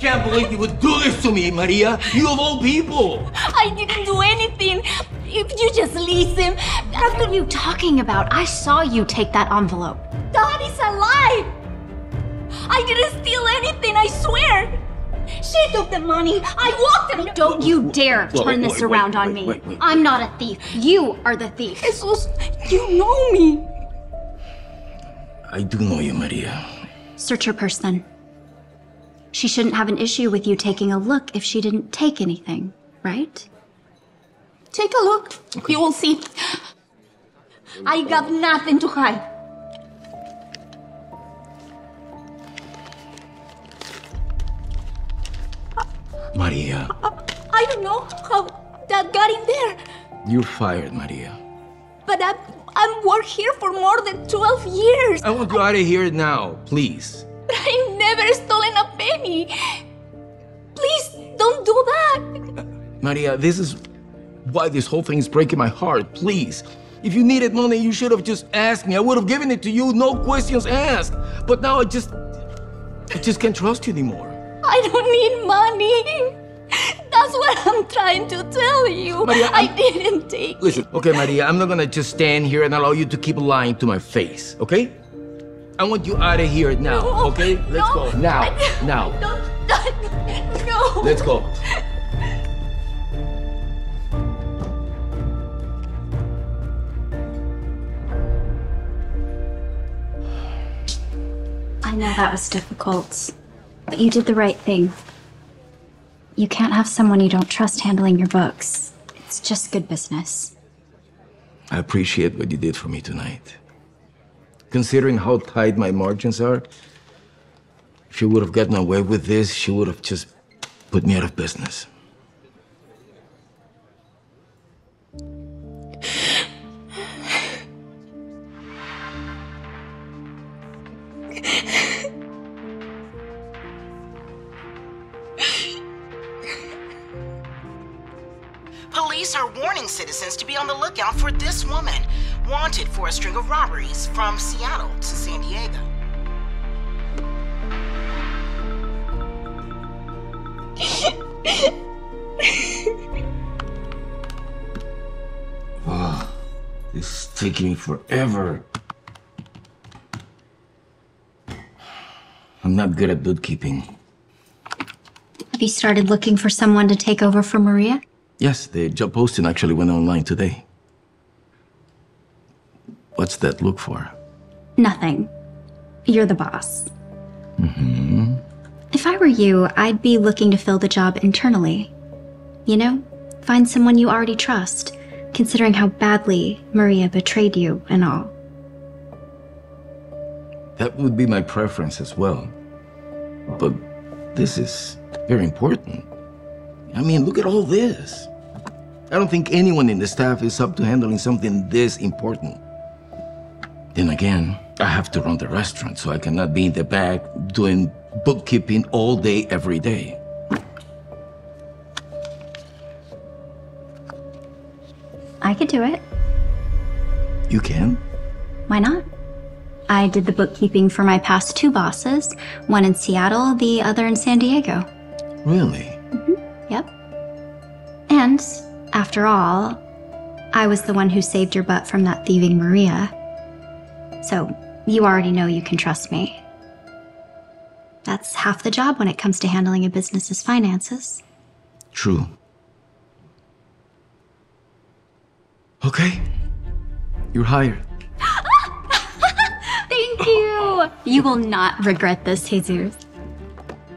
can't believe you would do this to me, Maria. You of all people. I didn't do anything. If you just listen. What are you talking about? I saw you take that envelope. That is a lie. I didn't steal anything, I swear. She took the money. I walked him. Don't you dare turn this around on me. Wait. I'm not a thief. You are the thief. Jesus, you know me. I do know you, Maria. Search her purse then. She shouldn't have an issue with you taking a look if she didn't take anything, right? Take a look. Okay. You will see. I got nothing to hide. Maria. I don't know how that got in there. You're fired, Maria. But I've worked here for more than 12 years. I want you out of here now, please. I've never stolen a penny. Please, don't do that. Maria, this is why this whole thing is breaking my heart. Please. If you needed money, you should have just asked me. I would have given it to you, no questions asked. But now I just can't trust you anymore. I don't need money. That's what I'm trying to tell you. Maria, I didn't take Listen, okay, Maria, I'm not gonna just stand here and allow you to keep lying to my face, okay? I want you out of here now, okay? Let's go. Now. No. Let's go. I know that was difficult, but you did the right thing. You can't have someone you don't trust handling your books. It's just good business. I appreciate what you did for me tonight. Considering how tight my margins are, if she would have gotten away with this, she would have just put me out of business. Police are warning citizens to be on the lookout for this woman, wanted for a string of robberies from Seattle to San Diego. Oh, this is taking me forever. I'm not good at bookkeeping. Have you started looking for someone to take over for Maria? Yes, the job posting actually went online today. What's that look for? Nothing. You're the boss. Mm-hmm. If I were you, I'd be looking to fill the job internally. You know, find someone you already trust, considering how badly Maria betrayed you and all. That would be my preference as well. But this is very important. I mean, look at all this. I don't think anyone in the staff is up to handling something this important. Then again, I have to run the restaurant, so I cannot be in the back doing bookkeeping all day, every day. I could do it. You can? Why not? I did the bookkeeping for my past 2 bosses, one in Seattle, the other in San Diego. Really? Yep. And, after all, I was the one who saved your butt from that thieving Maria. So, you already know you can trust me. That's half the job when it comes to handling a business's finances. True. Okay. You're hired. Thank you! You will not regret this, Jesus.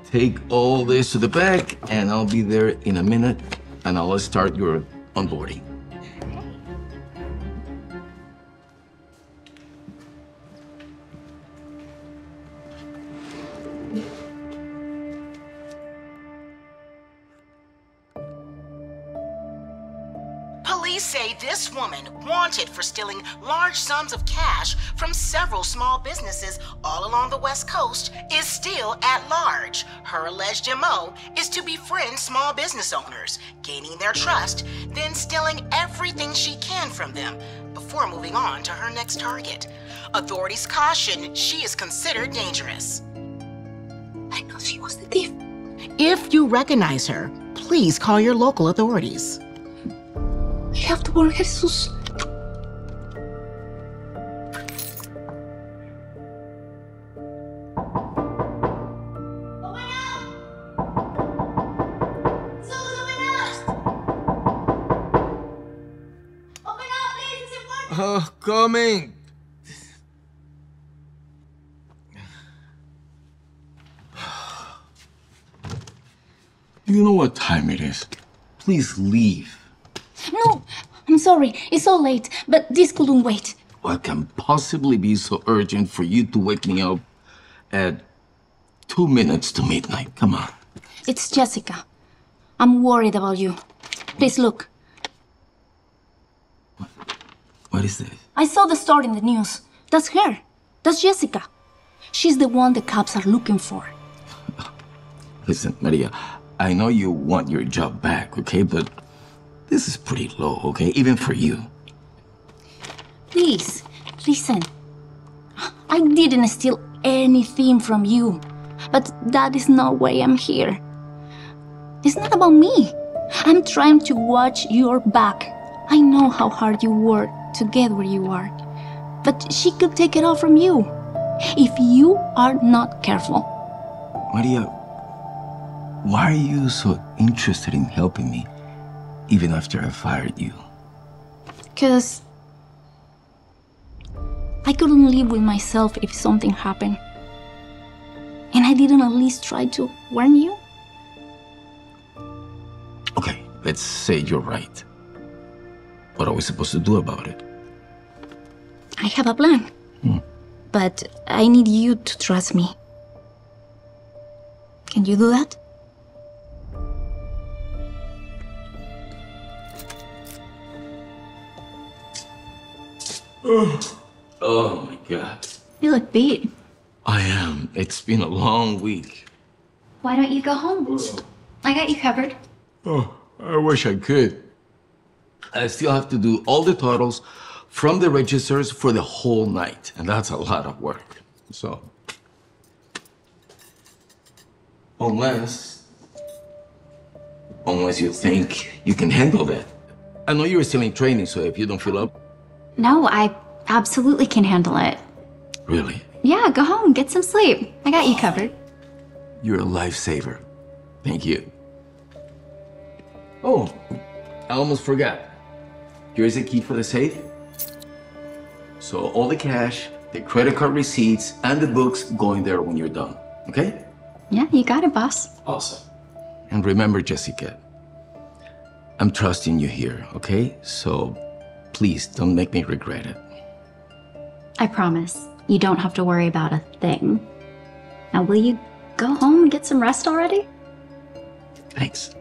Take all this to the back, and I'll be there in a minute, and I'll start your onboarding. Police say this woman, wanted for stealing large sums of cash from several small businesses all along the West Coast, is still at large. Her alleged MO is to befriend small business owners, gaining their trust, then stealing everything she can from them before moving on to her next target. Authorities caution she is considered dangerous. I know she was the thief. If you recognize her, please call your local authorities. I have to warn Jesus. Coming! Do you know what time it is? Please leave. No, I'm sorry. It's so late, but this couldn't wait. What can possibly be so urgent for you to wake me up at 2 minutes to midnight? Come on. It's Jessica. I'm worried about you. Please look. What is this? I saw the story in the news. That's her. That's Jessica. She's the one the cops are looking for. Listen, Maria, I know you want your job back, okay? But this is pretty low, okay? Even for you. Please, listen. I didn't steal anything from you. But that is not why I'm here. It's not about me. I'm trying to watch your back. I know how hard you work to get where you are. But she could take it all from you if you are not careful. Maria, why are you so interested in helping me, even after I fired you? Because I couldn't live with myself if something happened. And I didn't at least try to warn you. Okay, let's say you're right. What are we supposed to do about it? I have a plan. But I need you to trust me. Can you do that? Oh my God. You look beat. I am. It's been a long week. Why don't you go home? I got you covered. Oh, I wish I could. I still have to do all the totals from the registers for the whole night, and that's a lot of work. So, unless you think you can handle that. I know you're still in training, so if you don't feel up. No, I absolutely can handle it. Really? Yeah, go home, get some sleep. I got you covered. You're a lifesaver. Thank you. Oh, I almost forgot. Here's the key for the safe. So all the cash, the credit card receipts, and the books go in there when you're done, okay? Yeah, you got it, boss. Awesome. And remember, Jessica, I'm trusting you here, okay? So please don't make me regret it. I promise. You don't have to worry about a thing. Now, will you go home and get some rest already? Thanks.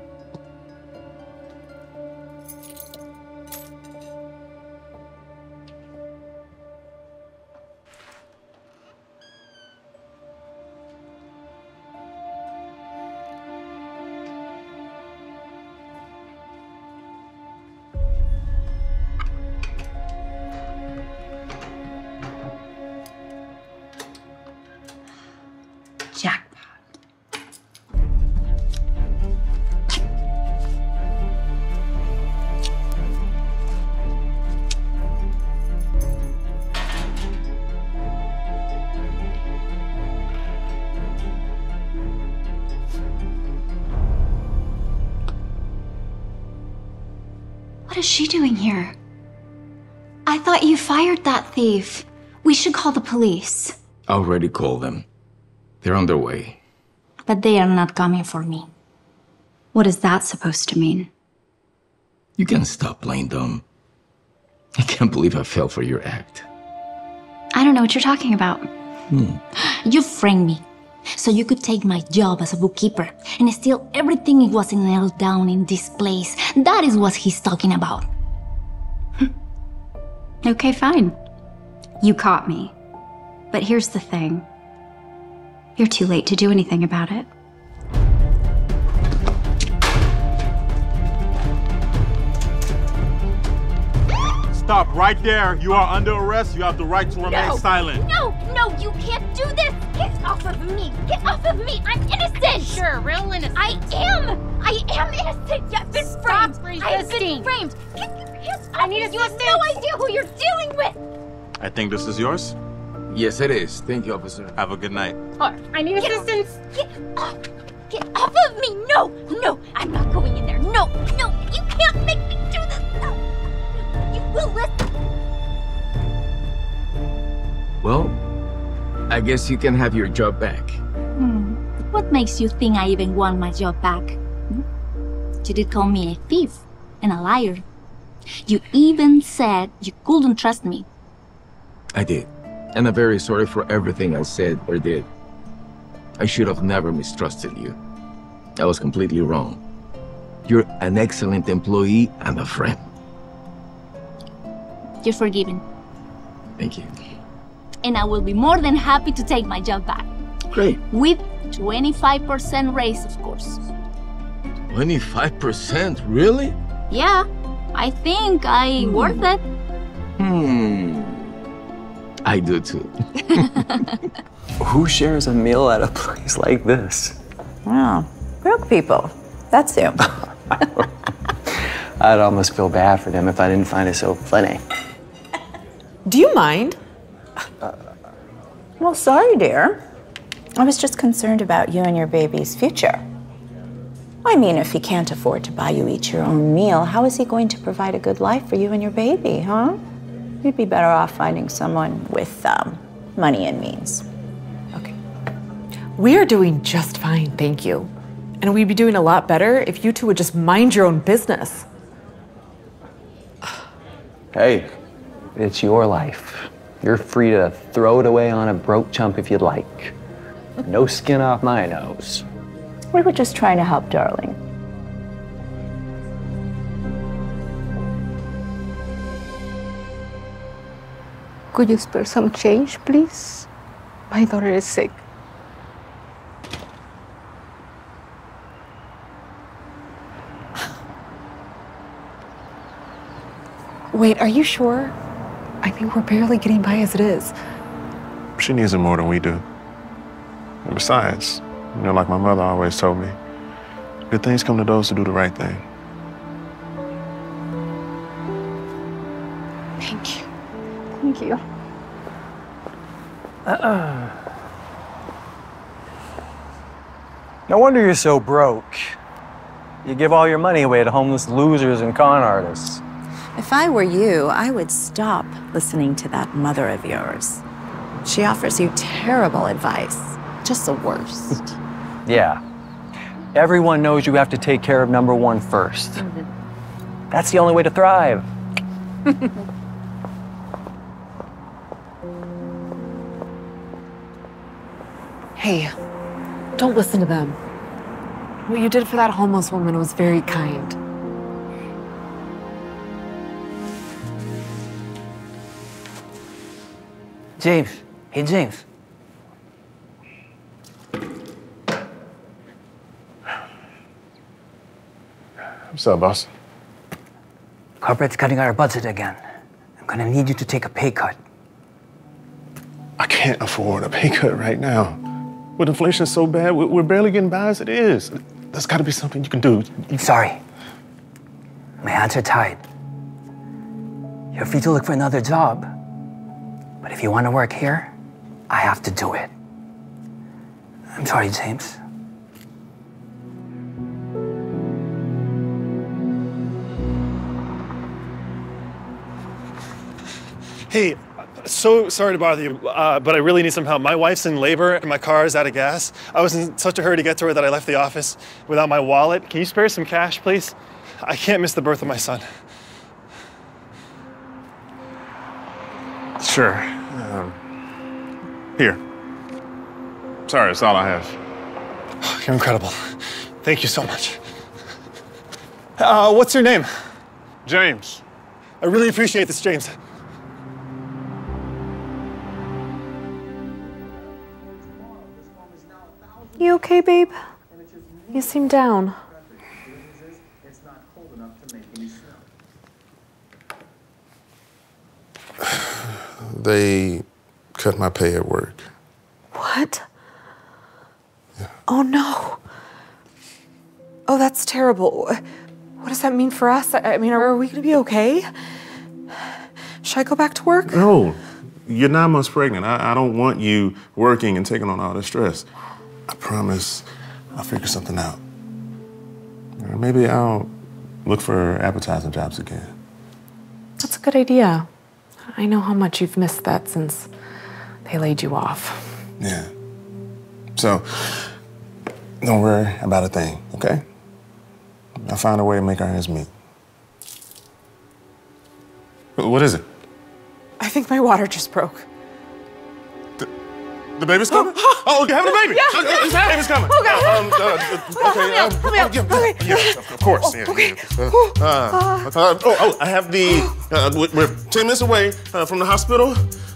Jackpot. What is she doing here? I thought you fired that thief. We should call the police. I already called them. They're on their way. But they are not coming for me. What is that supposed to mean? You can stop playing dumb. I can't believe I fell for your act. I don't know what you're talking about. You framed me so you could take my job as a bookkeeper and steal everything it wasn't nailed down in this place. That is what he's talking about. Okay, fine. You caught me. But here's the thing. You're too late to do anything about it. Stop right there. You are under arrest. You have the right to remain silent. No, you can't do this. Get off of me. Get off of me. I'm innocent. Sure, real innocent. I am innocent. I've been framed. I have been framed. Get your hands off. I need assistance. You have no idea who you're dealing with. I think this is yours. Yes, it is. Thank you, officer. Have a good night. I need assistance. Get off of me. No, I'm not going in there. No, you can't make me do this. No. You will listen. Well, I guess you can have your job back. What makes you think I even want my job back? You did call me a thief and a liar. You even said you couldn't trust me. I did. And I'm very sorry for everything I said or did. I should have never mistrusted you. I was completely wrong. You're an excellent employee and a friend. You're forgiven. Thank you. And I will be more than happy to take my job back. Great. With 25% raise, of course. 25%? Really? Yeah, I think I'm worth it. I do too. Who shares a meal at a place like this? Wow, broke people. That's who. I'd almost feel bad for them if I didn't find it so funny. Do you mind? Well, sorry, dear. I was just concerned about you and your baby's future. I mean, if he can't afford to buy you each your own meal, how is he going to provide a good life for you and your baby, huh? You'd be better off finding someone with money and means. Okay. We are doing just fine, thank you. And we'd be doing a lot better if you two would just mind your own business. Hey, it's your life. You're free to throw it away on a broke chump if you'd like. No skin off my nose. We were just trying to help, darling. Could you spare some change, please? My daughter is sick. Wait, are you sure? I mean, we're barely getting by as it is. She needs it more than we do. And besides, like my mother always told me, good things come to those who do the right thing. Thank you. Thank you. No wonder you're so broke. You give all your money away to homeless losers and con artists. If I were you, I would stop listening to that mother of yours. She offers you terrible advice. Just the worst. Yeah. Everyone knows you have to take care of number one first. That's the only way to thrive. Hey, don't listen to them. What you did for that homeless woman was very kind. James. Hey, James. What's up, boss? Corporate's cutting our budget again. I'm gonna need you to take a pay cut. I can't afford a pay cut right now. With inflation so bad, we're barely getting by as it is. There's gotta be something you can do. Sorry. My hands are tied. You're free to look for another job. But if you want to work here, I have to do it. I'm sorry, James. Hey, so sorry to bother you, but I really need some help. My wife's in labor and my car is out of gas. I was in such a hurry to get to her that I left the office without my wallet. Can you spare some cash, please? I can't miss the birth of my son. Sure. Here. Sorry, that's all I have. You're incredible. Thank you so much. What's your name? James. I really appreciate this, James. You okay, babe? You seem down. They cut my pay at work. What? Yeah. Oh, no. Oh, that's terrible. What does that mean for us? I mean, are we going to be okay? Should I go back to work? No. You're 9 months pregnant. I don't want you working and taking on all this stress. I promise I'll figure something out. Or maybe I'll look for appetizing jobs again. That's a good idea. I know how much you've missed that since they laid you off. Yeah. So, don't worry about a thing, okay? I'll find a way to make our ends meet. What is it? I think my water just broke. The baby's coming? Oh, you're having a baby? Yeah. The baby's coming. Oh, God. Okay. Yeah, of course. Yeah. I have the, we're 10 minutes away from the hospital.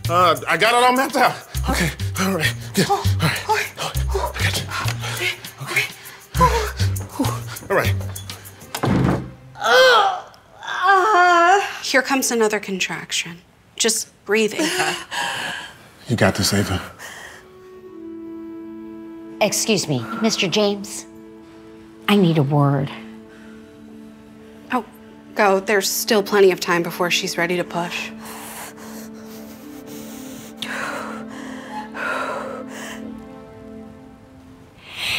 I got it all mapped out. Okay, all right. Good. All right. I got you. Okay. All right. Here comes another contraction. Just breathe, Ava. You got this, Ava. Excuse me, Mr. James. I need a word. Oh, go. There's still plenty of time before she's ready to push.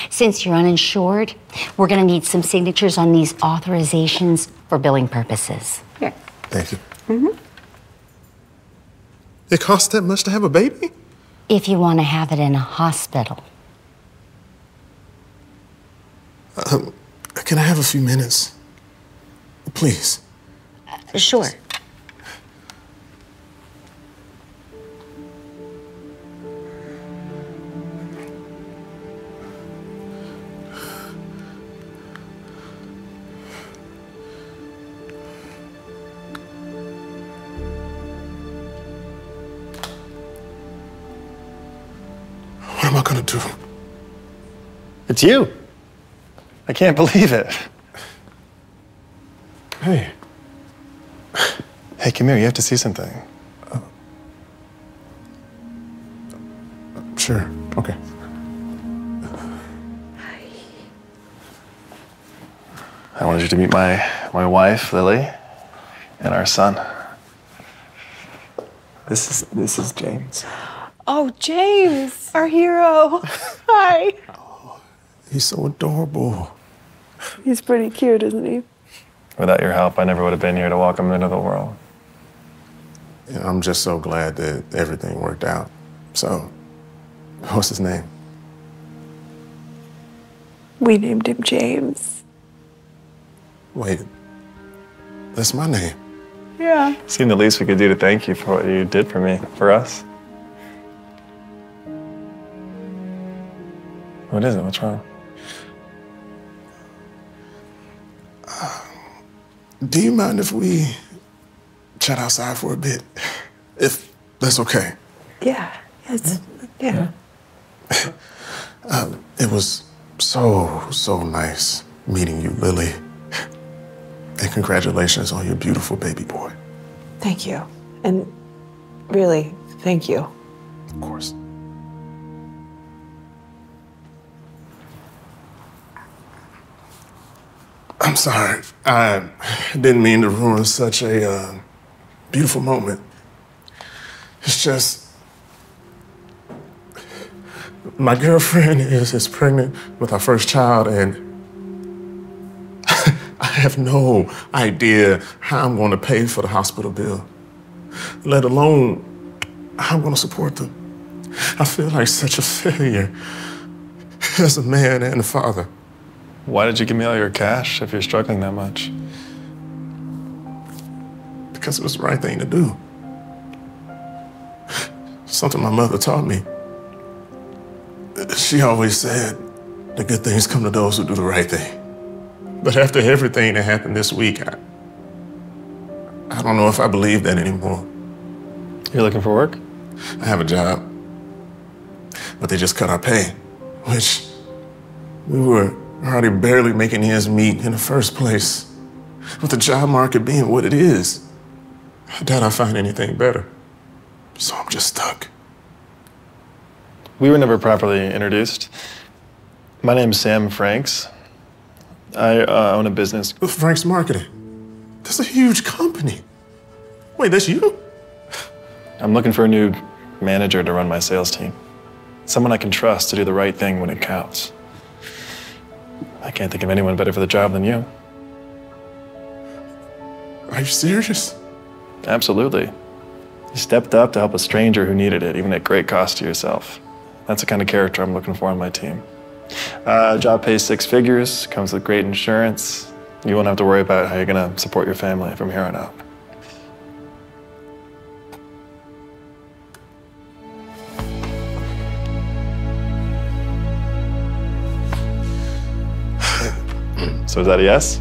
Since you're uninsured, we're gonna need some signatures on these authorizations for billing purposes. Here. Thank you. It costs that much to have a baby? If you want to have it in a hospital. Can I have a few minutes? Please. Sure. What am I gonna do? It's you. I can't believe it. Hey. Hey, come here. You have to see something. Sure. Okay. I wanted you to meet my wife, Lily, and our son. This is James. Oh, James, our hero. Hi. He's so adorable. He's pretty cute, isn't he? Without your help, I never would have been here to welcome him into the world. Yeah, I'm just so glad that everything worked out. So, what's his name? We named him James. Wait, that's my name. Yeah. Seemed the least we could do to thank you for what you did for me, for us. What is it? What's wrong? Do you mind if we chat outside for a bit? If that's okay. Yeah. Yeah. It was so nice meeting you, Lily. And congratulations on your beautiful baby boy. Thank you. And really, thank you. Of course. I'm sorry. I didn't mean to ruin such a beautiful moment. It's just, my girlfriend is pregnant with our first child, and I have no idea how I'm going to pay for the hospital bill, let alone how I'm going to support them. I feel like such a failure as a man and a father. Why did you give me all your cash if you're struggling that much? Because it was the right thing to do. Something my mother taught me. She always said, the good things come to those who do the right thing. But after everything that happened this week, I don't know if I believe that anymore. You're looking for work? I have a job, but they just cut our pay, which we were already barely making ends meet in the first place. With the job market being what it is, I doubt I'll find anything better. So I'm just stuck. We were never properly introduced. My name's Sam Franks. I own a business. With Franks Marketing. That's a huge company. Wait, that's you? I'm looking for a new manager to run my sales team. Someone I can trust to do the right thing when it counts. I can't think of anyone better for the job than you. Are you serious? Absolutely. You stepped up to help a stranger who needed it, even at great cost to yourself. That's the kind of character I'm looking for on my team. Job pays 6 figures, comes with great insurance. You won't have to worry about how you're gonna support your family from here on out. So is that a yes?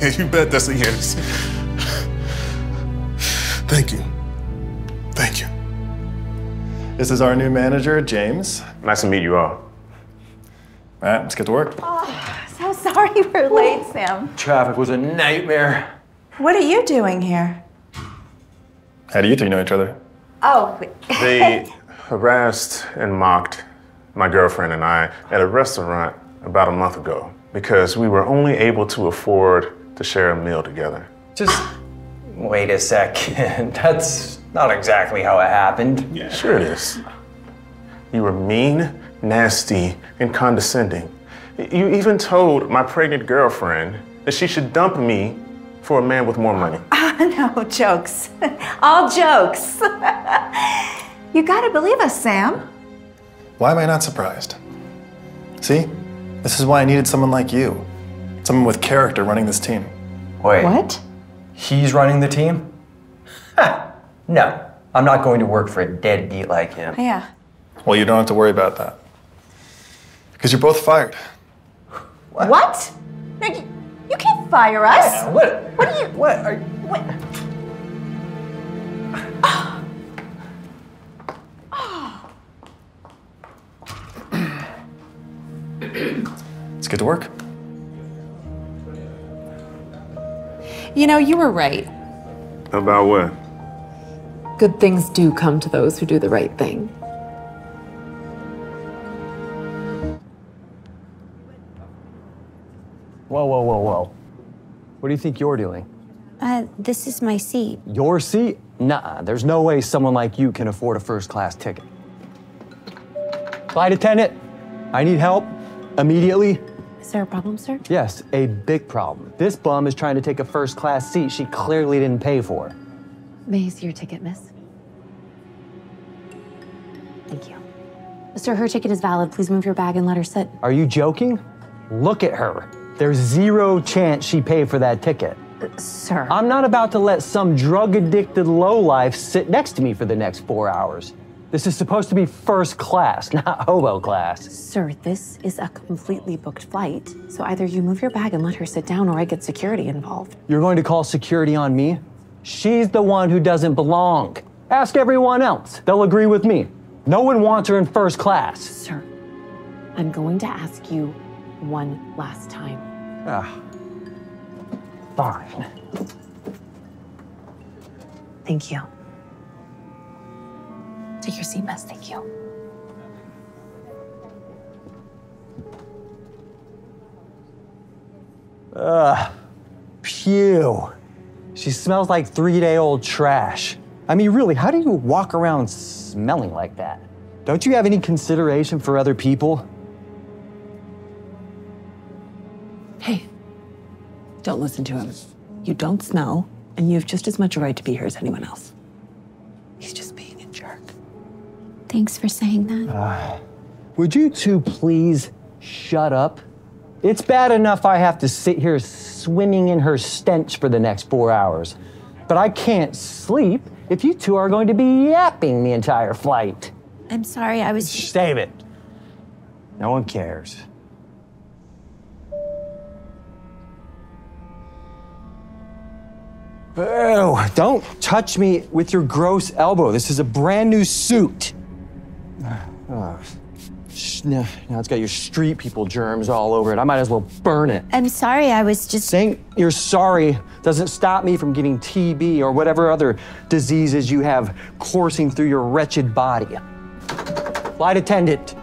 Yeah, you bet that's a yes. Thank you. Thank you. This is our new manager, James. Nice to meet you all. All right, let's get to work. Oh, so sorry we're late, Sam. Traffic was a nightmare. What are you doing here? How do you two know each other? Oh, They harassed and mocked my girlfriend and I at a restaurant about a month ago because we were only able to afford to share a meal together. Just wait a second. That's not exactly how it happened. Yeah. Sure it is. You were mean, nasty, and condescending. You even told my pregnant girlfriend that she should dump me for a man with more money. No, jokes. All jokes. You gotta believe us, Sam. Why am I not surprised? See? This is why I needed someone like you. Someone with character running this team. Wait. What? He's running the team? Ha! No, I'm not going to work for a deadbeat like him. Yeah. Well, you don't have to worry about that. Because you're both fired. What? No, you can't fire us. Yeah, what? What are you? What are you? What? Let's get to work. You know, you were right. About what? Good things do come to those who do the right thing. Whoa, whoa, whoa, whoa. What do you think you're doing? This is my seat. Your seat? Nuh-uh. There's no way someone like you can afford a first-class ticket. Flight attendant, I need help immediately. Is there a problem, sir? Yes, a big problem. This bum is trying to take a first-class seat she clearly didn't pay for. May I see your ticket, miss? Thank you. Sir, her ticket is valid. Please move your bag and let her sit. Are you joking? Look at her. There's zero chance she paid for that ticket. Sir. I'm not about to let some drug-addicted lowlife sit next to me for the next 4 hours. This is supposed to be first class, not hobo class. Sir, this is a completely booked flight. So either you move your bag and let her sit down or I get security involved. You're going to call security on me? She's the one who doesn't belong. Ask everyone else. They'll agree with me. No one wants her in first class. Sir, I'm going to ask you one last time. Fine. Thank you. Take your seat, miss. Thank you. Phew. She smells like 3-day-old trash. I mean, really, how do you walk around smelling like that? Don't you have any consideration for other people? Hey, don't listen to him. You don't smell, and you have just as much a right to be here as anyone else. He's just being a jerk. Thanks for saying that. Would you two please shut up? It's bad enough I have to sit here swimming in her stench for the next 4 hours. But I can't sleep if you two are going to be yapping the entire flight. I'm sorry, I was... Save it. No one cares. Ew, don't touch me with your gross elbow. This is a brand new suit. Now it's got your street people germs all over it. I might as well burn it. I'm sorry, I was just... Saying you're sorry doesn't stop me from getting TB or whatever other diseases you have coursing through your wretched body. Flight attendant.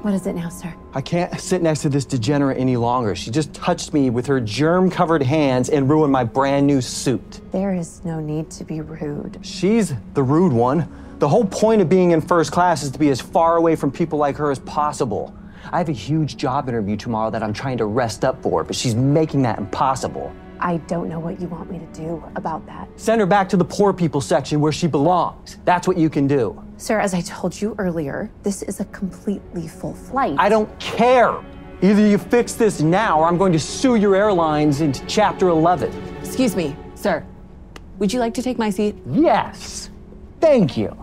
What is it now, sir? I can't sit next to this degenerate any longer. She just touched me with her germ-covered hands and ruined my brand new suit. There is no need to be rude. She's the rude one. The whole point of being in first class is to be as far away from people like her as possible. I have a huge job interview tomorrow that I'm trying to rest up for, but she's making that impossible. I don't know what you want me to do about that. Send her back to the poor people section where she belongs. That's what you can do. Sir, as I told you earlier, this is a completely full flight. I don't care. Either you fix this now or I'm going to sue your airlines into Chapter 11. Excuse me, sir. Would you like to take my seat? Yes. Thank you.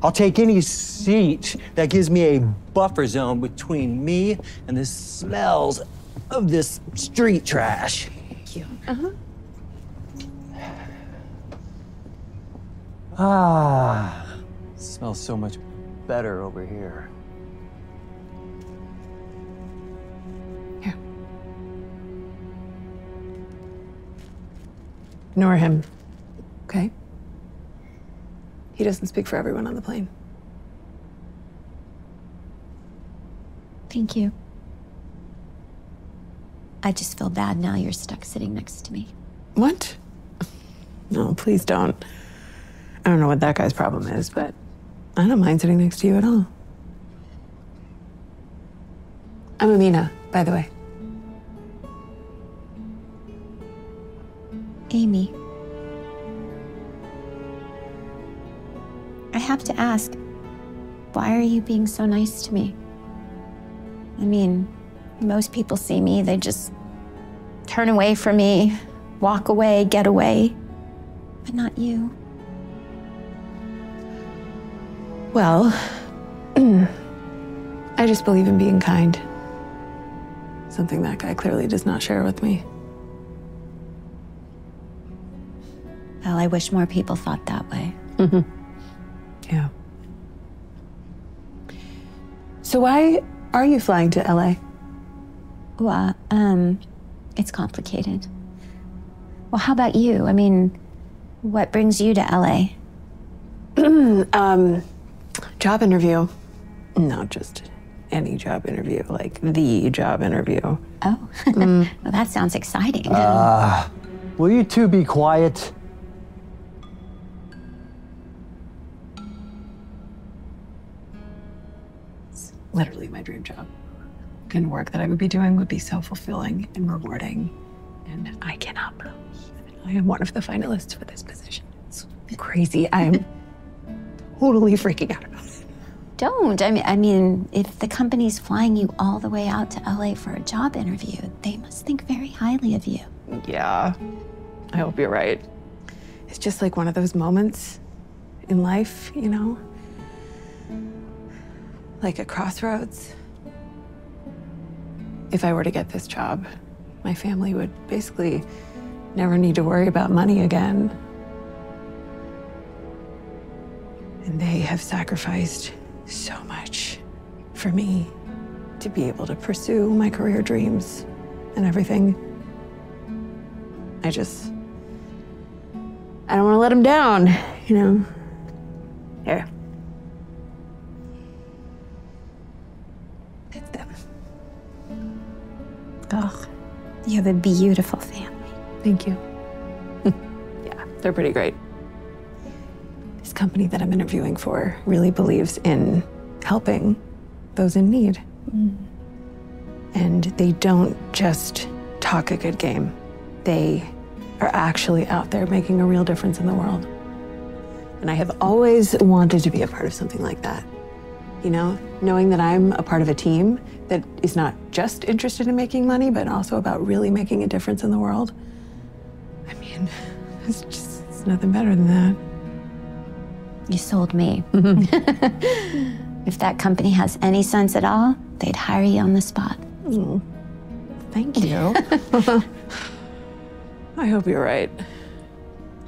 I'll take any seat that gives me a buffer zone between me and the smells of this street trash. Thank you. Smells so much better over here. Here. Ignore him, okay? He doesn't speak for everyone on the plane. Thank you. I just feel bad now you're stuck sitting next to me. What? No, please don't. I don't know what that guy's problem is, but I don't mind sitting next to you at all. I'm Amina, by the way. Amy. I have to ask, why are you being so nice to me? I mean, most people see me, they just turn away from me, walk away, get away. But not you. Well, I just believe in being kind. Something that guy clearly does not share with me. Well, I wish more people thought that way. Yeah. So why are you flying to LA? Well, it's complicated. Well, how about you? I mean, what brings you to LA? Job interview. Not just any job interview, like the job interview. Oh, well, that sounds exciting. Will you two be quiet? It's literally my dream job. The kind of work that I would be doing would be so fulfilling and rewarding. And I cannot believe I am one of the finalists for this position. It's crazy. I am totally freaking out about it. Don't. I mean, if the company's flying you all the way out to LA for a job interview, they must think very highly of you. Yeah, I hope you're right. It's just like one of those moments in life, you know? Like a crossroads. If I were to get this job, my family would basically never need to worry about money again. And they have sacrificed so much for me to be able to pursue my career dreams and everything. I don't want to let them down, you know? Here. It's them. Oh, you have a beautiful family. Thank you. Yeah, they're pretty great. This company that I'm interviewing for really believes in helping those in need. And they don't just talk a good game. They are actually out there making a real difference in the world. And I have always wanted to be a part of something like that. You know, knowing that I'm a part of a team that is not just interested in making money, but also about really making a difference in the world. I mean, it's nothing better than that. You sold me. If that company has any sense at all, they'd hire you on the spot. Thank you. I hope you're right.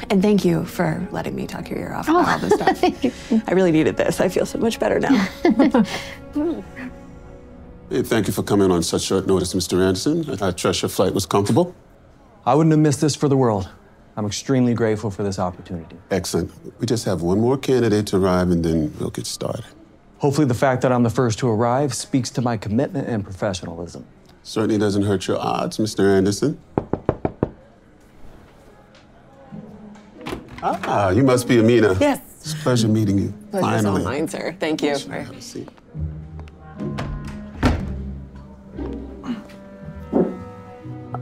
And thank you for letting me talk your ear off about all this stuff. I really needed this. I feel so much better now. Hey, thank you for coming on such short notice, Mr. Anderson. I trust your flight was comfortable. I wouldn't have missed this for the world. I'm extremely grateful for this opportunity. Excellent. We just have one more candidate to arrive, and then we'll get started. Hopefully the fact that I'm the first to arrive speaks to my commitment and professionalism. Certainly doesn't hurt your odds, Mr. Anderson. Ah, you must be Amina. Yes. It's a pleasure meeting you. Pleasure's all Finally. mine, sir. Thank you. Have a seat.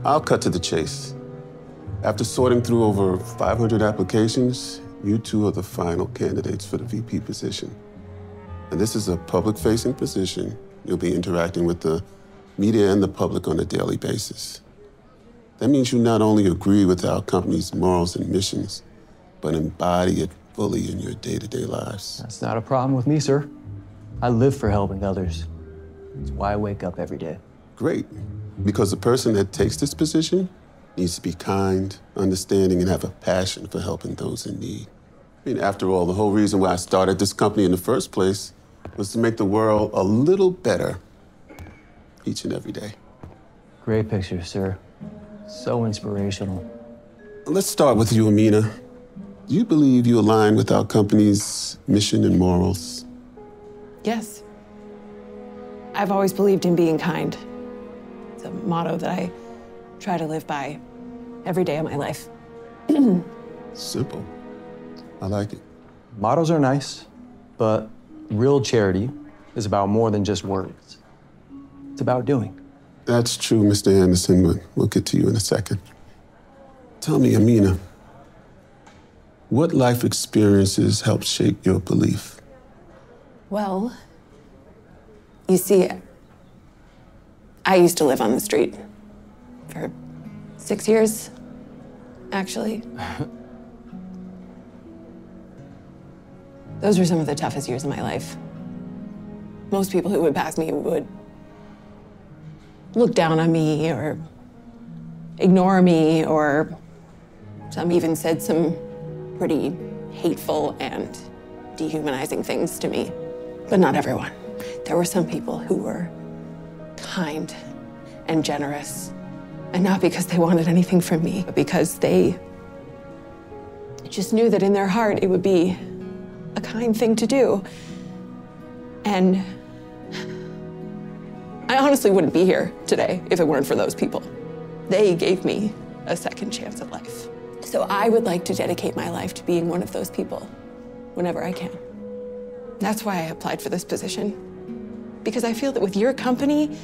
I'll cut to the chase. After sorting through over 500 applications, you two are the final candidates for the VP position. And this is a public-facing position. You'll be interacting with the media and the public on a daily basis. That means you not only agree with our company's morals and missions, but embody it fully in your day-to-day lives. That's not a problem with me, sir. I live for helping others. It's why I wake up every day. Great, because the person that takes this position needs to be kind, understanding, and have a passion for helping those in need. I mean, after all, the whole reason why I started this company in the first place was to make the world a little better each and every day. Great picture, sir. So inspirational. Let's start with you, Amina. Do you believe you align with our company's mission and morals? Yes. I've always believed in being kind. It's a motto that I try to live by every day of my life. Simple. I like it. Mottos are nice, but real charity is about more than just words. It's about doing. That's true, Mr. Anderson, but we'll get to you in a second. Tell me, Amina, what life experiences helped shape your belief? Well, you see, I used to live on the street for 6 years, actually. Those were some of the toughest years of my life. Most people who would pass me would look down on me or ignore me, or some even said some pretty hateful and dehumanizing things to me. But not everyone. There were some people who were kind and generous, and not because they wanted anything from me, but because they just knew that in their heart it would be a kind thing to do. And I honestly wouldn't be here today if it weren't for those people. They gave me a second chance at life. So I would like to dedicate my life to being one of those people whenever I can. That's why I applied for this position. Because I feel that with your company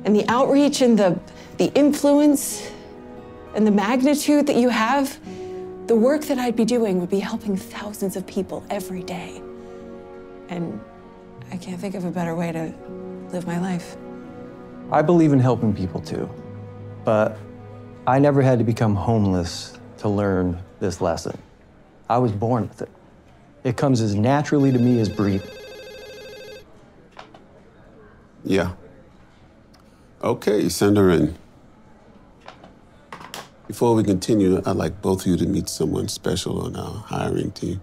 and the outreach and the influence and the magnitude that you have, the work that I'd be doing would be helping thousands of people every day. And I can't think of a better way to live my life. I believe in helping people too, but I never had to become homeless to learn this lesson. I was born with it. It comes as naturally to me as breathing. Yeah. Okay, send her in. Before we continue, I'd like both of you to meet someone special on our hiring team.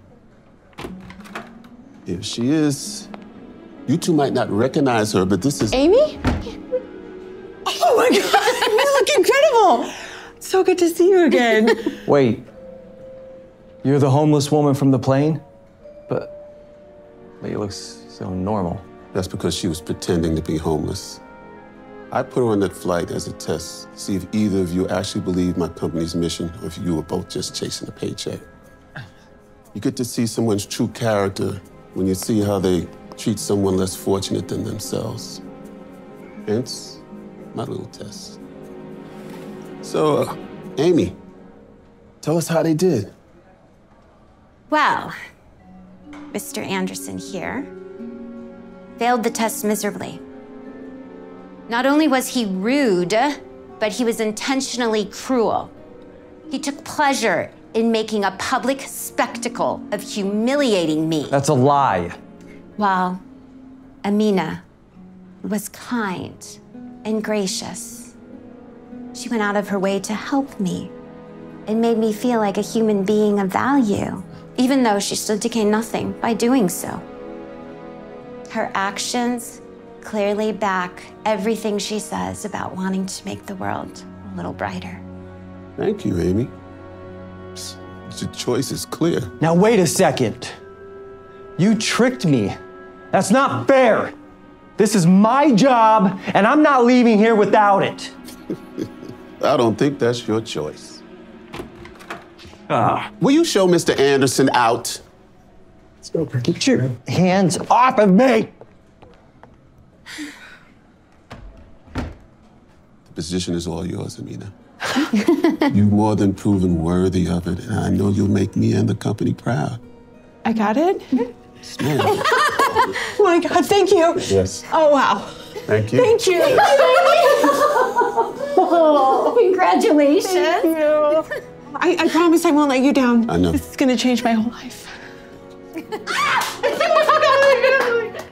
Here she is. You two might not recognize her, but this is... Amy? Oh my God, you look incredible. So good to see you again. Wait, you're the homeless woman from the plane? But you look so normal. That's because she was pretending to be homeless. I put her on that flight as a test, see if either of you actually believe my company's mission or if you were both just chasing a paycheck. You get to see someone's true character when you see how they treat someone less fortunate than themselves. Hence, my little test. So, Amy, tell us how they did. Well, Mr. Anderson here failed the test miserably. Not only was he rude, but he was intentionally cruel. He took pleasure in making a public spectacle of humiliating me. That's a lie. While Amina was kind and gracious. She went out of her way to help me, It made me feel like a human being of value, even though she stood to gain nothing by doing so. Her actions clearly back everything she says about wanting to make the world a little brighter. Thank you, Amy. The choice is clear. Now, wait a second. You tricked me. That's not fair. This is my job, and I'm not leaving here without it. I don't think that's your choice. Will you show Mr. Anderson out? Get your hands off of me! The position is all yours, Amina. You've more than proven worthy of it, and I know you'll make me and the company proud. I got it? Ma'am. Oh my God, thank you. Yes. Oh, wow. Thank you. Thank you. Oh, congratulations. Thank you. I promise I won't let you down. I know. This is gonna change my whole life.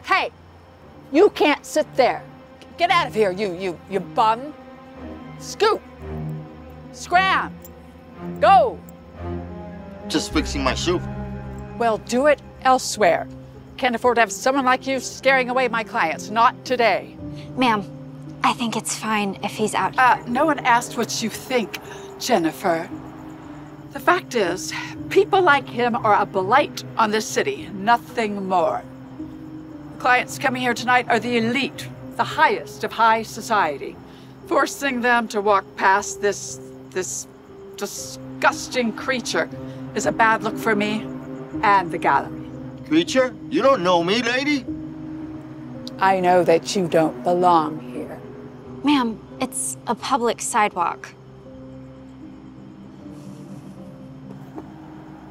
Hey, you can't sit there. Get out of here, you bum. Scoot. Scram. Go. Just fixing my shoe. Well, do it elsewhere. Can't afford to have someone like you scaring away my clients. Not today. Ma'am, I think it's fine if he's out. No one asked what you think, Jennifer. The fact is, people like him are a blight on this city, nothing more. The clients coming here tonight are the elite, the highest of high society. Forcing them to walk past this disgusting creature is a bad look for me and the gallery. Creature? You don't know me, lady. I know that you don't belong here. Ma'am, it's a public sidewalk.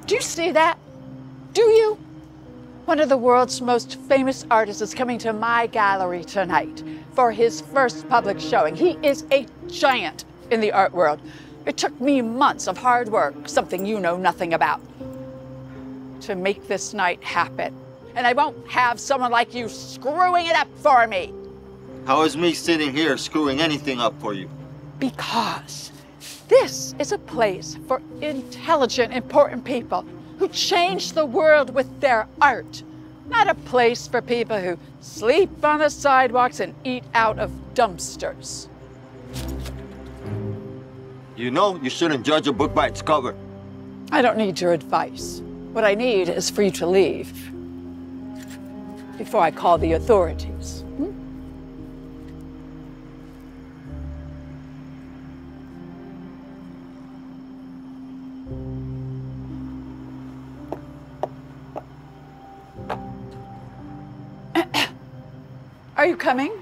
Do you see that? Do you? One of the world's most famous artists is coming to my gallery tonight for his first public showing. He is a giant in the art world. It took me months of hard work, something you know nothing about, to make this night happen. And I won't have someone like you screwing it up for me. How is me sitting here screwing anything up for you? Because this is a place for intelligent, important people who change the world with their art. Not a place for people who sleep on the sidewalks and eat out of dumpsters. You know you shouldn't judge a book by its cover. I don't need your advice. What I need is for you to leave before I call the authorities. Are you coming?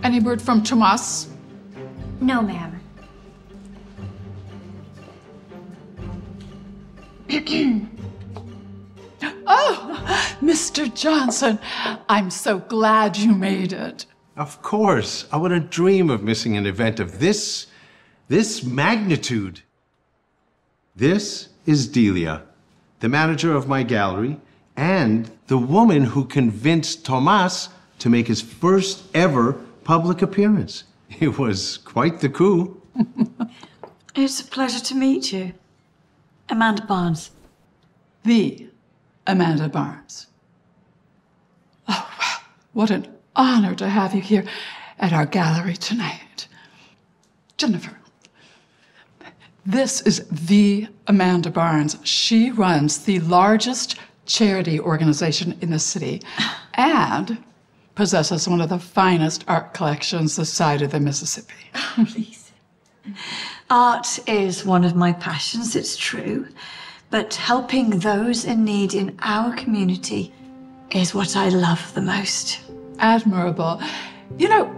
Any word from Tomas? No, ma'am. Oh, Mr. Johnson, I'm so glad you made it. Of course. I wouldn't dream of missing an event of this magnitude. This is Delia, the manager of my gallery, and the woman who convinced Tomas to make his first ever public appearance. It was quite the coup. It's a pleasure to meet you. Amanda Barnes. The Amanda Barnes. Oh, wow. What an honor to have you here at our gallery tonight. Jennifer, this is the Amanda Barnes. She runs the largest charity organization in the city and possesses one of the finest art collections this side of the Mississippi. Oh, please. Art is one of my passions, it's true. But helping those in need in our community is what I love the most. Admirable. You know,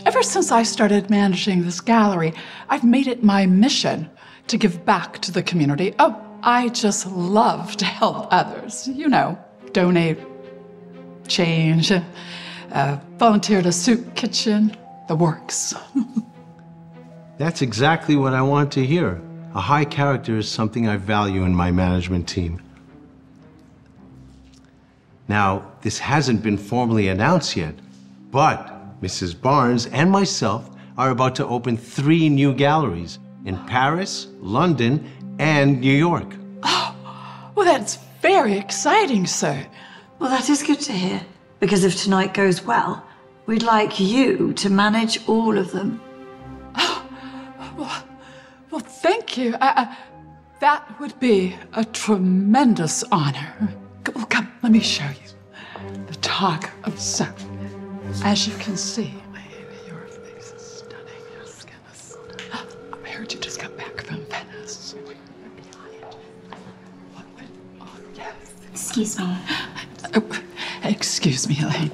ever since I started managing this gallery, I've made it my mission to give back to the community. Oh, I just love to help others. You know, donate, change, volunteer at a soup kitchen, the works. That's exactly what I want to hear. A high character is something I value in my management team. Now, this hasn't been formally announced yet, but Mrs. Barnes and myself are about to open 3 new galleries in Paris, London, and New York. Well, that's very exciting, sir. Well, that is good to hear, because if tonight goes well, we'd like you to manage all of them. Well, thank you. That would be a tremendous honor. Come, let me show you the talk of soap. As you can see, your face is stunning. Your skin is stunning. I heard you just got back from Venice. Yes. Excuse me. Excuse me, Elaine.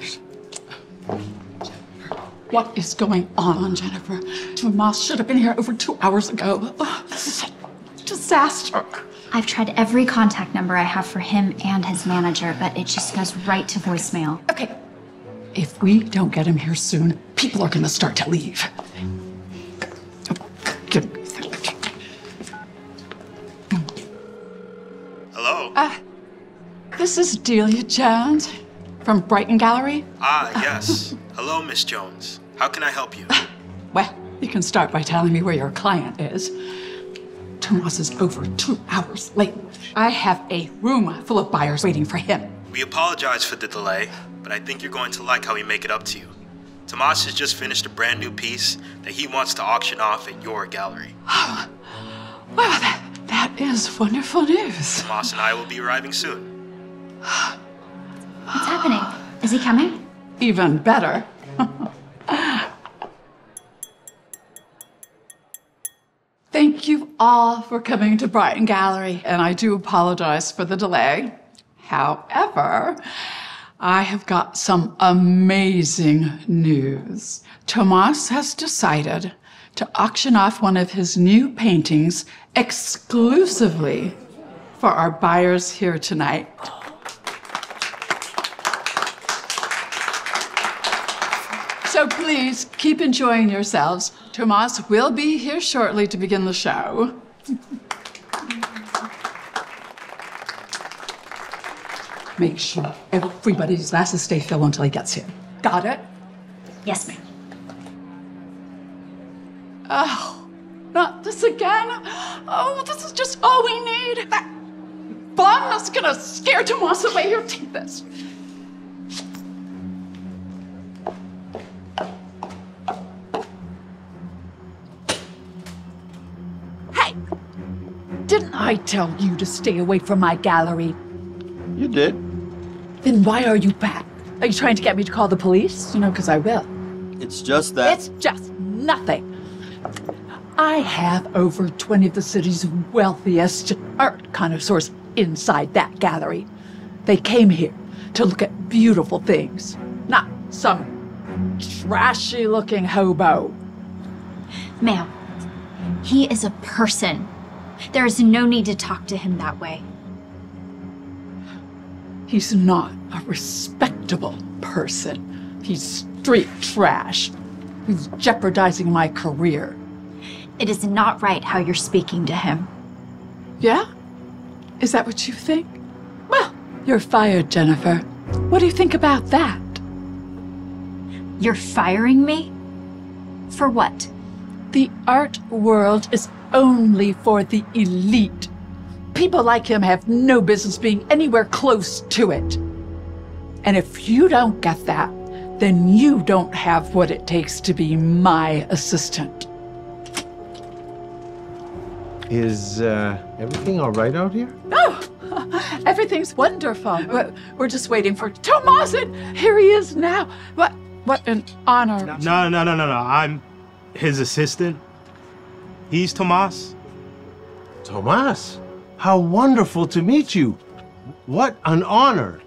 What is going on, Jennifer? Tomas should have been here over 2 hours ago. Oh, this is a disaster. I've tried every contact number I have for him and his manager, but it just goes right to voicemail. Okay. If we don't get him here soon, people are going to start to leave. Hello? This is Delia Jones from Brighton Gallery. Yes. Hello, Miss Jones. How can I help you? Well, you can start by telling me where your client is. Tomas is over 2 hours late. I have a room full of buyers waiting for him. We apologize for the delay, but I think you're going to like how we make it up to you. Tomas has just finished a brand new piece that he wants to auction off at your gallery. Oh, well, that is wonderful news. Tomas and I will be arriving soon. What's happening? Is he coming? Even better. Thank you all for coming to Brighton Gallery, and I do apologize for the delay. However, I have got some amazing news. Tomas has decided to auction off one of his new paintings exclusively for our buyers here tonight. So please keep enjoying yourselves. Tomas will be here shortly to begin the show. Make sure everybody's glasses stay filled until he gets here. Got it? Yes, ma'am. Oh, not this again. Oh, this is just all we need. That bum is gonna scare Tomas away. Here, take this. Hey, didn't I tell you to stay away from my gallery? You did. Then why are you back? Are you trying to get me to call the police? You know, because I will. It's just that. It's just nothing. I have over 20 of the city's wealthiest art connoisseurs inside that gallery. They came here to look at beautiful things, not some trashy-looking hobo. Ma'am, he is a person. There is no need to talk to him that way. He's not a respectable person. He's street trash. He's jeopardizing my career. It is not right how you're speaking to him. Yeah? Is that what you think? Well, you're fired, Jennifer. What do you think about that? You're firing me? For what? The art world is only for the elite. People like him have no business being anywhere close to it. And if you don't get that, then you don't have what it takes to be my assistant. Is everything all right out here? Oh, everything's wonderful. We're just waiting for Tomas, and here he is now. What an honor. No. I'm his assistant. He's Tomas. Tomas? How wonderful to meet you. What an honor.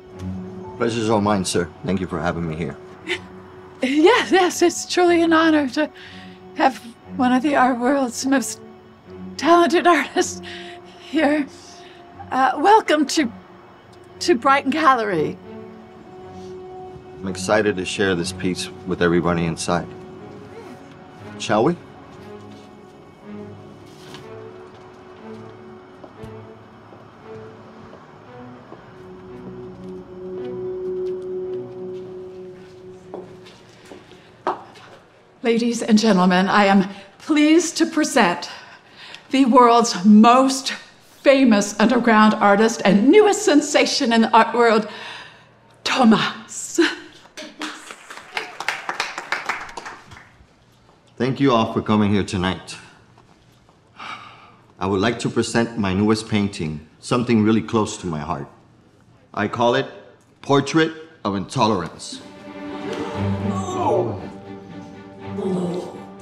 Pleasure's all mine, sir. Thank you for having me here. Yes, it's truly an honor to have one of the art world's most talented artists here. Welcome to Brighton Gallery. I'm excited to share this piece with everybody inside. Shall we? Ladies and gentlemen, I am pleased to present the world's most famous underground artist and newest sensation in the art world, Thomas. Thank you all for coming here tonight. I would like to present my newest painting, something really close to my heart. I call it Portrait of Intolerance.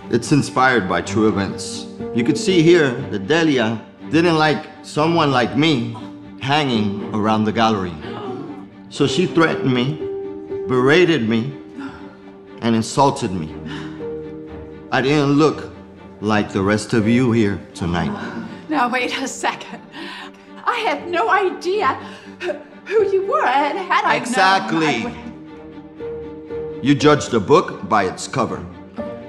It's inspired by true events. You could see here that Delia didn't like someone like me hanging around the gallery. So she threatened me, berated me, and insulted me. I didn't look like the rest of you here tonight. Now, wait a second. I had no idea who you were, and had I Exactly. known, You judged a book by its cover.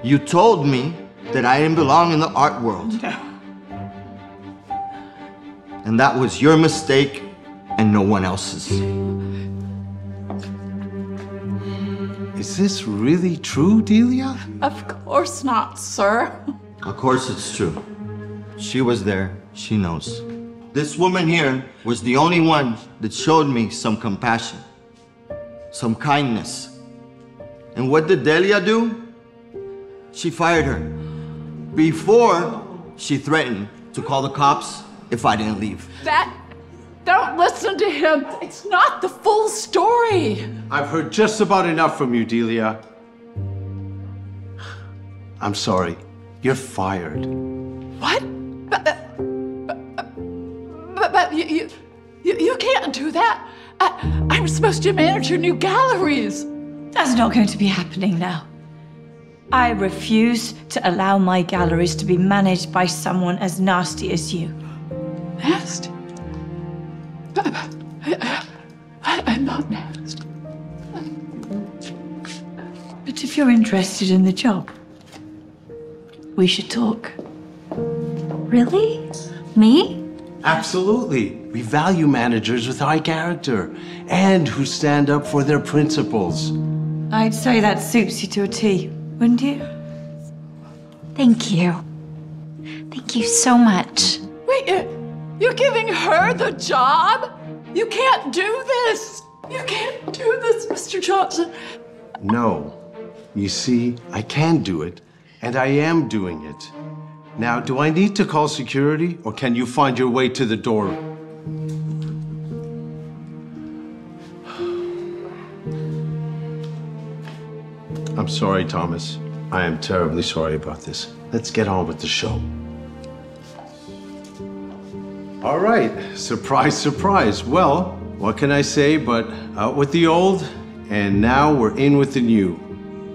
You told me that I didn't belong in the art world. No. And that was your mistake and no one else's. Is this really true, Delia? Of course not, sir. Of course it's true. She was there, she knows. This woman here was the only one that showed me some compassion, some kindness. And what did Delia do? She fired her. Before she threatened to call the cops if I didn't leave. Don't listen to him. It's not the full story. I've heard just about enough from you, Delia. I'm sorry. You're fired. What? But you can't do that. I'm supposed to manage your new galleries. That's not going to be happening now. I refuse to allow my galleries to be managed by someone as nasty as you. Nasty? I'm not nasty. But if you're interested in the job, we should talk. Really? Me? Absolutely. We value managers with high character and who stand up for their principles. I'd say that suits you to a T, wouldn't you? Thank you. Thank you so much. Wait, you're giving her the job? You can't do this. You can't do this, Mr. Johnson. No. You see, I can do it, and I am doing it. Now, do I need to call security, or can you find your way to the door? I'm sorry, Thomas. I am terribly sorry about this. Let's get on with the show. All right, surprise, surprise. Well, what can I say but out with the old, and now we're in with the new.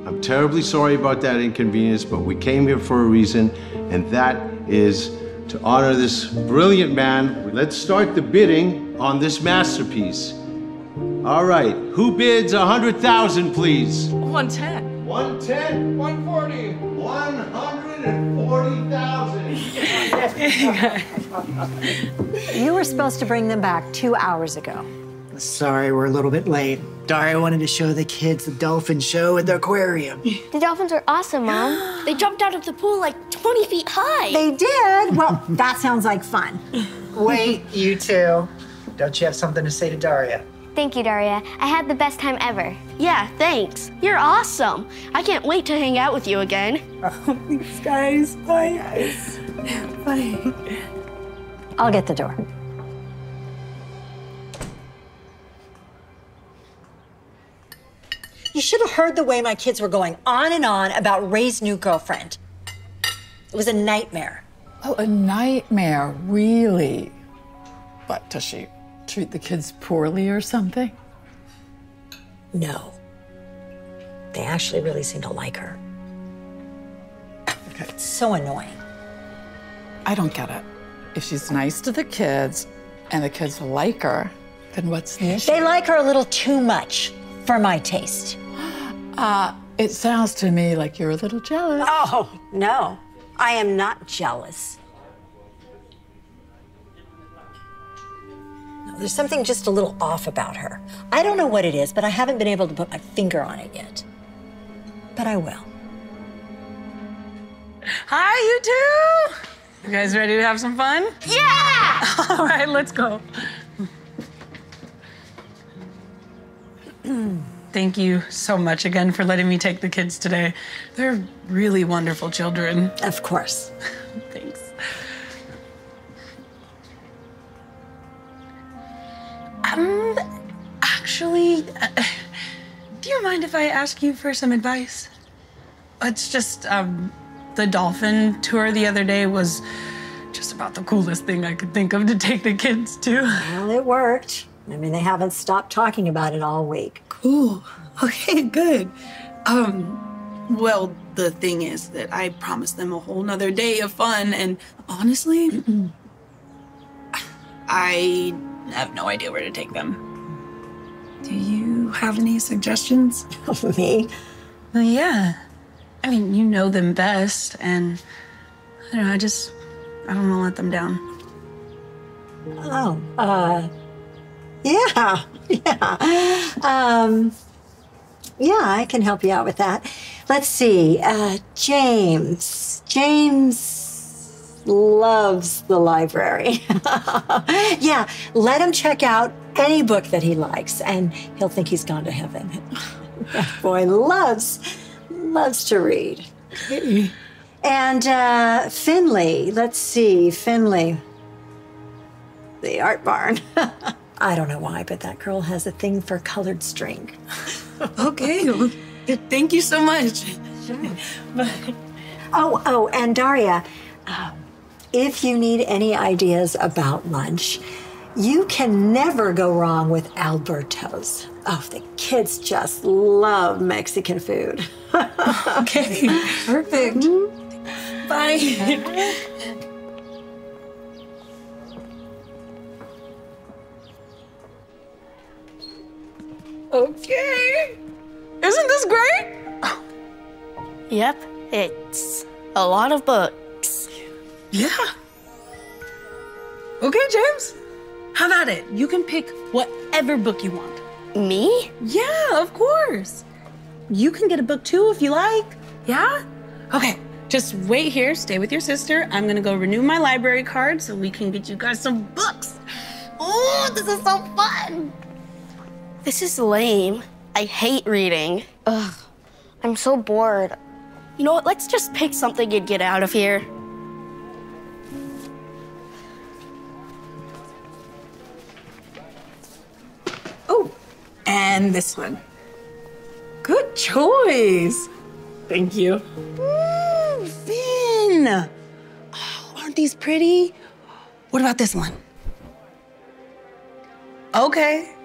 I'm terribly sorry about that inconvenience, but we came here for a reason, and that is to honor this brilliant man. Let's start the bidding on this masterpiece. All right, who bids 100,000, please? 110. 110, 140, 140,000. You were supposed to bring them back 2 hours ago. Sorry, we're a little bit late. Daria wanted to show the kids the dolphin show at the aquarium. The dolphins are awesome, Mom. They jumped out of the pool like 20 feet high. They did? Well, that sounds like fun. Wait, you two. Don't you have something to say to Daria? Thank you, Daria. I had the best time ever. Yeah, thanks. You're awesome. I can't wait to hang out with you again. Oh, thanks, guys. Bye, guys. Bye. I'll get the door. You should have heard the way my kids were going on and on about Ray's new girlfriend. It was a nightmare. Oh, a nightmare, really? What, does she treat the kids poorly or something? No. They actually really seem to like her. Okay. It's so annoying. I don't get it. If she's nice to the kids and the kids like her, then what's the issue? They like her a little too much for my taste. It sounds to me like you're a little jealous. Oh, no. I am not jealous. No, there's something just a little off about her. I don't know what it is, but I haven't been able to put my finger on it yet. But I will. Hi, you two. You guys ready to have some fun? Yeah! All right, let's go. Thank you so much again for letting me take the kids today. They're really wonderful children. Of course. Thanks. Actually, do you mind if I ask you for some advice? It's just, the dolphin tour the other day was just about the coolest thing I could think of to take the kids to. Well, it worked. I mean, they haven't stopped talking about it all week. Cool. Okay, good. Well, the thing is that I promised them a whole nother day of fun, and honestly, I have no idea where to take them. Do you have any suggestions? Me? Well, yeah. I mean, you know them best, and I don't know, I don't want to let them down. Oh, yeah. Yeah, I can help you out with that. Let's see, James. James loves the library. Yeah, let him check out any book that he likes, and he'll think he's gone to heaven. That boy loves to read. Hey. And Finley, let's see, Finley. The art barn. I don't know why, but that girl has a thing for colored string. Okay, well, thank you so much. Sure. Oh, and Daria, if you need any ideas about lunch, you can never go wrong with Alberto's. Oh, the kids just love Mexican food. Okay, perfect. Bye. Okay. Isn't this great? Yep, it's a lot of books. Yeah. Okay, James. How about it? You can pick whatever book you want. Me? Yeah, of course. You can get a book too if you like. Yeah? Okay, just wait here, stay with your sister. I'm gonna go renew my library card so we can get you guys some books. Oh, this is so fun. This is lame. I hate reading. Ugh, I'm so bored. You know what, let's just pick something and get out of here. Oh, and this one. Good choice. Thank you. Ooh, Finn. Oh, aren't these pretty? What about this one? Okay.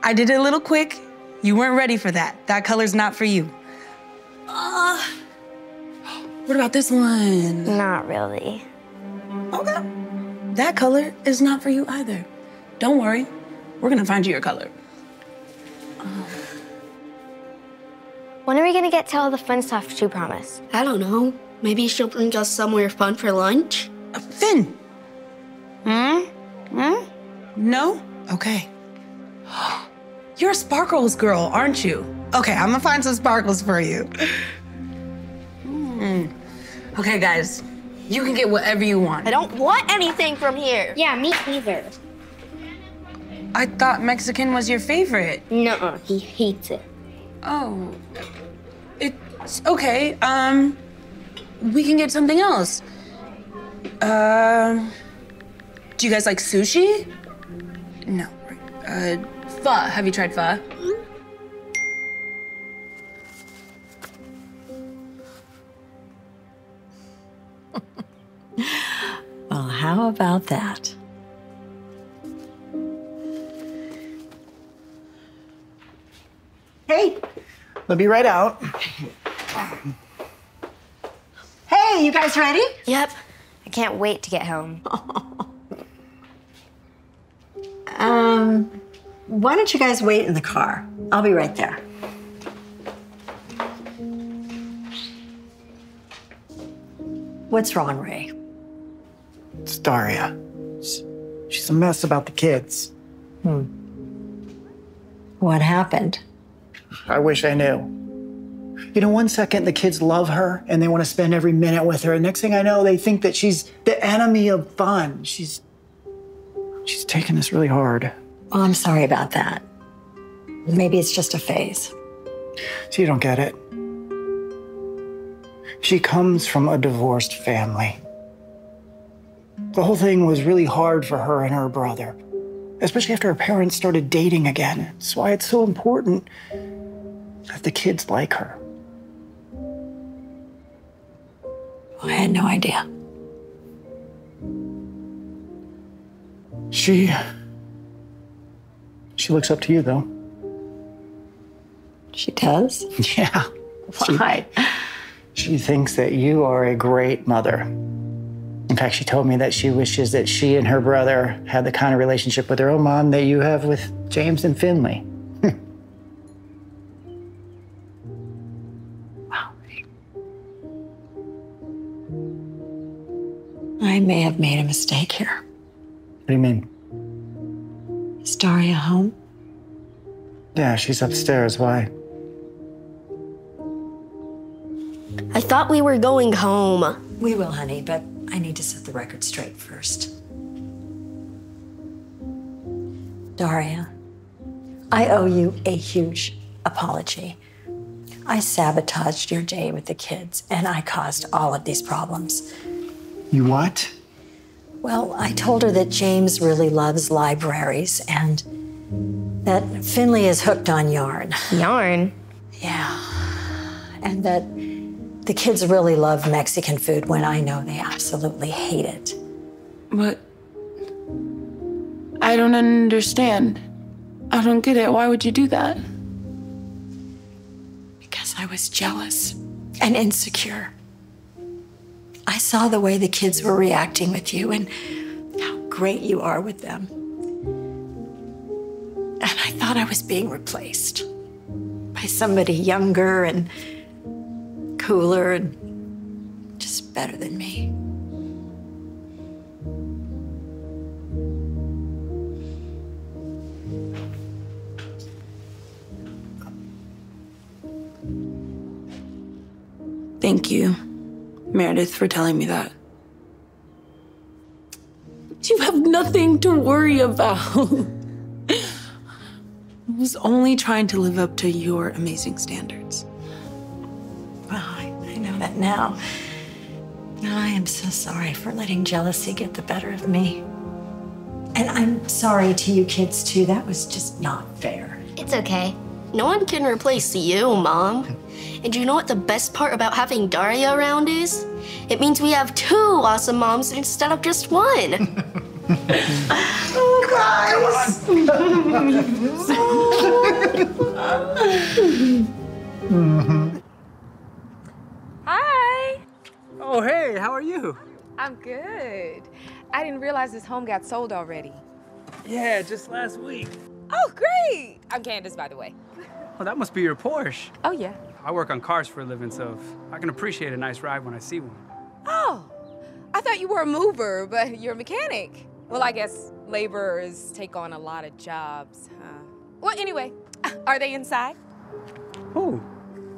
I did it a little quick. You weren't ready for that. That color's not for you. What about this one? Not really. Okay. That color is not for you either. Don't worry. We're gonna find you your color. When are we gonna get to all the fun stuff she promised? I don't know. Maybe she'll bring us somewhere fun for lunch? Finn! No? Okay. You're a sparkles girl, aren't you? Okay, I'm gonna find some sparkles for you. Okay, guys, you can get whatever you want. I don't want anything from here. Yeah, me either. I thought Mexican was your favorite. Nuh-uh, he hates it. Oh, it's okay. We can get something else. Do you guys like sushi? No. Pho. Have you tried pho? Well, how about that? Hey, We'll be right out. hey, you guys ready? Yep. I can't wait to get home. Why don't you guys wait in the car? I'll be right there. What's wrong, Ray? It's Daria. She's a mess about the kids. What happened? I wish I knew. You know, one second the kids love her and they want to spend every minute with her. And next thing I know, they think that she's the enemy of fun. She's taking this really hard. Oh, I'm sorry about that. Maybe it's just a phase. So you don't get it. She comes from a divorced family. The whole thing was really hard for her and her brother, especially after her parents started dating again. That's why it's so important that the kids like her. I had no idea. She looks up to you, though. She does? Yeah. Why? She thinks that you are a great mother. In fact, she told me that she wishes that she and her brother had the kind of relationship with their own mom that you have with James and Finley. Wow. I may have made a mistake here. What do you mean? Is Daria home? Yeah, she's upstairs. Why? I thought we were going home. We will, honey, but I need to set the record straight first. Daria, I owe you a huge apology. I sabotaged your day with the kids, and I caused all of these problems. You what? Well, I told her that James really loves libraries and that Finley is hooked on yarn. Yarn? Yeah. And that the kids really love Mexican food when I know they absolutely hate it. But I don't understand. I don't get it. Why would you do that? Because I was jealous and insecure. I saw the way the kids were reacting with you and how great you are with them. And I thought I was being replaced by somebody younger and cooler and just better than me. Thank you, Meredith, for telling me that. You have nothing to worry about. I was only trying to live up to your amazing standards. Well, I know that now. I am so sorry for letting jealousy get the better of me. And I'm sorry to you kids, too. That was just not fair. It's okay. No one can replace you, Mom. And you know what the best part about having Daria around is? It means we have 2 awesome moms instead of just 1. Oh, guys! Hi! Oh, hey, how are you? I'm good. I didn't realize this home got sold already. Yeah, just last week. Oh, great! I'm Candace, by the way. Oh, that must be your Porsche. Oh, yeah. I work on cars for a living, so I can appreciate a nice ride when I see one. Oh, I thought you were a mover, but you're a mechanic. Well, I guess laborers take on a lot of jobs, huh? Well, anyway, are they inside? Who?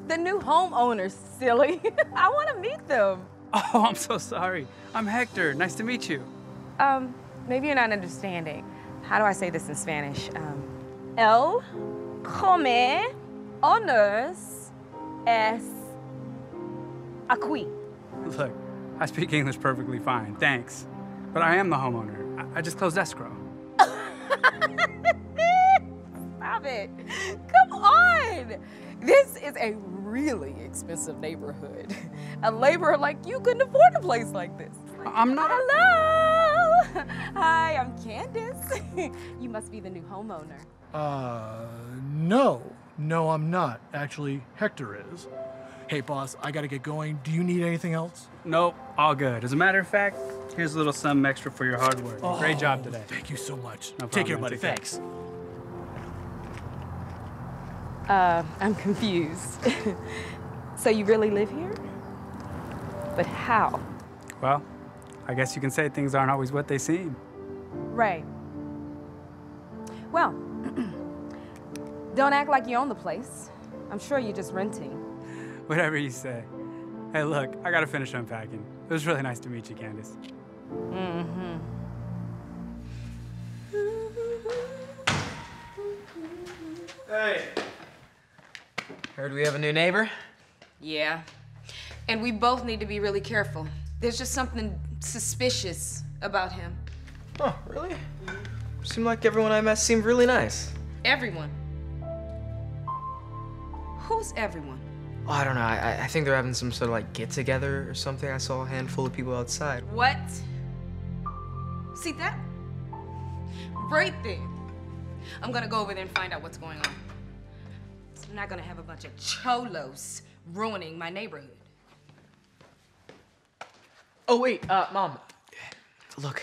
The new homeowners, silly. I want to meet them. Oh, I'm so sorry. I'm Hector. Nice to meet you. Maybe you're not understanding. How do I say this in Spanish? El homeowners es aquí. Look, I speak English perfectly fine, thanks. But I am the homeowner. I just closed escrow. Stop it. Come on. This is a really expensive neighborhood. A laborer like you couldn't afford a place like this. I'm not. Hello. Hi, I'm Candace. You must be the new homeowner. No. No, I'm not. Actually, Hector is. Hey, boss, I gotta get going. Do you need anything else? Nope, all good. As a matter of fact, here's a little something extra for your hard work. Great job today. Thank you so much. No Take care, problem, buddy. man. Thanks. I'm confused. So you really live here? But how? Well, I guess you can say things aren't always what they seem. Right. Well, don't act like you own the place. I'm sure you're just renting. Whatever you say. Hey, look, I gotta finish unpacking. It was really nice to meet you, Candace. Mm-hmm. Hey. Heard we have a new neighbor? Yeah. And we both need to be really careful. There's just something suspicious about him. Oh, really? Seemed like everyone I met seemed really nice. Everyone. Who's everyone? Oh, I don't know. I think they're having some sort of like get together or something. I saw a handful of people outside. What? See that? Right there. I'm gonna go over there and find out what's going on. I'm not gonna have a bunch of cholos ruining my neighborhood. Oh, wait, Mom. Look,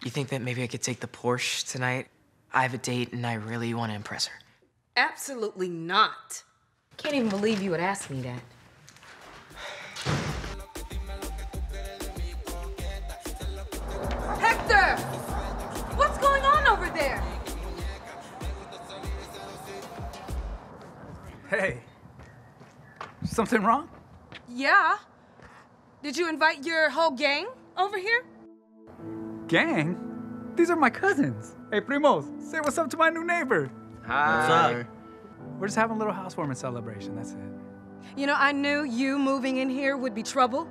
you think that maybe I could take the Porsche tonight? I have a date and I really want to impress her. Absolutely not. Can't even believe you would ask me that. Hector! What's going on over there? Hey. Something wrong? Yeah. Did you invite your whole gang over here? Gang? These are my cousins. Hey, primos, say what's up to my new neighbor. Hi. What's up? We're just having a little housewarming celebration, that's it. You know, I knew you moving in here would be trouble.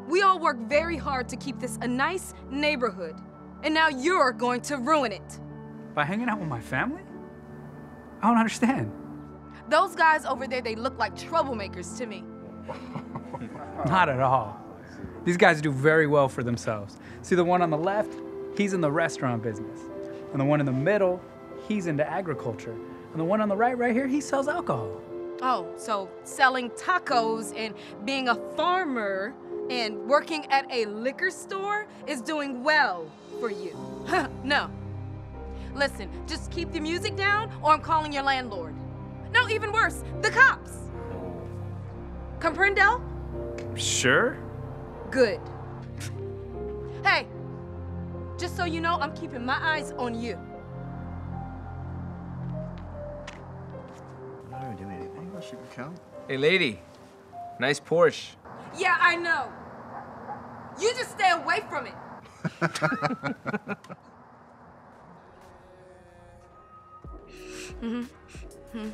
We all work very hard to keep this a nice neighborhood. And now you're going to ruin it. By hanging out with my family? I don't understand. Those guys over there, they look like troublemakers to me. Not at all. These guys do very well for themselves. See the one on the left? He's in the restaurant business. And the one in the middle, he's into agriculture. And the one on the right here, he sells alcohol. Oh, so selling tacos and being a farmer and working at a liquor store is doing well for you. No. Listen, just keep the music down or I'm calling your landlord. No, even worse, the cops. Comprendo? Sure. Good. Hey, just so you know, I'm keeping my eyes on you. I'm not gonna do anything. She can count. Hey, lady. Nice Porsche. Yeah, I know. You just stay away from it. Mm-hmm.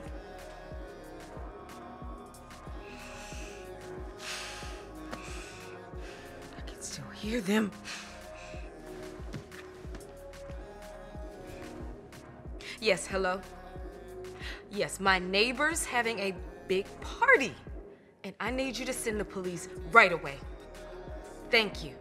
I can still hear them. Yes, hello? Yes, my neighbor's having a big party, and I need you to send the police right away. Thank you.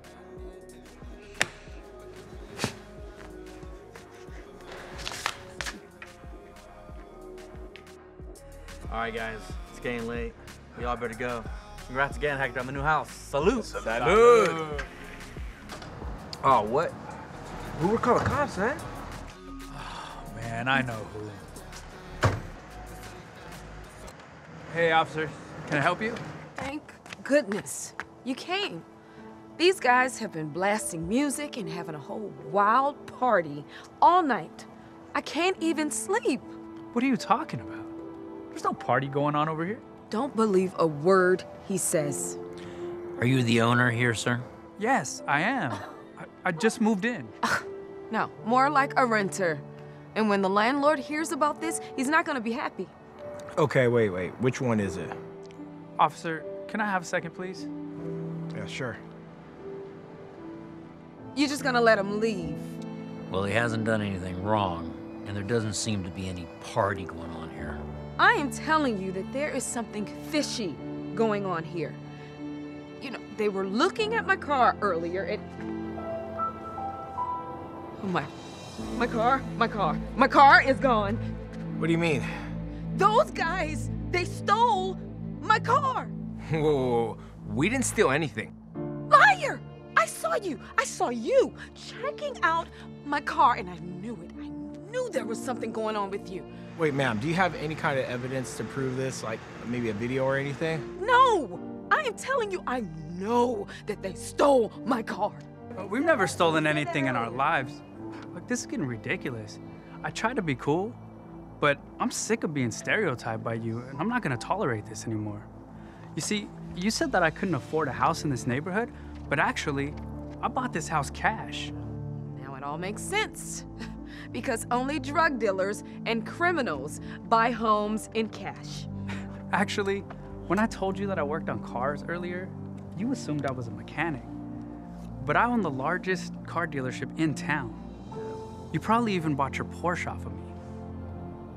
All right, guys, it's getting late. We all better go. Congrats again, Hector, on the new house. Salute. Salud. Oh, what? Who would call the cops, man? Oh, man, I know who. Hey, officer, can I help you? Thank goodness you came. These guys have been blasting music and having a whole wild party all night. I can't even sleep. What are you talking about? There's no party going on over here. Don't believe a word he says. Are you the owner here, sir? Yes, I am. I just moved in. No, more like a renter. And when the landlord hears about this, he's not gonna be happy. Okay, wait. Which one is it? Officer, can I have a second, please? Yeah, sure. You're just gonna let him leave. Well, he hasn't done anything wrong, and there doesn't seem to be any party going on here. I am telling you that there is something fishy going on here. You know, they were looking at my car earlier and... Oh my car is gone. What do you mean? Those guys, they stole my car. Whoa. We didn't steal anything. Liar! I saw you checking out my car and I knew it. I knew there was something going on with you. Wait, ma'am, do you have any kind of evidence to prove this? Like maybe a video or anything? No! I am telling you, I know that they stole my car. We've never stolen anything in our lives. Look, this is getting ridiculous. I try to be cool, but I'm sick of being stereotyped by you, and I'm not gonna tolerate this anymore. You see, you said that I couldn't afford a house in this neighborhood, but actually, I bought this house cash. Now it all makes sense. Because only drug dealers and criminals buy homes in cash. Actually, when I told you that I worked on cars earlier, you assumed I was a mechanic. But I own the largest car dealership in town. You probably even bought your Porsche off of me.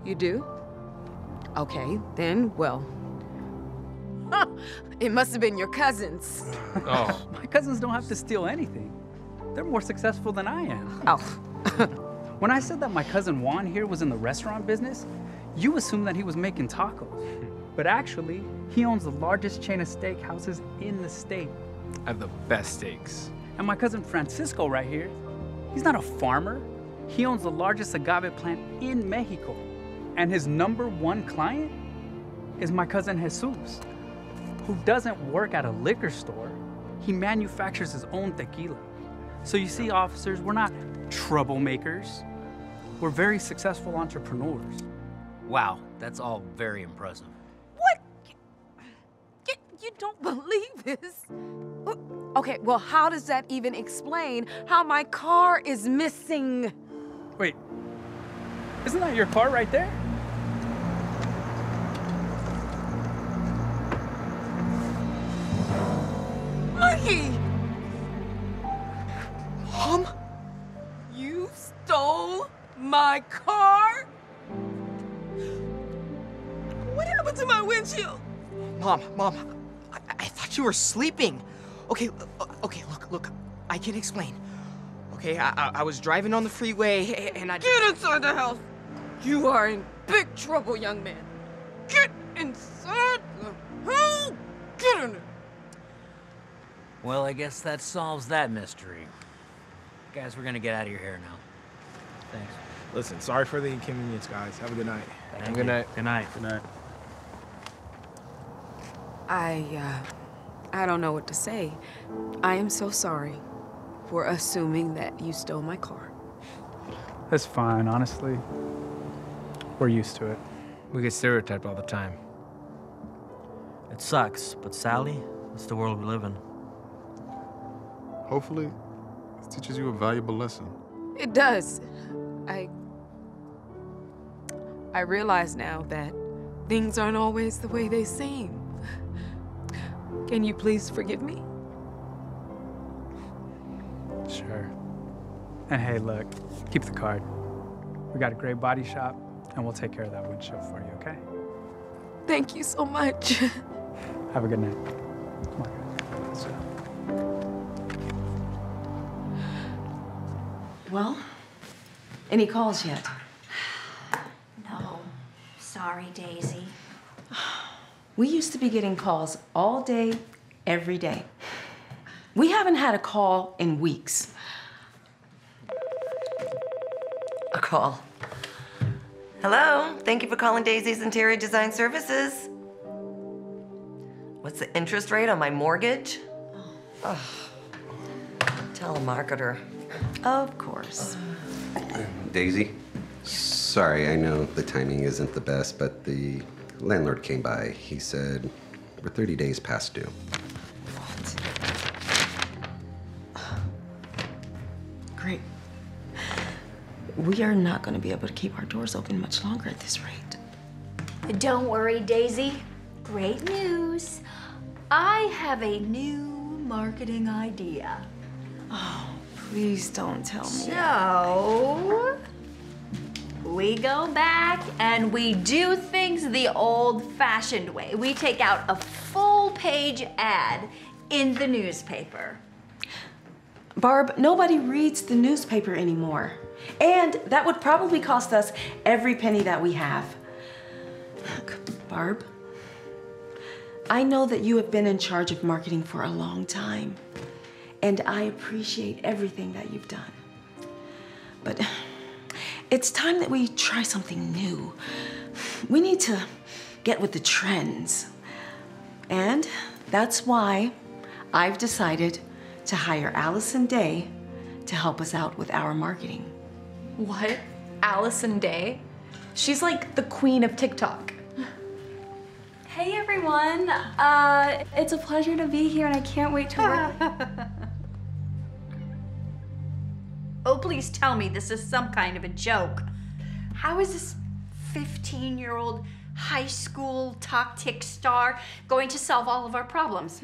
You do? Okay, then, well. It must have been your cousins. Oh. My cousins don't have to steal anything. They're more successful than I am. Oh. When I said that my cousin Juan here was in the restaurant business, you assumed that he was making tacos. But actually, he owns the largest chain of steakhouses in the state. I have the best steaks. And my cousin Francisco right here, he's not a farmer. He owns the largest agave plant in Mexico. And his #1 client is my cousin Jesus, who doesn't work at a liquor store. He manufactures his own tequila. So you see, officers, we're not troublemakers. We're very successful entrepreneurs. Wow, that's all very impressive. What? You don't believe this? Okay, well, how does that even explain how my car is missing? Wait, isn't that your car right there? Mikey! Mom? You stole my car? What happened to my windshield? Mom, I thought you were sleeping. Okay, look, I can explain. Okay, I was driving on the freeway and I— Get inside the house! You are in big trouble, young man. Get inside the house! Get in there! Well, I guess that solves that mystery. Guys, we're gonna get out of your hair now. Thanks. Listen, sorry for the inconvenience, guys. Have a good night. Thank Good you. night. Good night. Good night. I don't know what to say. I am so sorry for assuming that you stole my car. That's fine, honestly. We're used to it. We get stereotyped all the time. It sucks, but Sally, it's the world we live in. Hopefully, this teaches you a valuable lesson. It does. I realize now that things aren't always the way they seem. Can you please forgive me? Sure. And hey, look, keep the card. We got a great body shop, and we'll take care of that windshield for you, okay? Thank you so much. Have a good night. Come on, guys. Let's go. Well, any calls yet? No. Sorry, Daisy. We used to be getting calls all day, every day. We haven't had a call in weeks. A call. Hello, thank you for calling Daisy's Interior Design Services. What's the interest rate on my mortgage? Oh. Telemarketer. Of course. Daisy, sorry, I know the timing isn't the best, but the landlord came by. He said we're 30 days past due. Great. We are not going to be able to keep our doors open much longer at this rate. Don't worry, Daisy. Great news. I have a new marketing idea. Oh, please don't tell me. So, we go back and we do things the old-fashioned way. We take out a full-page ad in the newspaper. Barb, nobody reads the newspaper anymore. And that would probably cost us every penny that we have. Look, Barb, I know that you have been in charge of marketing for a long time, and I appreciate everything that you've done. But it's time that we try something new. We need to get with the trends. And that's why I've decided to hire Allison Day to help us out with our marketing. What? Allison Day? She's like the queen of TikTok. Hey, everyone. everyone. It's a pleasure to be here, and I can't wait to work. Oh, please tell me this is some kind of a joke. How is this 15-year-old high school talk-tick star going to solve all of our problems,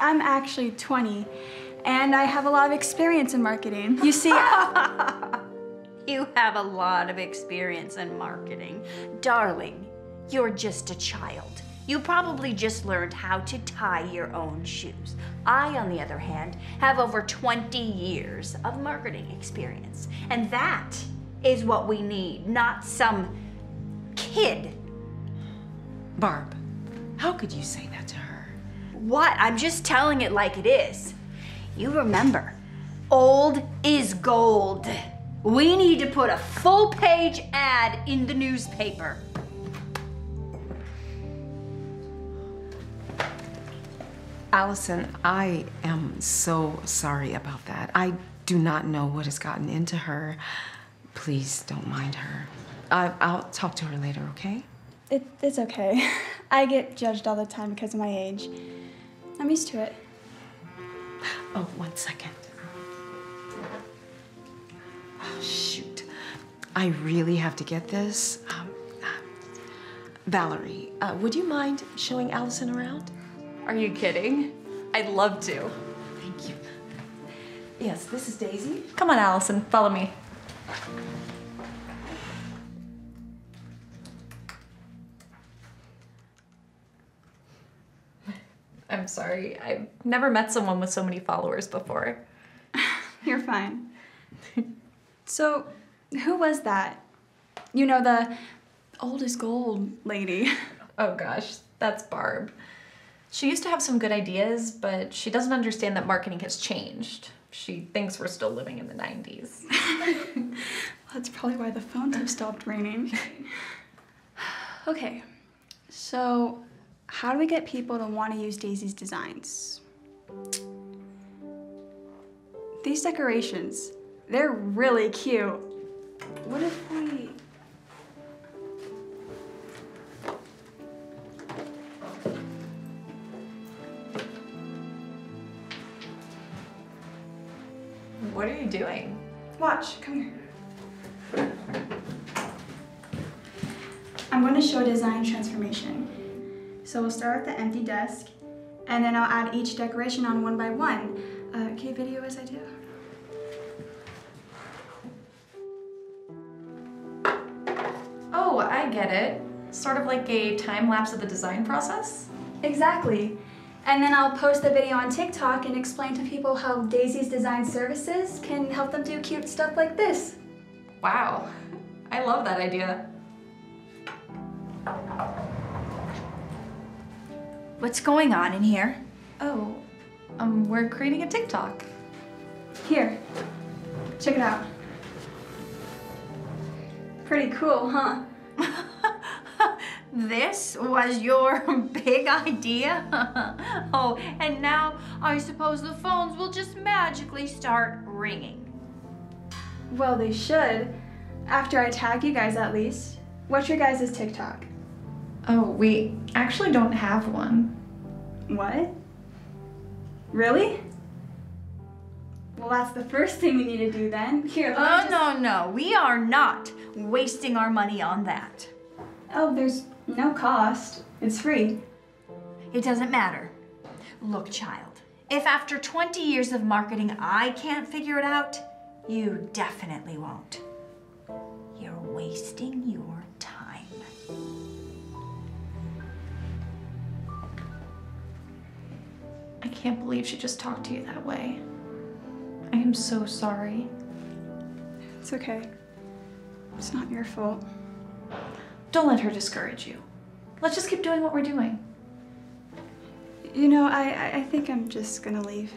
I'm actually 20, and I have a lot of experience in marketing. You see, You have a lot of experience in marketing. Darling, you're just a child. You probably just learned how to tie your own shoes. I, on the other hand, have over 20 years of marketing experience. And that is what we need, not some kid. Barb, how could you say that to her? What? I'm just telling it like it is. You remember, old is gold. We need to put a full-page ad in the newspaper. Allison, I am so sorry about that. I do not know what has gotten into her. Please don't mind her. I'll talk to her later, okay? It's okay. I get judged all the time because of my age. I'm used to it. Oh, 1 second. Oh, shoot. I really have to get this. Valerie, would you mind showing Allison around? Are you kidding? I'd love to. Thank you. Yes, this is Daisy. Come on, Allison, follow me. I'm sorry, I've never met someone with so many followers before. You're fine. So, who was that? You know, the old is gold lady. Oh gosh, that's Barb. She used to have some good ideas, but she doesn't understand that marketing has changed. She thinks we're still living in the 90s. Well, that's probably why the phones have stopped ringing. Okay, so how do we get people to want to use Daisy's designs? These decorations, they're really cute. What if we... What are you doing? Watch, come here. I'm going to show design transformation. So we'll start with the empty desk, and then I'll add each decoration on one by one. Can you video as I do? Oh, I get it. Sort of like a time lapse of the design process? Exactly. And then I'll post the video on TikTok and explain to people how Daisy's design services can help them do cute stuff like this. Wow, I love that idea. What's going on in here? Oh, we're creating a TikTok. Here, check it out. Pretty cool, huh? This was your big idea? Oh, and now I suppose the phones will just magically start ringing. Well, they should. After I tag you guys, at least. What's your guys' TikTok? Oh, we actually don't have one. What? Really? Well, that's the first thing we need to do then. Here, let me just... No, we are not wasting our money on that. Oh, there's no cost. It's free. It doesn't matter. Look, child, if after 20 years of marketing I can't figure it out, you definitely won't. You're wasting your time. I can't believe she just talked to you that way. I am so sorry. It's okay. It's not your fault. Don't let her discourage you. Let's just keep doing what we're doing. You know, I think I'm just gonna leave.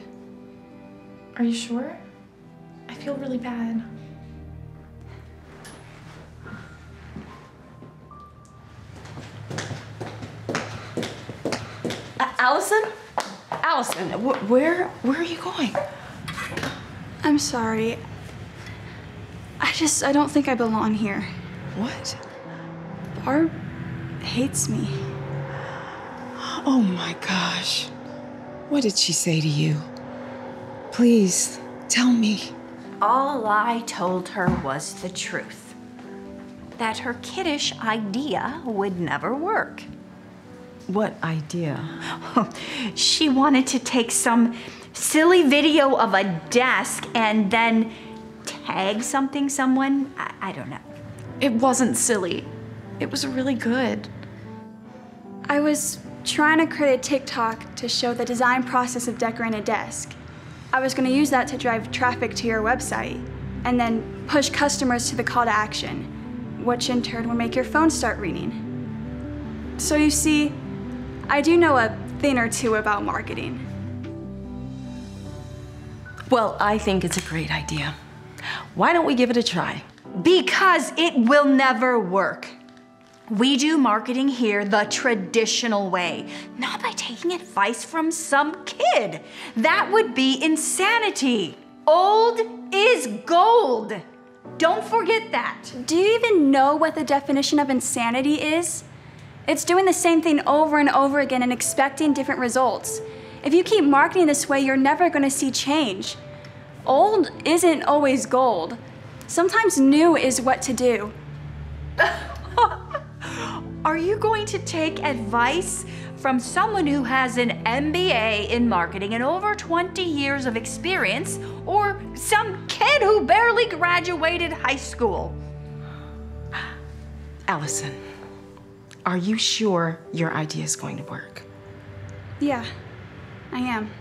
Are you sure? I feel really bad. Allison? Allison, where are you going? I'm sorry. I don't think I belong here. What? Barb hates me. Oh my gosh. What did she say to you? Please, tell me. All I told her was the truth. That her kiddish idea would never work. What idea? She wanted to take some silly video of a desk and then tag someone. I don't know. It wasn't silly. It was really good. I was trying to create a TikTok to show the design process of decorating a desk. I was going to use that to drive traffic to your website and then push customers to the call to action, which in turn would make your phone start ringing. So you see, I do know a thing or two about marketing. Well, I think it's a great idea. Why don't we give it a try? Because it will never work. We do marketing here the traditional way, not by taking advice from some kid. That would be insanity. Old is gold. Don't forget that. Do you even know what the definition of insanity is? It's doing the same thing over and over again and expecting different results. If you keep marketing this way, you're never going to see change. Old isn't always gold. Sometimes new is what to do. Are you going to take advice from someone who has an MBA in marketing and over 20 years of experience, or some kid who barely graduated high school? Allison, are you sure your idea is going to work? Yeah, I am.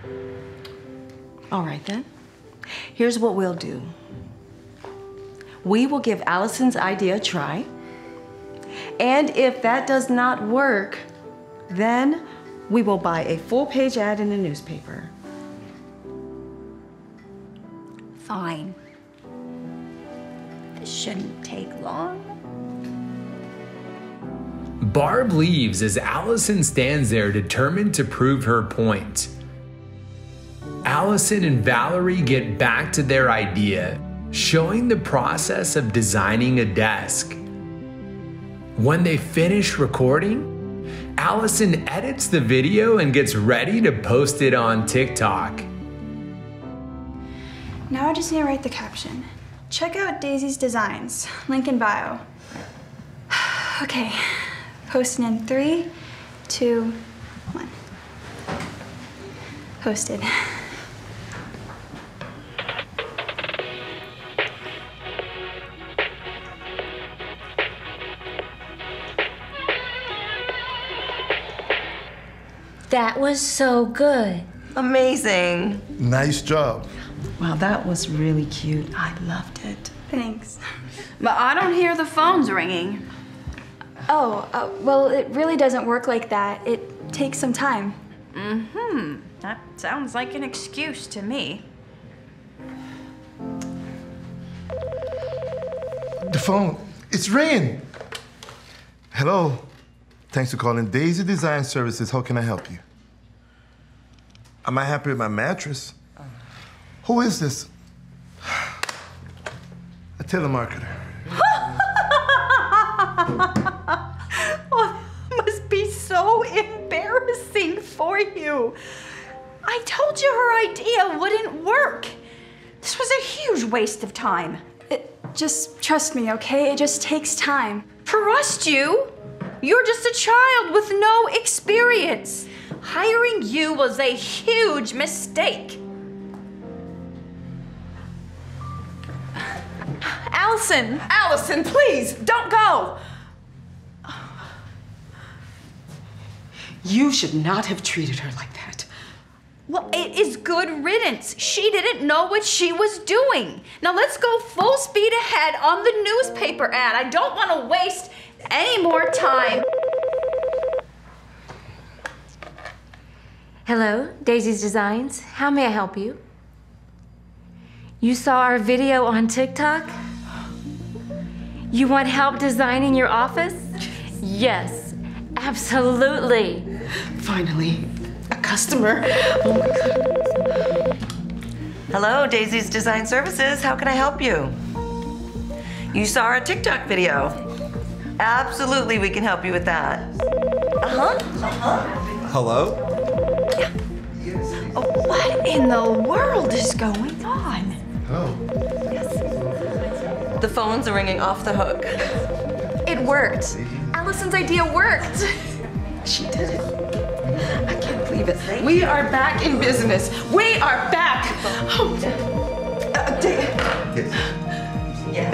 All right then. Here's what we'll do. We will give Allison's idea a try. And if that does not work, then we will buy a full-page ad in the newspaper. Fine. This shouldn't take long. Barb leaves as Allison stands there determined to prove her point. Allison and Valerie get back to their idea, showing the process of designing a desk. When they finish recording, Allison edits the video and gets ready to post it on TikTok. Now I just need to write the caption. Check out Daisy's designs. Link in bio. Okay, posting in 3, 2, 1. Posted. That was so good. Amazing. Nice job. Wow, that was really cute. I loved it. Thanks. But I don't hear the phones ringing. Oh, well, it really doesn't work like that. It takes some time. Mm-hmm. That sounds like an excuse to me. The phone, it's ringing. Hello. Thanks for calling Daisy Design Services. How can I help you? Am I happy with my mattress? Who is this? A telemarketer. Oh, that must be so embarrassing for you. I told you her idea wouldn't work. This was a huge waste of time. Just trust me, okay? It just takes time. Trust you? You're just a child with no experience. Hiring you was a huge mistake. Allison! Allison, please, don't go! You should not have treated her like that. Well, it is good riddance. She didn't know what she was doing. Now let's go full speed ahead on the newspaper ad. I don't want to waste any more time. Hello, Daisy's Designs. How may I help you? You saw our video on TikTok? You want help designing your office? Yes, absolutely. Finally, a customer. Oh my God. Hello, Daisy's Design Services. How can I help you? You saw our TikTok video. Absolutely, we can help you with that. Hello? What in the world is going on? Oh. The phones are ringing off the hook. It worked. Allison's idea worked. She did it. I can't believe it. We are back in business. We are back. Oh.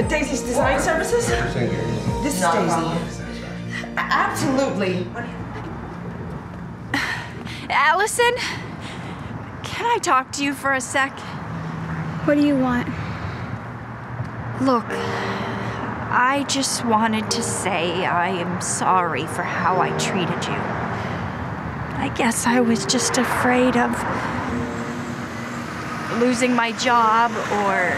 Daisy's Design Services? This is Daisy. Absolutely. Allison, can I talk to you for a sec? What do you want? Look, I just wanted to say I am sorry for how I treated you. I guess I was just afraid of losing my job or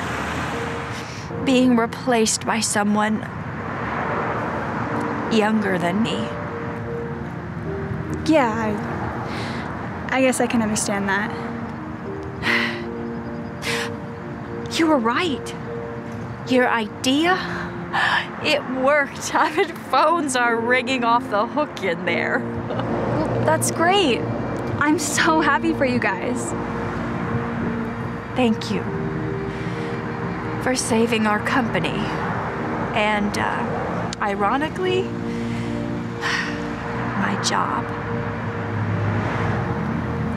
being replaced by someone younger than me. Yeah, I guess I can understand that. You were right. Your idea, it worked. I mean, phones are ringing off the hook in there. Well, that's great. I'm so happy for you guys. Thank you for saving our company. And, ironically, my job.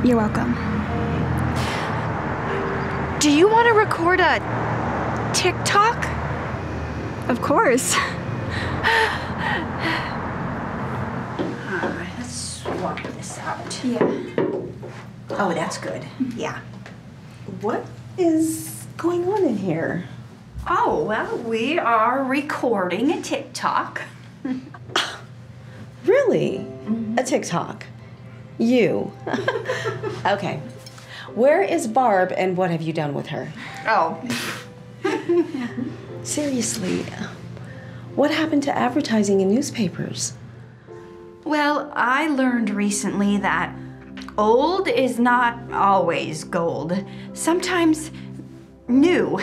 You're welcome. Do you want to record a TikTok? Of course. Let's swap this out. Yeah. Oh, that's good. Yeah. What is going on in here? Oh, well, we are recording a TikTok. Really? A TikTok? You? Okay. Where is Barb and what have you done with her? Oh. Seriously, what happened to advertising in newspapers? Well, I learned recently that old is not always gold. Sometimes new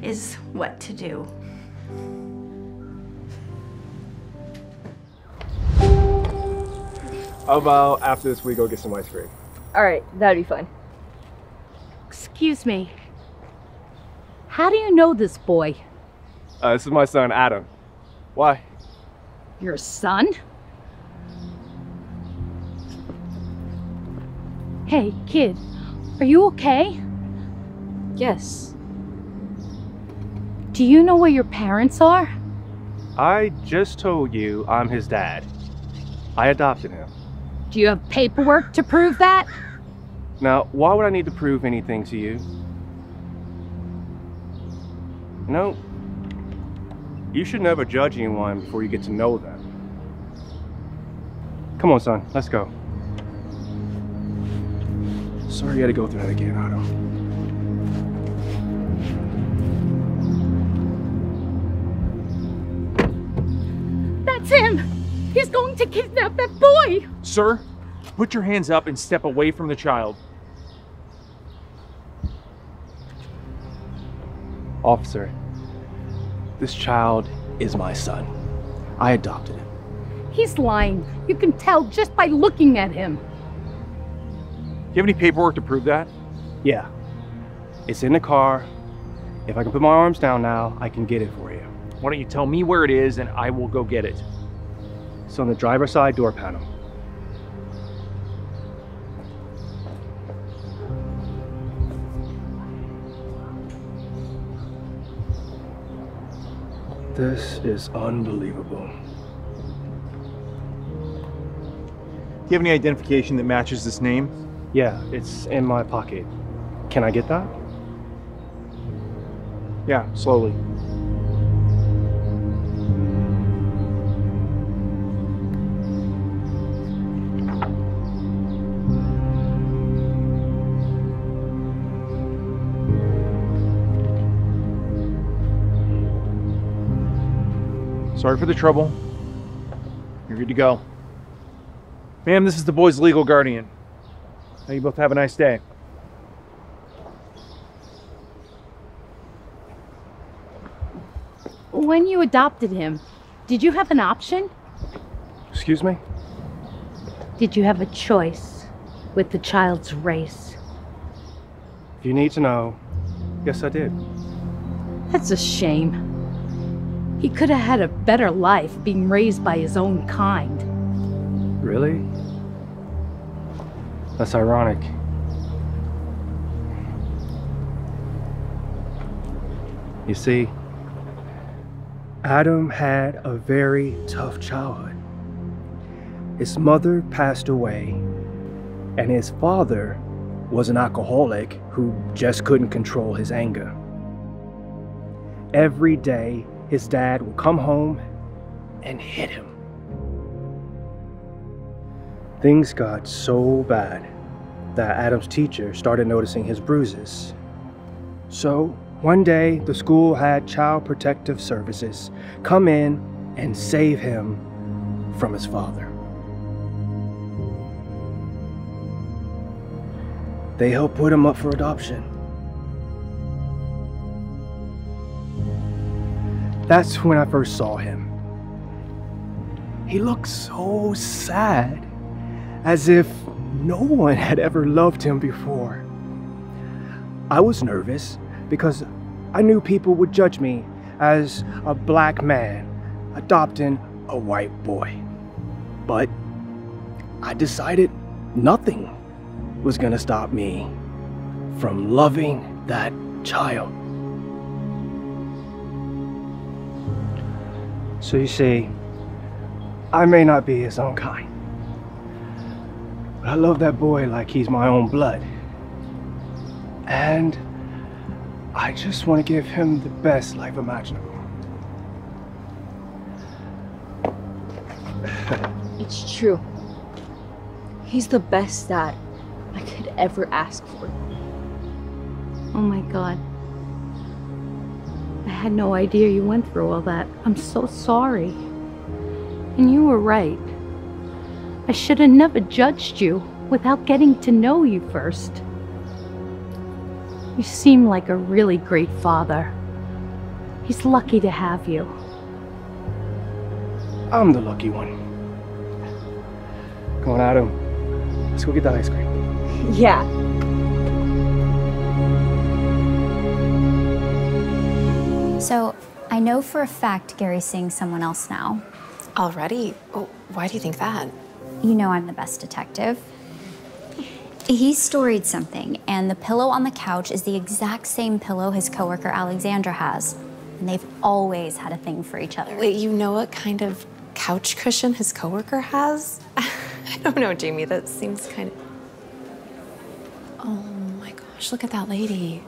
is what to do. How about after this we go get some ice cream? All right, that'd be fun. Excuse me. How do you know this boy? This is my son, Adam. Why? Your son? Hey, kid, are you okay? Yes. Do you know where your parents are? I just told you I'm his dad. I adopted him. Do you have paperwork to prove that? Now, why would I need to prove anything to you? No. You should never judge anyone before you get to know them. Come on, son, let's go. Sorry you had to go through that again, Otto. That's him! He's going to kidnap that boy! Sir, put your hands up and step away from the child. Officer, this child is my son. I adopted him. He's lying. You can tell just by looking at him. You have any paperwork to prove that? Yeah. It's in the car. If I can put my arms down now, I can get it for you. Why don't you tell me where it is and I will go get it. It's on the driver's side door panel. This is unbelievable. Do you have any identification that matches this name? Yeah, it's in my pocket. Can I get that? Yeah, slowly. Sorry for the trouble. You're good to go. Ma'am, this is the boy's legal guardian. Now you both have a nice day. When you adopted him, did you have an option? Excuse me? Did you have a choice with the child's race? If you need to know, yes, I did. That's a shame. He could have had a better life being raised by his own kind. Really? That's ironic. You see, Adam had a very tough childhood. His mother passed away, and his father was an alcoholic who just couldn't control his anger. Every day, his dad would come home and hit him. Things got so bad that Adam's teacher started noticing his bruises. So, one day, the school had Child Protective Services come in and save him from his father. They helped put him up for adoption. That's when I first saw him. He looked so sad, as if no one had ever loved him before. I was nervous because I knew people would judge me as a black man adopting a white boy. But I decided nothing was gonna stop me from loving that child. So you see, I may not be his own kind, but I love that boy like he's my own blood. And I just want to give him the best life imaginable. It's true. He's the best dad I could ever ask for. Oh my God. I had no idea you went through all that. I'm so sorry. And you were right. I should have never judged you without getting to know you first. You seem like a really great father. He's lucky to have you. I'm the lucky one. Come on, Adam. Let's go get that ice cream. Yeah. So, I know for a fact Gary's seeing someone else now. Already? Oh, why do you think that? You know I'm the best detective. He storied something, and the pillow on the couch is the exact same pillow his coworker Alexandra has. And they've always had a thing for each other. Wait, you know what kind of couch cushion his coworker has? I don't know, Jamie, that seems kind of... Oh my gosh, look at that lady.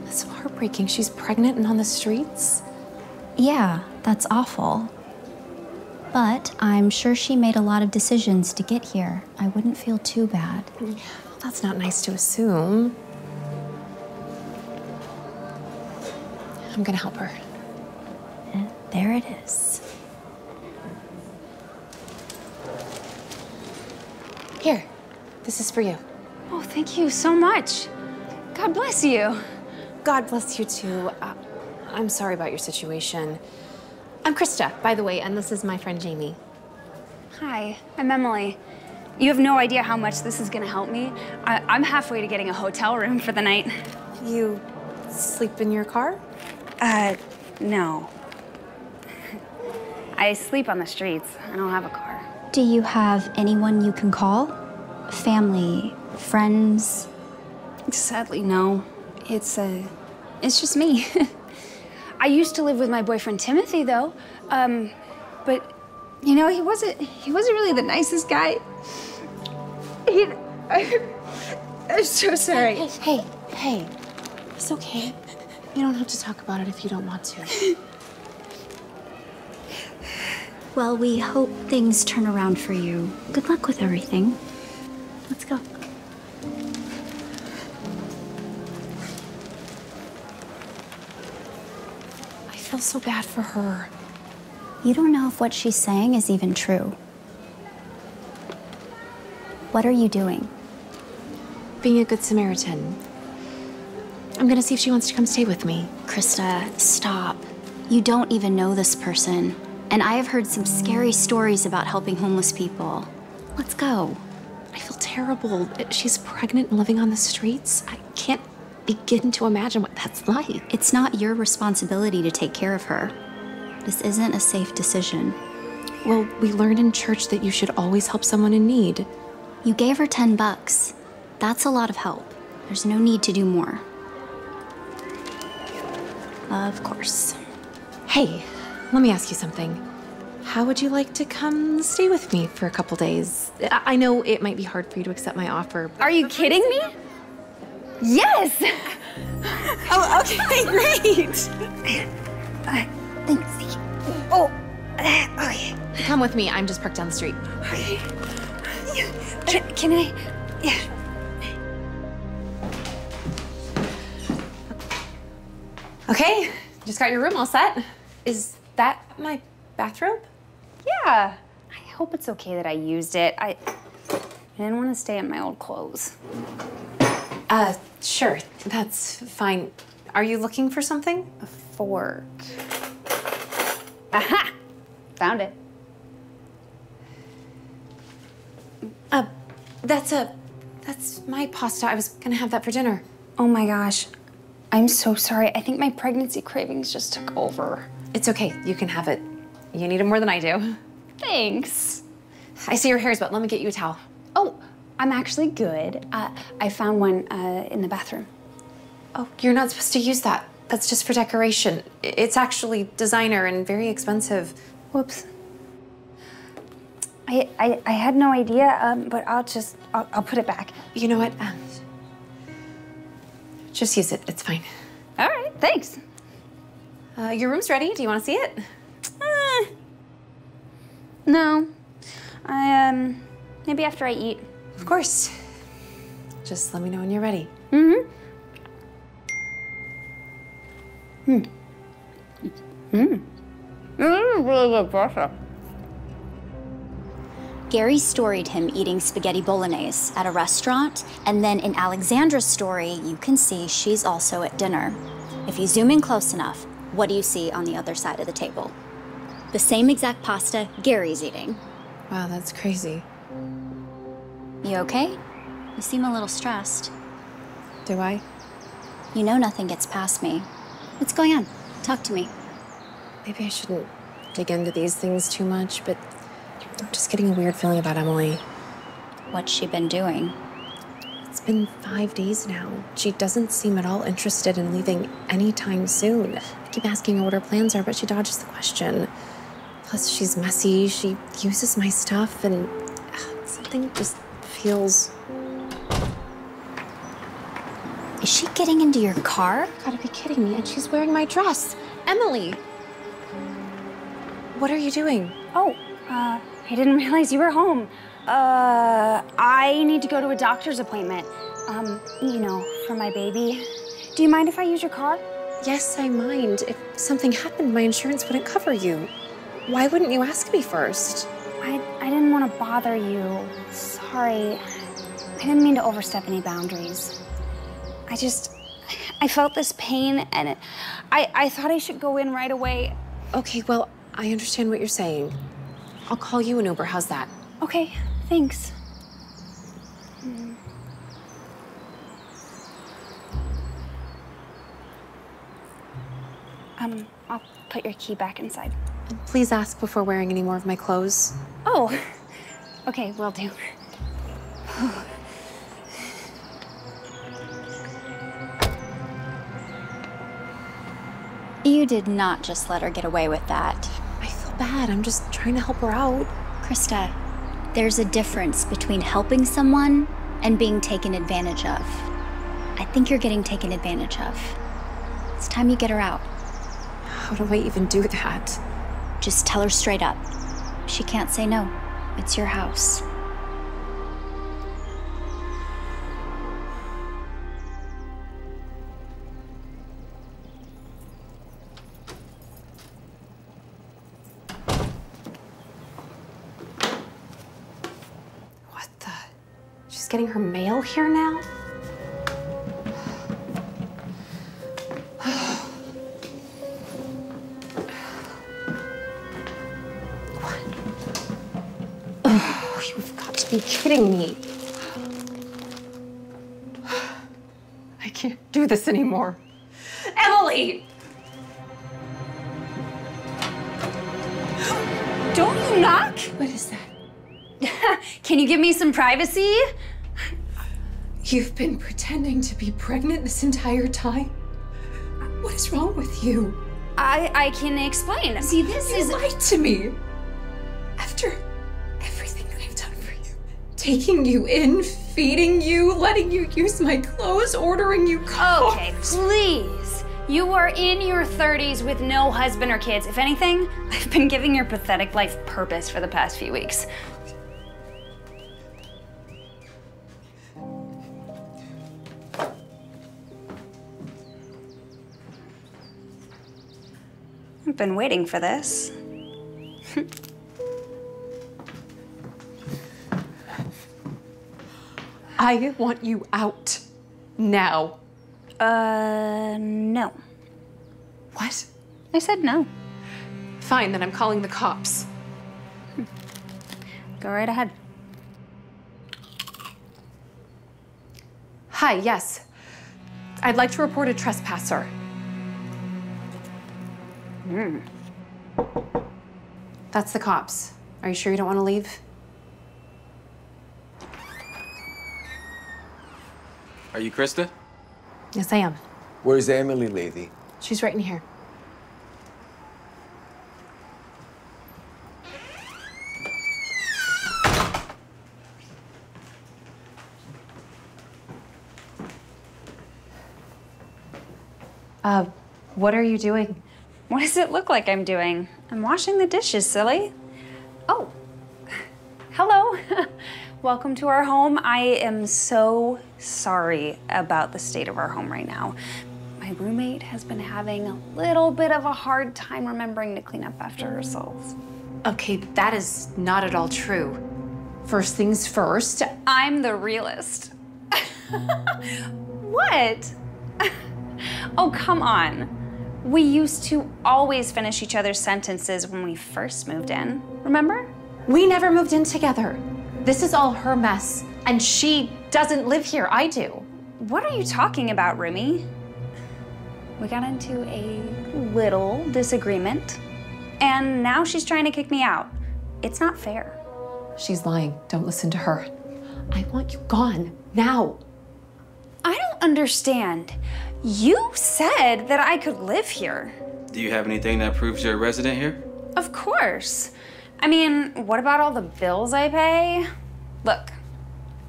That's so heartbreaking. She's pregnant and on the streets? Yeah, that's awful. But I'm sure she made a lot of decisions to get here. I wouldn't feel too bad. That's not nice to assume. I'm gonna help her. There it is. Here, this is for you. Oh, thank you so much. God bless you. God bless you too. I'm sorry about your situation. I'm Krista, by the way, and this is my friend Jamie. Hi, I'm Emily. You have no idea how much this is gonna help me. I'm halfway to getting a hotel room for the night. You sleep in your car? No. I sleep on the streets. I don't have a car. Do you have anyone you can call? Family, friends? Sadly, no. It's just me. I used to live with my boyfriend Timothy, though. But you know, he wasn't really the nicest guy. I'm so sorry. Hey. It's okay. You don't have to talk about it if you don't want to. Well, we hope things turn around for you. Good luck with everything. Let's go. I feel so bad for her. You don't know if what she's saying is even true. What are you doing? Being a good Samaritan. I'm gonna see if she wants to come stay with me. Krista, stop. You don't even know this person. And I have heard some scary stories about helping homeless people. Let's go. I feel terrible. She's pregnant and living on the streets. I can't begin to imagine what that's like. It's not your responsibility to take care of her. This isn't a safe decision. Well, we learned in church that you should always help someone in need. You gave her $10. That's a lot of help. There's no need to do more. Of course. Hey, let me ask you something. How would you like to come stay with me for a couple days? I know it might be hard for you to accept my offer. Are you kidding me? Yes! Oh, okay, great. Thanks. Oh, okay. Come with me. I'm just parked down the street. Okay. Can I? Yeah. Okay, just got your room all set. Is that my bathrobe? Yeah. I hope it's okay that I used it. I didn't want to stay in my old clothes. Sure. That's fine. Are you looking for something? A fork. Aha! Found it. That's my pasta. I was gonna have that for dinner. Oh my gosh. I'm so sorry. I think my pregnancy cravings just took over. It's okay. You can have it. You need it more than I do. Thanks. I see your hair's wet. Let me get you a towel. Oh, I'm actually good. I found one in the bathroom. Oh, you're not supposed to use that. That's just for decoration. It's actually designer and very expensive. Whoops. I had no idea, but I'll put it back. You know what? Just use it. It's fine. All right, thanks. Your room's ready. Do you want to see it? No. Maybe after I eat. Of course. Just let me know when you're ready. Mm-hmm. Really good pasta. Gary storied him eating spaghetti bolognese at a restaurant, and then in Alexandra's story, you can see she's also at dinner. If you zoom in close enough, what do you see on the other side of the table? The same exact pasta Gary's eating. Wow, that's crazy. You okay? You seem a little stressed. Do I? You know nothing gets past me. What's going on? Talk to me. Maybe I shouldn't dig into these things too much, but I'm just getting a weird feeling about Emily. What's she been doing? It's been 5 days now. She doesn't seem at all interested in leaving anytime soon. I keep asking her what her plans are, but she dodges the question. Plus, she's messy. She uses my stuff, and something just feels... Is she getting into your car? You gotta be kidding me. And she's wearing my dress. Emily! What are you doing? Oh, I didn't realize you were home. I need to go to a doctor's appointment. You know, for my baby. Do you mind if I use your car? Yes, I mind. If something happened, my insurance wouldn't cover you. Why wouldn't you ask me first? I didn't want to bother you. Sorry. I didn't mean to overstep any boundaries. I felt this pain, and I thought I should go in right away. Okay, well, I understand what you're saying. I'll call you an Uber. How's that? Okay, thanks. I'll put your key back inside. Please ask before wearing any more of my clothes. Oh, okay, will do. You did not just let her get away with that. I feel bad. I'm just trying to help her out. Krista, there's a difference between helping someone and being taken advantage of. I think you're getting taken advantage of. It's time you get her out. How do I even do that? Just tell her straight up. She can't say no. It's your house. What the? She's getting her mail here now? You've got to to be kidding me. I can't do this anymore. Emily! Don't you knock? What is that? Can you give me some privacy? You've been pretending to be pregnant this entire time? What is wrong with you? I can explain. See, this is... You lied to me. After everything that I've done for you. Taking you in, feeding you, letting you use my clothes, ordering you cars. Okay, please. You are in your 30s with no husband or kids. If anything, I've been giving your pathetic life purpose for the past few weeks. I've been waiting for this. I want you out. Now. No. What? I said no. Fine, then I'm calling the cops. Go right ahead. Hi, yes. I'd like to report a trespasser. That's the cops. Are you sure you don't want to leave? Are you Krista? Yes, I am. Where's Emily lady? She's right in here. What are you doing? What does it look like I'm doing? I'm washing the dishes, silly. Oh, hello. Welcome to our home. I am so sorry about the state of our home right now. My roommate has been having a little bit of a hard time remembering to clean up after herself. Okay, that is not at all true. First things first. I'm the realist. What? Oh, come on. We used to always finish each other's sentences when we first moved in, remember? We never moved in together. This is all her mess, and she doesn't live here, I do. What are you talking about, Rumi? We got into a little disagreement, and now she's trying to kick me out. It's not fair. She's lying. Don't listen to her. I want you gone, now. I don't understand. You said that I could live here. Do you have anything that proves you're a resident here? Of course. I mean, what about all the bills I pay? Look,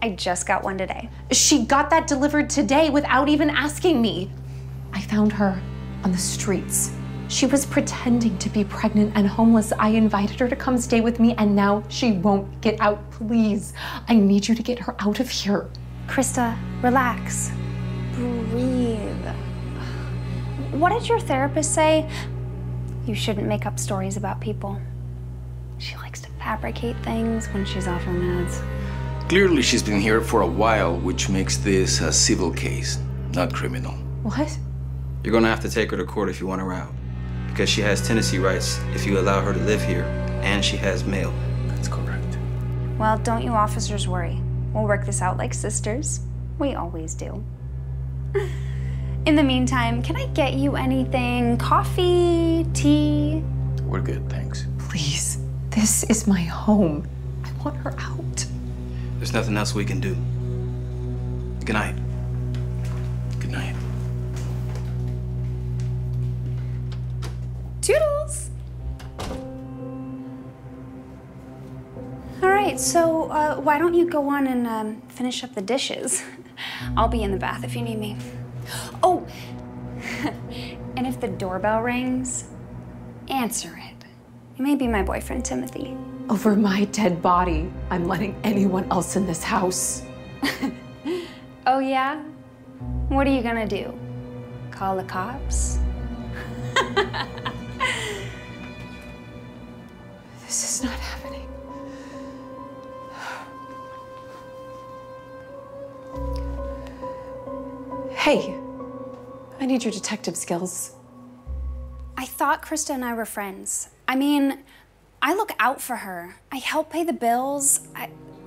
I just got one today. She got that delivered today without even asking me. I found her on the streets. She was pretending to be pregnant and homeless. I invited her to come stay with me, and now she won't get out. Please, I need you to get her out of here. Krista, relax. Breathe. What did your therapist say? You shouldn't make up stories about people. She likes to fabricate things when she's off her meds. Clearly she's been here for a while, which makes this a civil case, not criminal. What? You're gonna have to take her to court if you want her out. Because she has tenancy rights if you allow her to live here, and she has mail. That's correct. Well, don't you officers worry. We'll work this out like sisters. We always do. In the meantime, can I get you anything? Coffee, tea? We're good, thanks. Please, this is my home. I want her out. There's nothing else we can do. Good night. Good night. Toodles! All right, so why don't you go on and finish up the dishes? I'll be in the bath if you need me. Oh, and if the doorbell rings, answer it. It may be my boyfriend, Timothy. Over my dead body, I'm letting anyone else in this house. Oh, yeah? What are you gonna do? Call the cops? This is not happening. Hey, I need your detective skills. I thought Krista and I were friends. I mean, I look out for her. I help pay the bills.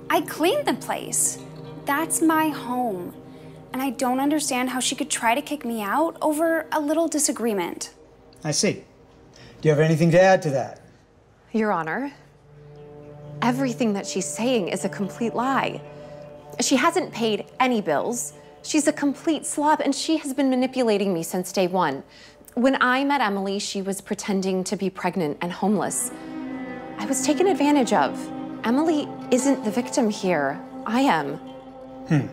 I cleaned the place. That's my home. And I don't understand how she could try to kick me out over a little disagreement. I see. Do you have anything to add to that? Your Honor, everything that she's saying is a complete lie. She hasn't paid any bills. She's a complete slob, and she has been manipulating me since day one. When I met Emily, she was pretending to be pregnant and homeless. I was taken advantage of. Emily isn't the victim here. I am. Do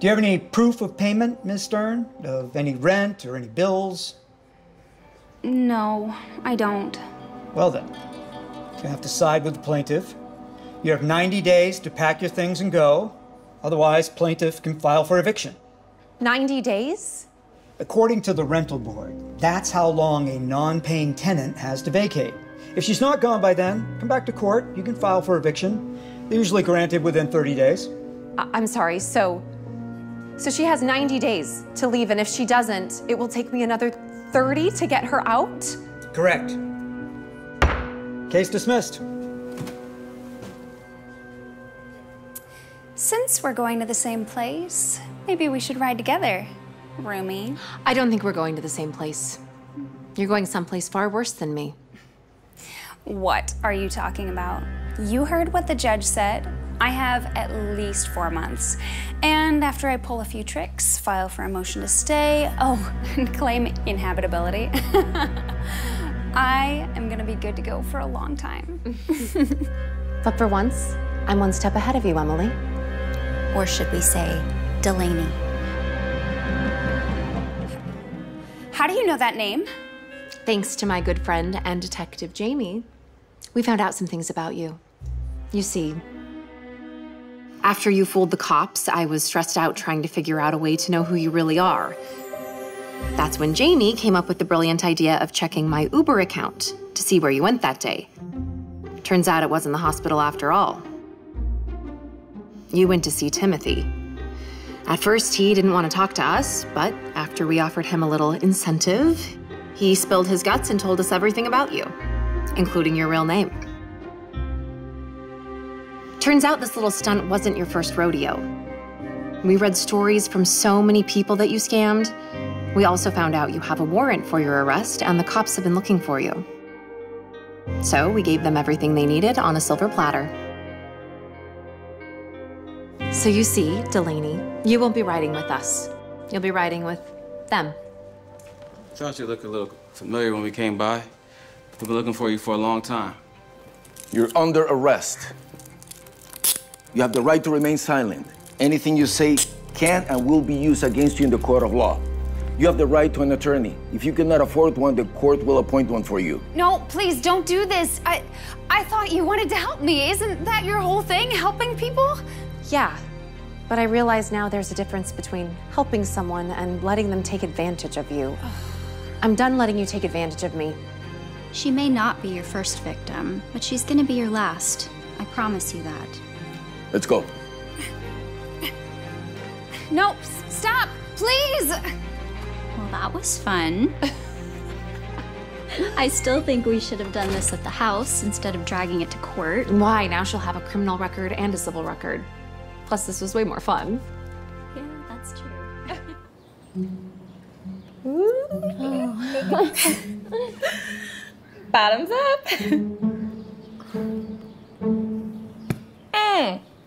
you have any proof of payment, Ms. Stern? Of any rent or any bills? No, I don't. Well then, you have to side with the plaintiff. You have 90 days to pack your things and go. Otherwise, plaintiff can file for eviction. 90 days? According to the rental board, that's how long a non-paying tenant has to vacate. If she's not gone by then, come back to court. You can file for eviction. They're usually granted within 30 days. I'm sorry, so she has 90 days to leave, and if she doesn't, it will take me another 30 to get her out? Correct. Case dismissed. Since we're going to the same place, maybe we should ride together, roomie. I don't think we're going to the same place. You're going someplace far worse than me. What are you talking about? You heard what the judge said. I have at least 4 months. And after I pull a few tricks, file for a motion to stay, and claim inhabitability, I am gonna be good to go for a long time. But for once, I'm one step ahead of you, Emily. Or should we say, Delaney? How do you know that name? Thanks to my good friend and detective Jamie, we found out some things about you. You see, after you fooled the cops, I was stressed out trying to figure out a way to know who you really are. That's when Jamie came up with the brilliant idea of checking my Uber account to see where you went that day. Turns out it wasn't the hospital after all. You went to see Timothy. At first, he didn't want to talk to us, but after we offered him a little incentive, he spilled his guts and told us everything about you, including your real name. Turns out this little stunt wasn't your first rodeo. We read stories from so many people that you scammed. We also found out you have a warrant for your arrest, and the cops have been looking for you. So we gave them everything they needed on a silver platter. So you see, Delaney, you won't be riding with us. You'll be riding with them. Thought you looked a little familiar when we came by. We've been looking for you for a long time. You're under arrest. You have the right to remain silent. Anything you say can and will be used against you in the court of law. You have the right to an attorney. If you cannot afford one, the court will appoint one for you. No, please don't do this. I thought you wanted to help me. Isn't that your whole thing, helping people? Yeah, but I realize now there's a difference between helping someone and letting them take advantage of you. I'm done letting you take advantage of me. She may not be your first victim, but she's gonna be your last. I promise you that. Let's go. No, stop, please. Well, that was fun. I still think we should have done this at the house instead of dragging it to court. Why? Now she'll have a criminal record and a civil record. Plus, this was way more fun. Yeah, that's true. Bottoms up.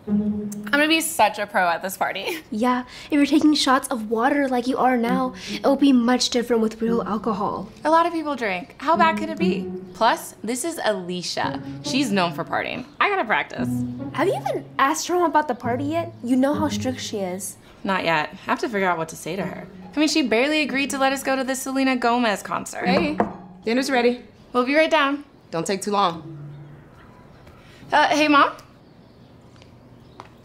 I'm gonna be such a pro at this party. Yeah, if you're taking shots of water like you are now, it will be much different with real alcohol. A lot of people drink. How bad could it be? Plus, this is Alicia. She's known for partying. I gotta practice. Have you even asked her about the party yet? You know how strict she is. Not yet. I have to figure out what to say to her. I mean, she barely agreed to let us go to the Selena Gomez concert. Hey, dinner's ready. We'll be right down. Don't take too long. Hey, Mom?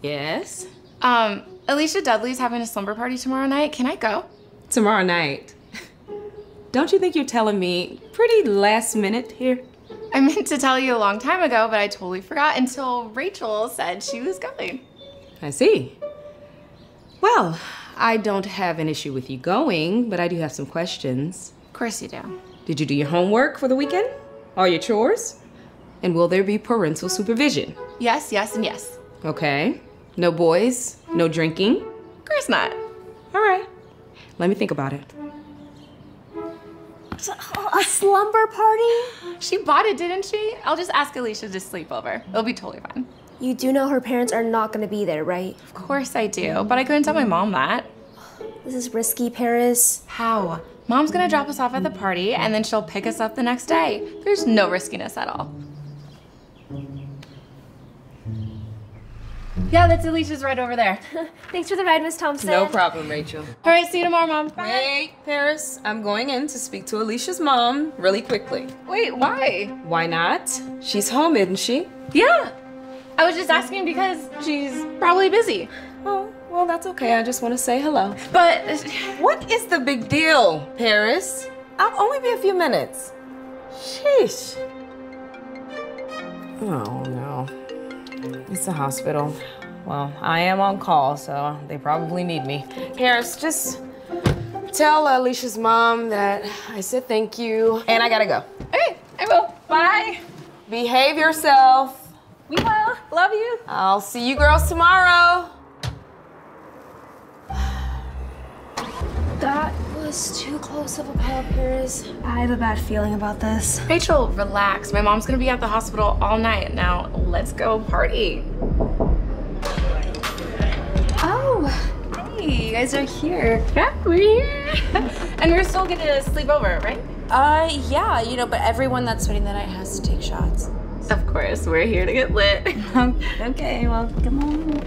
Yes? Alicia Dudley's having a slumber party tomorrow night. Can I go? Tomorrow night? Don't you think you're telling me pretty last minute here? I meant to tell you a long time ago, but I totally forgot until Rachel said she was going. I see. Well, I don't have an issue with you going, but I do have some questions. Of course you do. Did you do your homework for the weekend? All your chores? And will there be parental supervision? Yes, yes, and yes. Okay. No boys, no drinking? Of course not. All right. Let me think about it. A slumber party? She bought it, didn't she? I'll just ask Alicia to sleep over. It'll be totally fine. You do know her parents are not gonna be there, right? Of course I do, but I couldn't tell my mom that. This is risky, Paris. How? Mom's gonna drop us off at the party and then she'll pick us up the next day. There's no riskiness at all. Yeah, that's Alicia's right over there. Thanks for the ride, Miss Thompson. No problem, Rachel. All right, see you tomorrow, Mom. Bye. Wait, Paris. I'm going in to speak to Alicia's mom really quickly. Wait, why? Why not? She's home, isn't she? Yeah. I was just asking because she's probably busy. Oh, well, that's okay. I just want to say hello. But what is the big deal, Paris? I'll only be a few minutes. Sheesh. Oh, no. It's the hospital. Well, I am on call, so they probably need me. Paris, just tell Alicia's mom that I said thank you, and I gotta go. Okay, I will. Bye. Behave yourself. We will. Love you. I'll see you girls tomorrow. That was too close of a call, Paris. I have a bad feeling about this. Rachel, relax. My mom's gonna be at the hospital all night. Now, let's go party. Oh, hey, you guys are here. Yeah, we're here. And we're still gonna sleep over, right? Yeah, but everyone that's spending the night has to take shots. Of course, we're here to get lit. Okay, well, come on.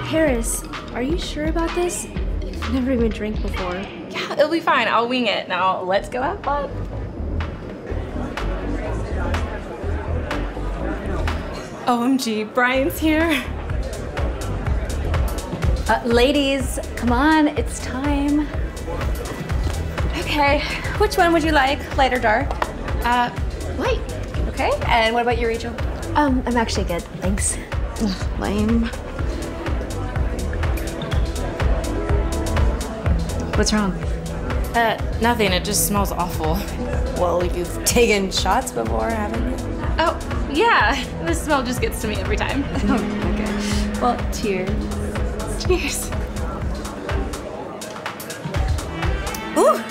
Paris, are you sure about this? You've never even drank before. Yeah, it'll be fine. I'll wing it. Now, let's go have fun. OMG, Brian's here. Ladies, come on, it's time. Okay, which one would you like? Light or dark? Light. Okay, and what about you, Rachel? I'm actually good, thanks. Lame. What's wrong? Nothing. It just smells awful. Well, you've taken shots before, haven't you? Oh, yeah. The smell just gets to me every time. Okay. Well, cheers. Cheers. Ooh!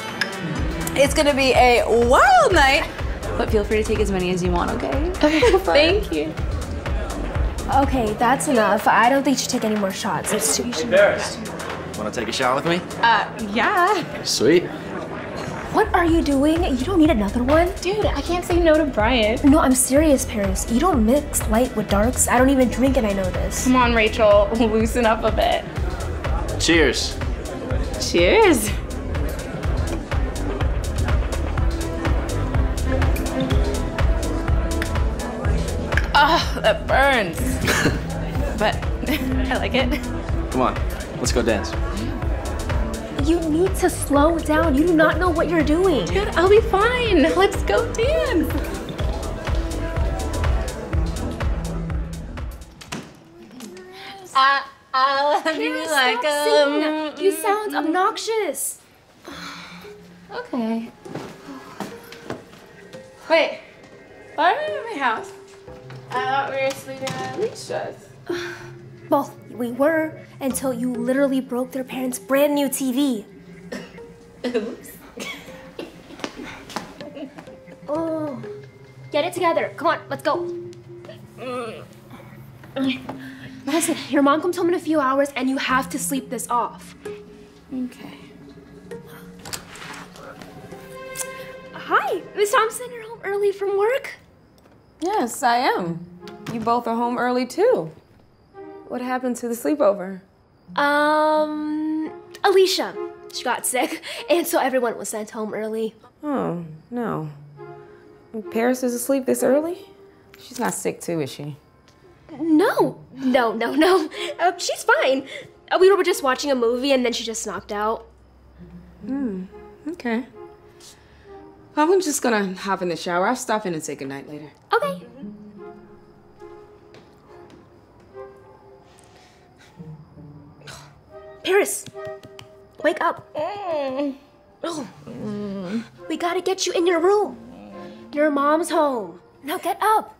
It's gonna be a wild night, but feel free to take as many as you want, okay? Okay, thank you. Okay, that's enough. I don't think you should take any more shots. It's too Paris, wanna take a shot with me? Yeah. Sweet. What are you doing? You don't need another one? Dude, I can't say no to Brian. No, I'm serious, Paris. You don't mix light with darks. I don't even drink and I know this. Come on, Rachel. Loosen up a bit. Cheers. Cheers. Oh, that burns. But I like it. Come on, let's go dance. You need to slow down. You do not know what you're doing. Dude, I'll be fine. Let's go dance. I'll have you Paris, like stop singing that. You sound obnoxious. Okay. Wait, why am I in my house? I thought we were sleeping at Alicia's. Well, we were until you literally broke their parents' brand new TV. Oops. Oh, get it together. Come on, let's go. Listen, your mom comes home in a few hours and you have to sleep this off. Okay. Hi, Miss Thompson, you're home early from work? Yes, I am. You both are home early too. What happened to the sleepover? Alicia. She got sick, and so everyone was sent home early. Oh, no. Paris is asleep this early? She's not sick too, is she? No. She's fine. We were just watching a movie and then she just knocked out. Okay. I'm just gonna hop in the shower. I'll stop in and say goodnight later. Okay. Paris, wake up. We gotta get you in your room. Your mom's home. Now get up.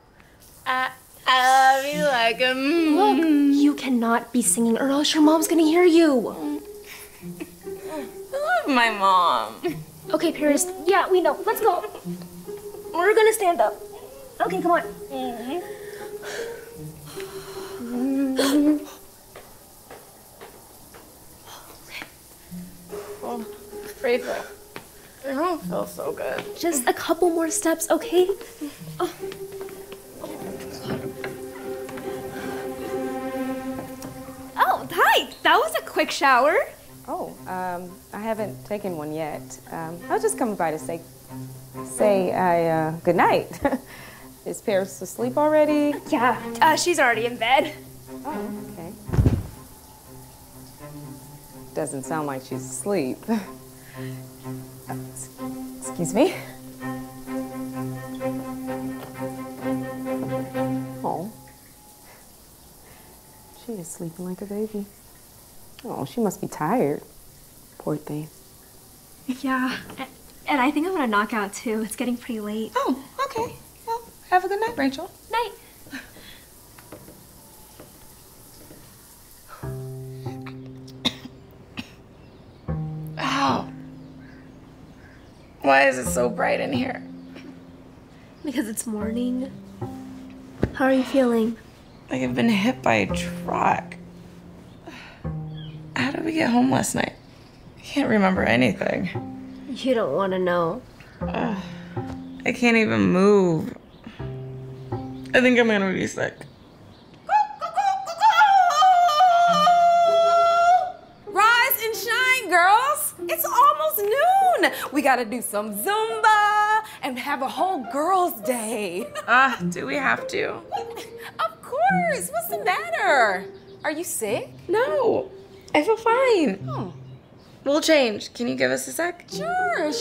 I love you like a Look, you cannot be singing or else your mom's gonna hear you. I love my mom. Okay, Paris. Yeah, we know. Let's go. We're gonna stand up. Okay, come on. Oh, Rachel, I don't feel so good. Just a couple more steps, okay? Oh. Oh, hi! That was a quick shower. Oh, I haven't taken one yet. I was just coming by to say good night. Is Paris asleep already? Yeah, she's already in bed. Oh, okay. Doesn't sound like she's asleep. Excuse me. Oh. She is sleeping like a baby. Oh, she must be tired. Poor thing. Yeah, and I think I'm gonna knock out too. It's getting pretty late. Oh, okay. Well, have a good night, Rachel. Night. Ow. Why is it so bright in here? Because it's morning. How are you feeling? Like I've been hit by a truck. How did we get home last night? I can't remember anything. You don't want to know. I can't even move. I think I'm gonna be sick. Rise and shine, girls. It's almost noon. We gotta do some Zumba and have a whole girls' day. Do we have to? Of course. What's the matter? Are you sick? No, I feel fine. Oh. We'll change. Can you give us a sec? Sure.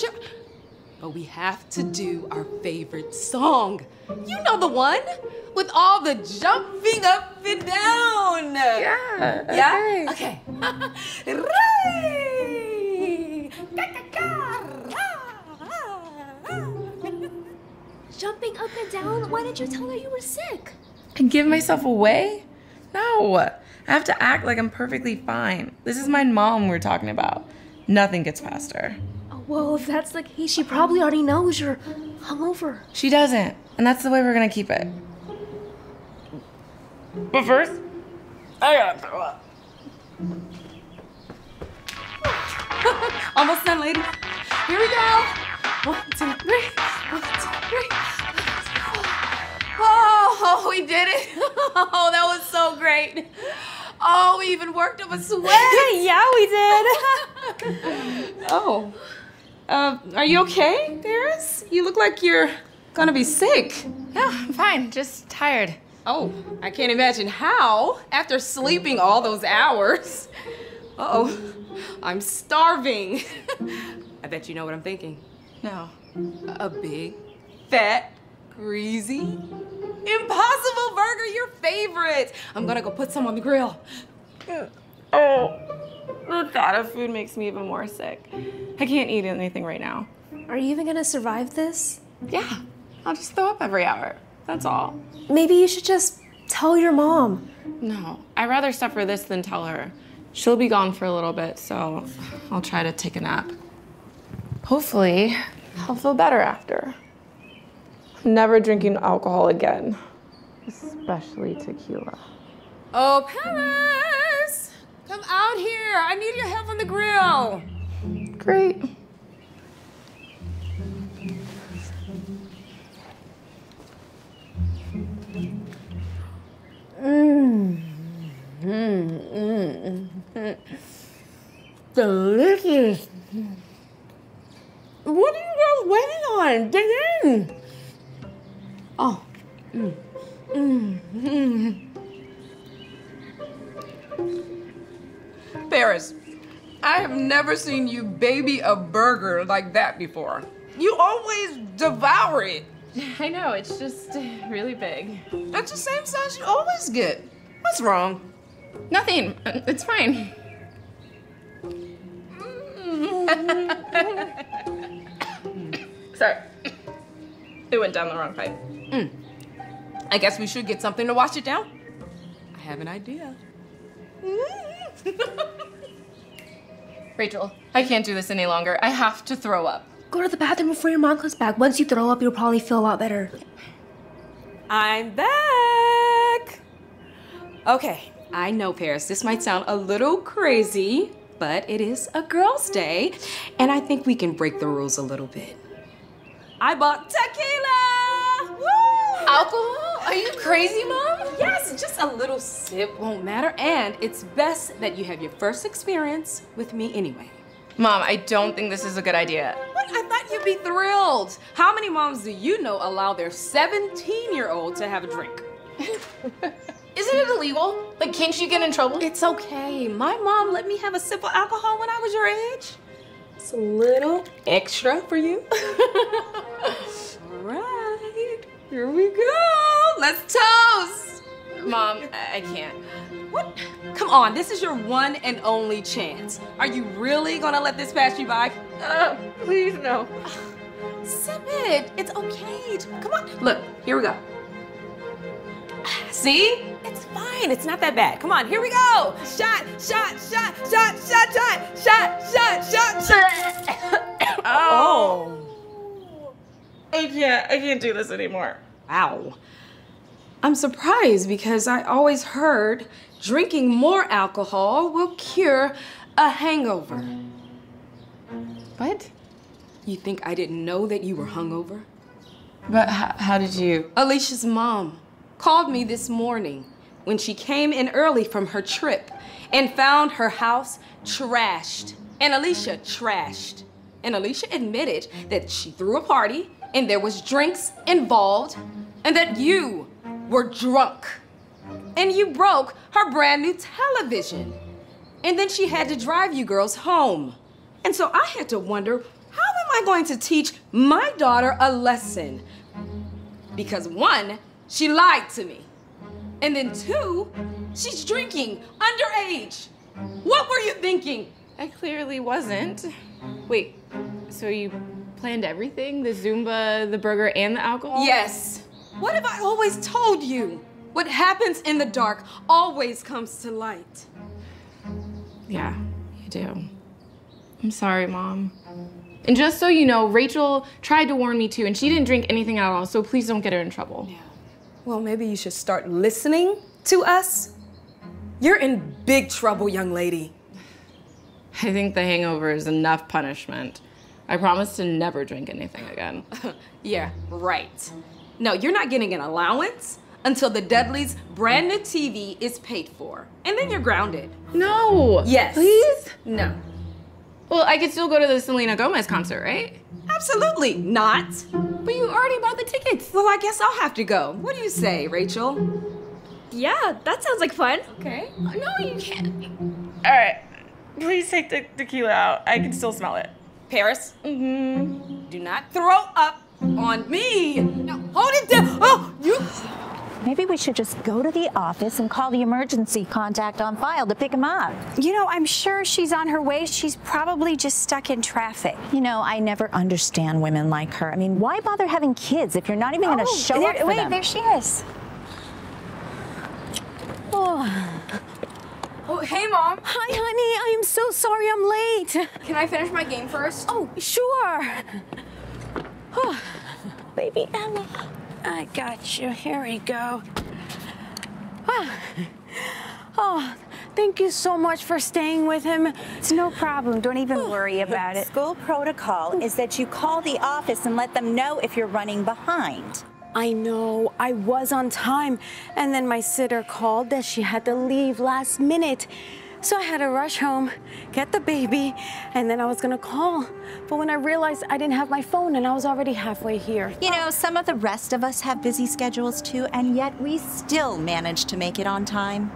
But we have to do our favorite song. You know the one with all the jumping up and down. Yeah. Yeah? Okay. Jumping up and down? Why did you tell her you were sick? And give myself away? No. I have to act like I'm perfectly fine. This is my mom we're talking about. Nothing gets past her. Well, if that's the case, she probably already knows you're hungover. She doesn't, and that's the way we're gonna keep it. But first, I gotta throw up. Almost done, ladies. Here we go. 1, 2, 3. 1, 2, 3. Oh, we did it. Oh, that was so great. Oh, we even worked up a sweat. Yeah, we did. Oh. Are you okay, Paris? You look like you're gonna be sick. No, I'm fine. Just tired. Oh, I can't imagine how after sleeping all those hours. Uh-oh, I'm starving. I bet you know what I'm thinking. No. A big, fat, greasy, Impossible Burger, your favorite. I'm gonna go put some on the grill. Oh, the thought of food makes me even more sick. I can't eat anything right now. Are you even gonna survive this? Yeah, I'll just throw up every hour. That's all. Maybe you should just tell your mom. No, I'd rather suffer this than tell her. She'll be gone for a little bit, so I'll try to take a nap. Hopefully, I'll feel better after. Never drinking alcohol again, especially tequila. Oh, Paris, come out here. I need your help on the grill. Great. Delicious. What are you girls waiting on? Dig in. Oh. Paris, I have never seen you baby a burger like that before. You always devour it. I know, it's just really big. That's the same size you always get. What's wrong? Nothing. It's fine. Sorry. It went down the wrong pipe. I guess we should get something to wash it down. I have an idea. Rachel, I can't do this any longer. I have to throw up. Go to the bathroom before your mom comes back. Once you throw up, you'll probably feel a lot better. I'm back. Okay, I know, Paris, this might sound a little crazy, but it is a girls' day, and I think we can break the rules a little bit. I bought tequila! Woo! Alcohol? Are you crazy, Mom? Yes, just a little sip won't matter, and it's best that you have your first experience with me anyway. Mom, I don't think this is a good idea. What? I thought you'd be thrilled. How many moms do you know allow their 17-year-old to have a drink? Isn't it illegal? Like, can't you get in trouble? It's okay. My mom let me have a sip of alcohol when I was your age. It's a little extra for you. All right, here we go. Let's toast. Mom, I can't. What? Come on, this is your one and only chance. Are you really gonna let this pass you by? Please, no. Sip it. It's okay. Come on. Look, here we go. See? It's fine. It's not that bad. Come on, here we go. Shot, shot, shot, shot, shot, shot, shot, shot, shot. Oh. I can't do this anymore. Wow. I'm surprised because I always heard drinking more alcohol will cure a hangover. What? You think I didn't know that you were hungover? But how did you? Alicia's mom called me this morning when she came in early from her trip and found her house trashed and Alicia trashed. And Alicia admitted that she threw a party and there was drinks involved and that you were drunk. And you broke her brand new television. And then she had to drive you girls home. And so I had to wonder, how am I going to teach my daughter a lesson? Because one, she lied to me. And then two, she's drinking underage. What were you thinking? I clearly wasn't. Wait, so you planned everything? The Zumba, the burger, and the alcohol? Yes. What have I always told you? What happens in the dark always comes to light. Yeah, you do. I'm sorry, Mom. And just so you know, Rachel tried to warn me too, and she didn't drink anything at all, so please don't get her in trouble. Yeah. Well, maybe you should start listening to us. You're in big trouble, young lady. I think the hangover is enough punishment. I promise to never drink anything again. Yeah, right. No, you're not getting an allowance until the Dudleys' brand new TV is paid for. And then you're grounded. No! Yes. Please? No. Well, I could still go to the Selena Gomez concert, right? Absolutely not. But you already bought the tickets. Well, I guess I'll have to go. What do you say, Rachel? Yeah, that sounds like fun. Okay. No, you can't. All right. Please take the tequila out. I can still smell it. Paris, do not throw up on me. No, hold it down. Oh, you. Maybe we should just go to the office and call the emergency contact on file to pick him up. You know, I'm sure she's on her way. She's probably just stuck in traffic. You know, I never understand women like her. I mean, why bother having kids if you're not even going to show up for them? Wait, there she is. Oh, hey, Mom. Hi, honey. I am so sorry I'm late. Can I finish my game first? Oh, sure. Baby Emma, I got you. Here we go. Oh, thank you so much for staying with him. It's no problem. Don't even worry about it. School protocol is that you call the office and let them know if you're running behind. I know, I was on time, and then my sitter called that she had to leave last minute. So I had to rush home, get the baby, and then I was gonna call. But when I realized I didn't have my phone and I was already halfway here. You know, some of the rest of us have busy schedules too, and yet we still manage to make it on time.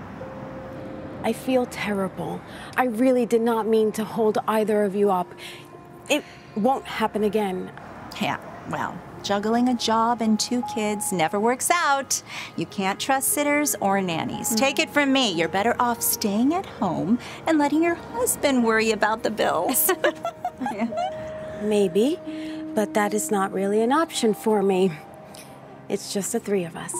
I feel terrible. I really did not mean to hold either of you up. It won't happen again. Yeah, well, juggling a job and 2 kids never works out. You can't trust sitters or nannies. Take it from me, you're better off staying at home and letting your husband worry about the bills. Maybe, but that is not really an option for me. It's just the 3 of us.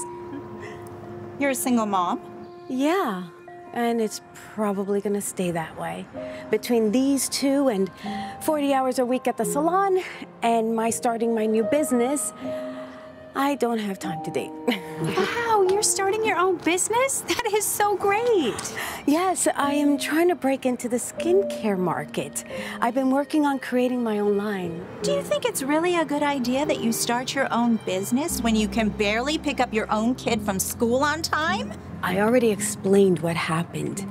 You're a single mom? Yeah, and it's probably gonna stay that way. Between these two and 40 hours a week at the salon and my starting my new business, I don't have time to date. Wow, you're starting your own business? That is so great. Yes, I am trying to break into the skincare market. I've been working on creating my own line. Do you think it's really a good idea that you start your own business when you can barely pick up your own kid from school on time? I already explained what happened.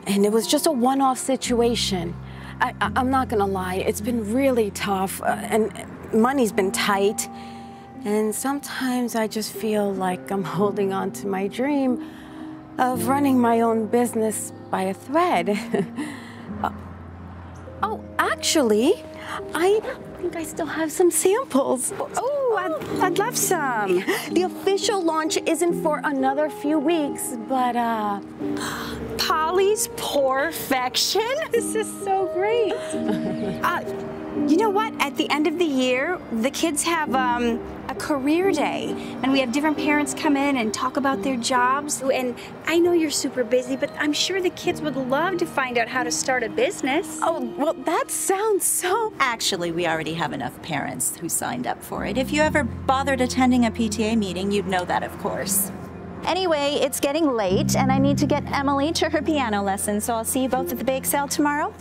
And it was just a one-off situation. I'm not gonna lie, it's been really tough and money's been tight. And sometimes I just feel like I'm holding on to my dream of running my own business by a thread. Oh, actually, I think I still have some samples. Oh, I'd love some. The official launch isn't for another few weeks, but Polly's Perfection? This is so great. You know what? At the end of the year, the kids have a career day, and we have different parents come in and talk about their jobs. And I know you're super busy, but I'm sure the kids would love to find out how to start a business. Oh, well, that sounds so... Actually, we already have enough parents who signed up for it. If you ever bothered attending a PTA meeting, you'd know that, of course. Anyway, it's getting late, and I need to get Emily to her piano lesson, so I'll see you both at the bake sale tomorrow.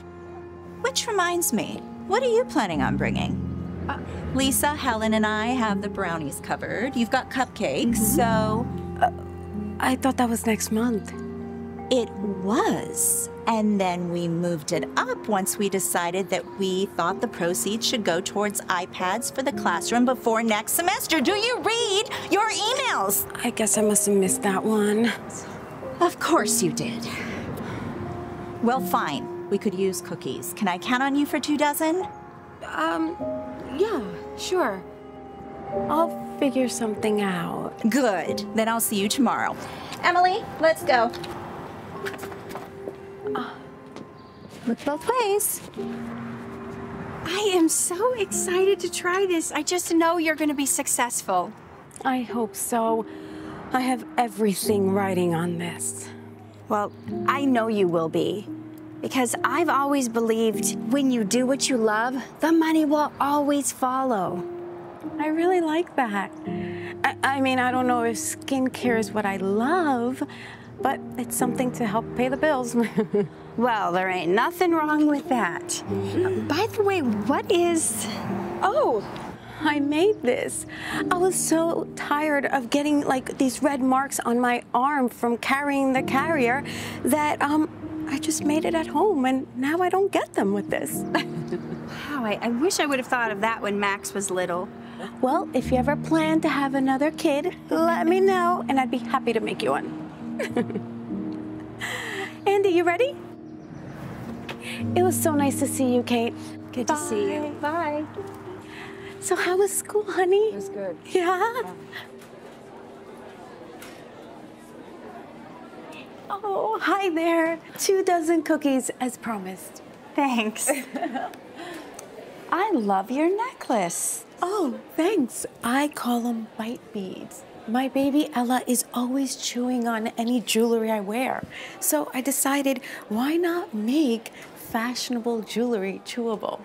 Which reminds me, what are you planning on bringing? Lisa, Helen, and I have the brownies covered. You've got cupcakes, so... I thought that was next month. It was. And then we moved it up once we decided that we thought the proceeds should go towards iPads for the classroom before next semester. Do you read your emails? I guess I must have missed that one. Of course you did. Well, fine. We could use cookies. Can I count on you for 2 dozen? Yeah, sure. I'll figure something out. Good. Then I'll see you tomorrow. Emily, let's go. Look both ways. I am so excited to try this. I just know you're going to be successful. I hope so. I have everything riding on this. Well, I know you will be. Because I've always believed when you do what you love, the money will always follow. I really like that. I mean, I don't know if skincare is what I love, but it's something to help pay the bills. Well, there ain't nothing wrong with that. By the way, what is... Oh, I made this. I was so tired of getting like these red marks on my arm from carrying the carrier that I just made it at home, and now I don't get them with this. Wow, I wish I would have thought of that when Max was little. Well, if you ever plan to have another kid, let me know, and I'd be happy to make you one. Andy, you ready? It was so nice to see you, Kate. Good to see you. Bye. So how was school, honey? It was good. Yeah? Oh, hi there. 2 dozen cookies, as promised. Thanks. I love your necklace. Oh, thanks. I call them bite beads. My baby Ella is always chewing on any jewelry I wear. So I decided, why not make fashionable jewelry chewable?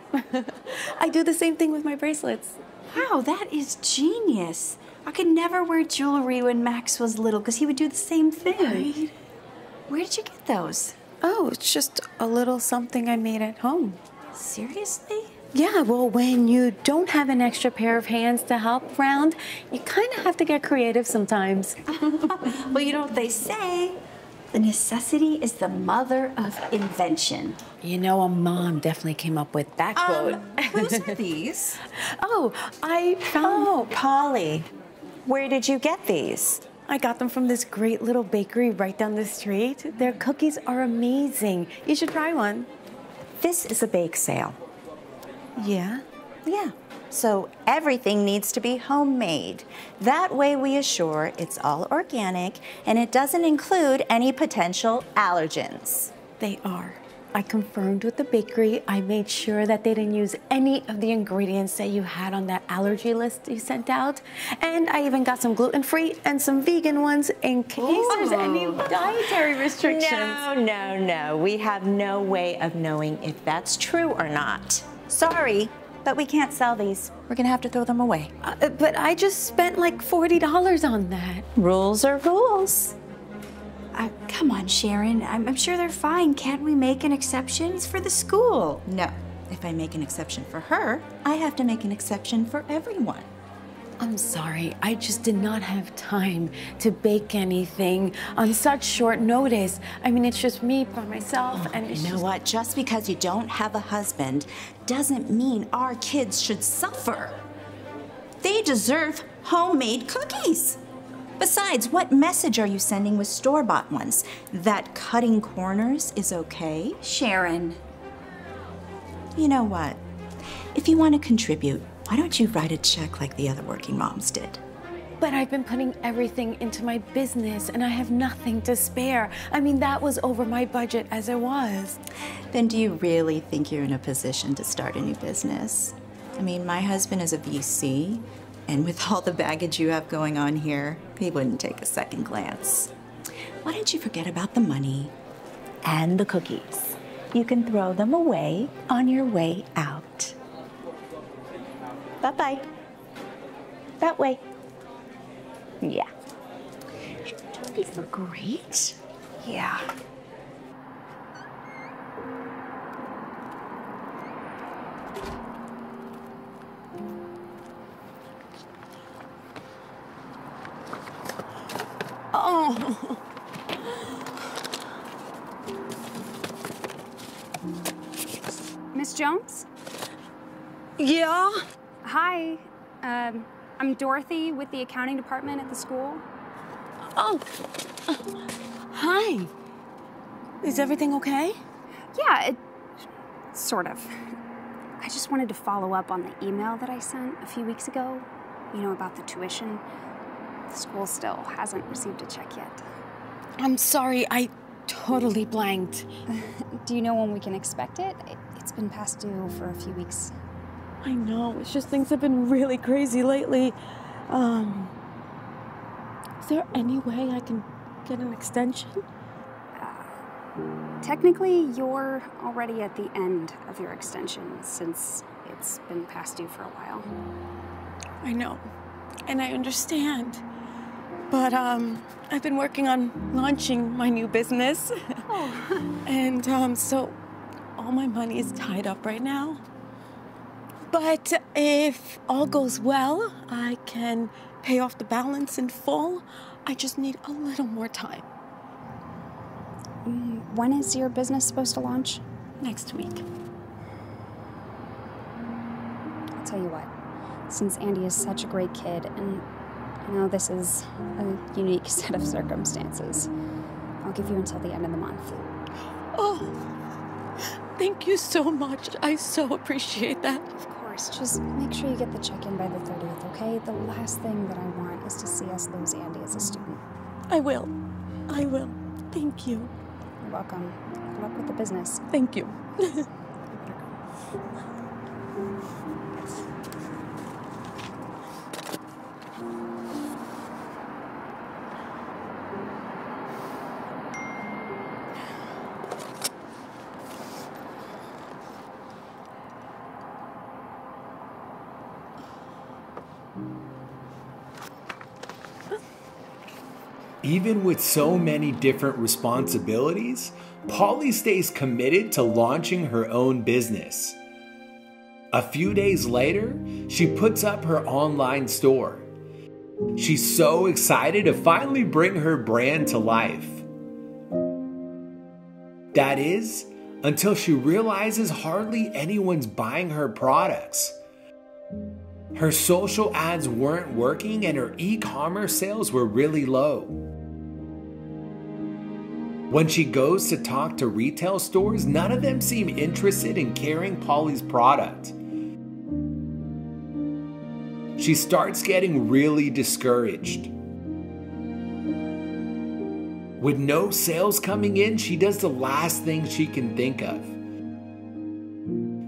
I do the same thing with my bracelets. Wow, that is genius. I could never wear jewelry when Max was little because he would do the same thing. Right? Where did you get those? Oh, it's just a little something I made at home. Seriously? Yeah, well, when you don't have an extra pair of hands to help around, you kind of have to get creative sometimes. Well, you know what they say. The necessity is the mother of invention. You know, a mom definitely came up with that quote. Whose are these? Oh, I found... Oh, Polly. Where did you get these? I got them from this great little bakery right down the street. Their cookies are amazing. You should try one. This is a bake sale. Yeah? Yeah. So everything needs to be homemade. That way we assure it's all organic and it doesn't include any potential allergens. They are. I confirmed with the bakery. I made sure that they didn't use any of the ingredients that you had on that allergy list you sent out. And I even got some gluten-free and some vegan ones in case there's any dietary restrictions. No. We have no way of knowing if that's true or not. Sorry, but we can't sell these. We're gonna have to throw them away. But I just spent like $40 on that. Rules are rules. Come on, Sharon. I'm sure they're fine. Can't we make an exception? It's for the school. No. If I make an exception for her, I have to make an exception for everyone. I'm sorry, I just did not have time to bake anything on such short notice. I mean, it's just me by myself, and you know what? Just because you don't have a husband doesn't mean our kids should suffer. They deserve homemade cookies. Besides, what message are you sending with store-bought ones? That cutting corners is okay? Sharon. You know what? If you want to contribute, why don't you write a check like the other working moms did? But I've been putting everything into my business, and I have nothing to spare. I mean, that was over my budget as it was. Then do you really think you're in a position to start a new business? I mean, my husband is a VC, and with all the baggage you have going on here, he wouldn't take a second glance. Why don't you forget about the money and the cookies? You can throw them away on your way out. Bye-bye. That way. Yeah. These look great. Yeah. Oh. Miss Jones? Yeah? Hi. I'm Dorothy with the accounting department at the school. Oh. Hi. Is everything okay? Yeah, sort of. I just wanted to follow up on the email that I sent a few weeks ago, you know, about the tuition. The school still hasn't received a check yet. I'm sorry, I totally blanked. Do you know when we can expect it? It's been past due for a few weeks. I know, it's just things have been really crazy lately. Is there any way I can get an extension? Technically, you're already at the end of your extension since it's been past due for a while. I know, and I understand. But I've been working on launching my new business. Oh. And so all my money is tied up right now. But if all goes well, I can pay off the balance in full. I just need a little more time. When is your business supposed to launch? Next week. I'll tell you what, since Andy is such a great kid, and I know this is a unique set of circumstances, I'll give you until the end of the month. Oh, thank you so much. I so appreciate that. Of course, just make sure you get the check in by the 30th, okay? The last thing that I want is to see us lose Andy as a student. I will. Thank you. You're welcome. Good luck with the business. Thank you. Even with so many different responsibilities, Polly stays committed to launching her own business. A few days later, she puts up her online store. She's so excited to finally bring her brand to life. That is, until she realizes hardly anyone's buying her products. Her social ads weren't working and her e-commerce sales were really low. When she goes to talk to retail stores, none of them seem interested in carrying Polly's product. She starts getting really discouraged. With no sales coming in, she does the last thing she can think of.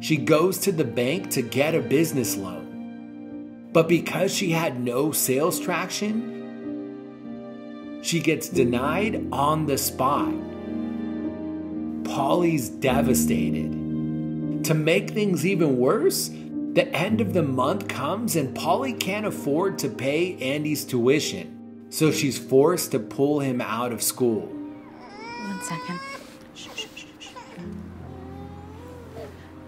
She goes to the bank to get a business loan. But because she had no sales traction, she gets denied on the spot. Polly's devastated. To make things even worse, the end of the month comes and Polly can't afford to pay Andy's tuition. So she's forced to pull him out of school. 1 second.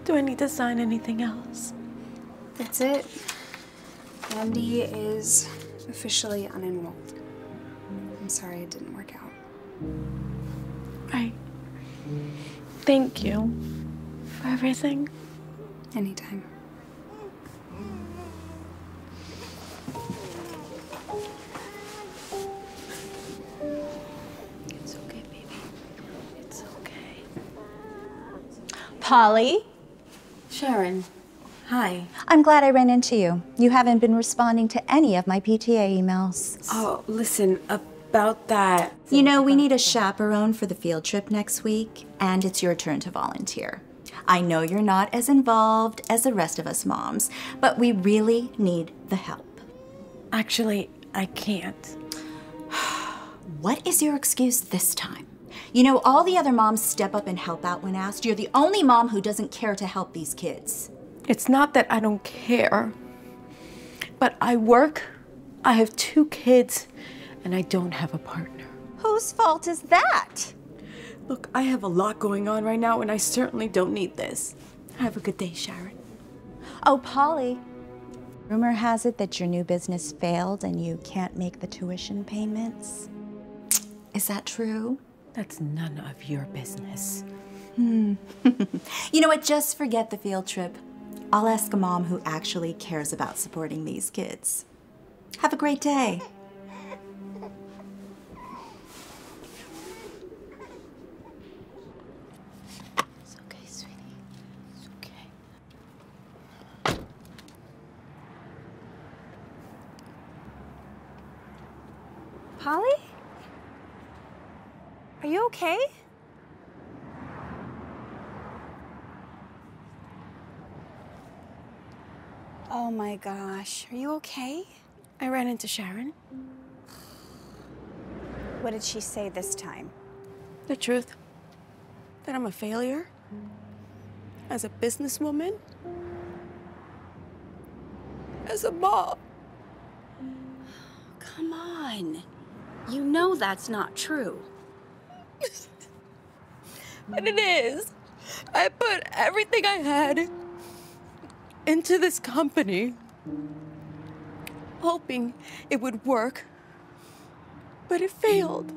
Do I need to sign anything else? That's it. Andy is officially unenrolled. I'm sorry it didn't work out. Right. Thank you for everything. Anytime. Polly? Sharon, hi. I'm glad I ran into you. You haven't been responding to any of my PTA emails. Oh, listen, about that. You know, we need a chaperone for the field trip next week, and it's your turn to volunteer. I know you're not as involved as the rest of us moms, but we really need the help. Actually, I can't. What is your excuse this time? You know, all the other moms step up and help out when asked. You're the only mom who doesn't care to help these kids. It's not that I don't care, but I work, I have 2 kids, and I don't have a partner. Whose fault is that? Look, I have a lot going on right now, and I certainly don't need this. Have a good day, Sharon. Oh, Polly. Rumor has it that your new business failed and you can't make the tuition payments. Is that true? That's none of your business. You know what? Just forget the field trip. I'll ask a mom who actually cares about supporting these kids. Have a great day. It's okay, sweetie. It's okay. Polly? Are you okay? Oh my gosh, are you okay? I ran into Sharon. What did she say this time? The truth. That I'm a failure. As a businesswoman. As a mom. Come on. You know that's not true. And it is. I put everything I had into this company, hoping it would work, but it failed.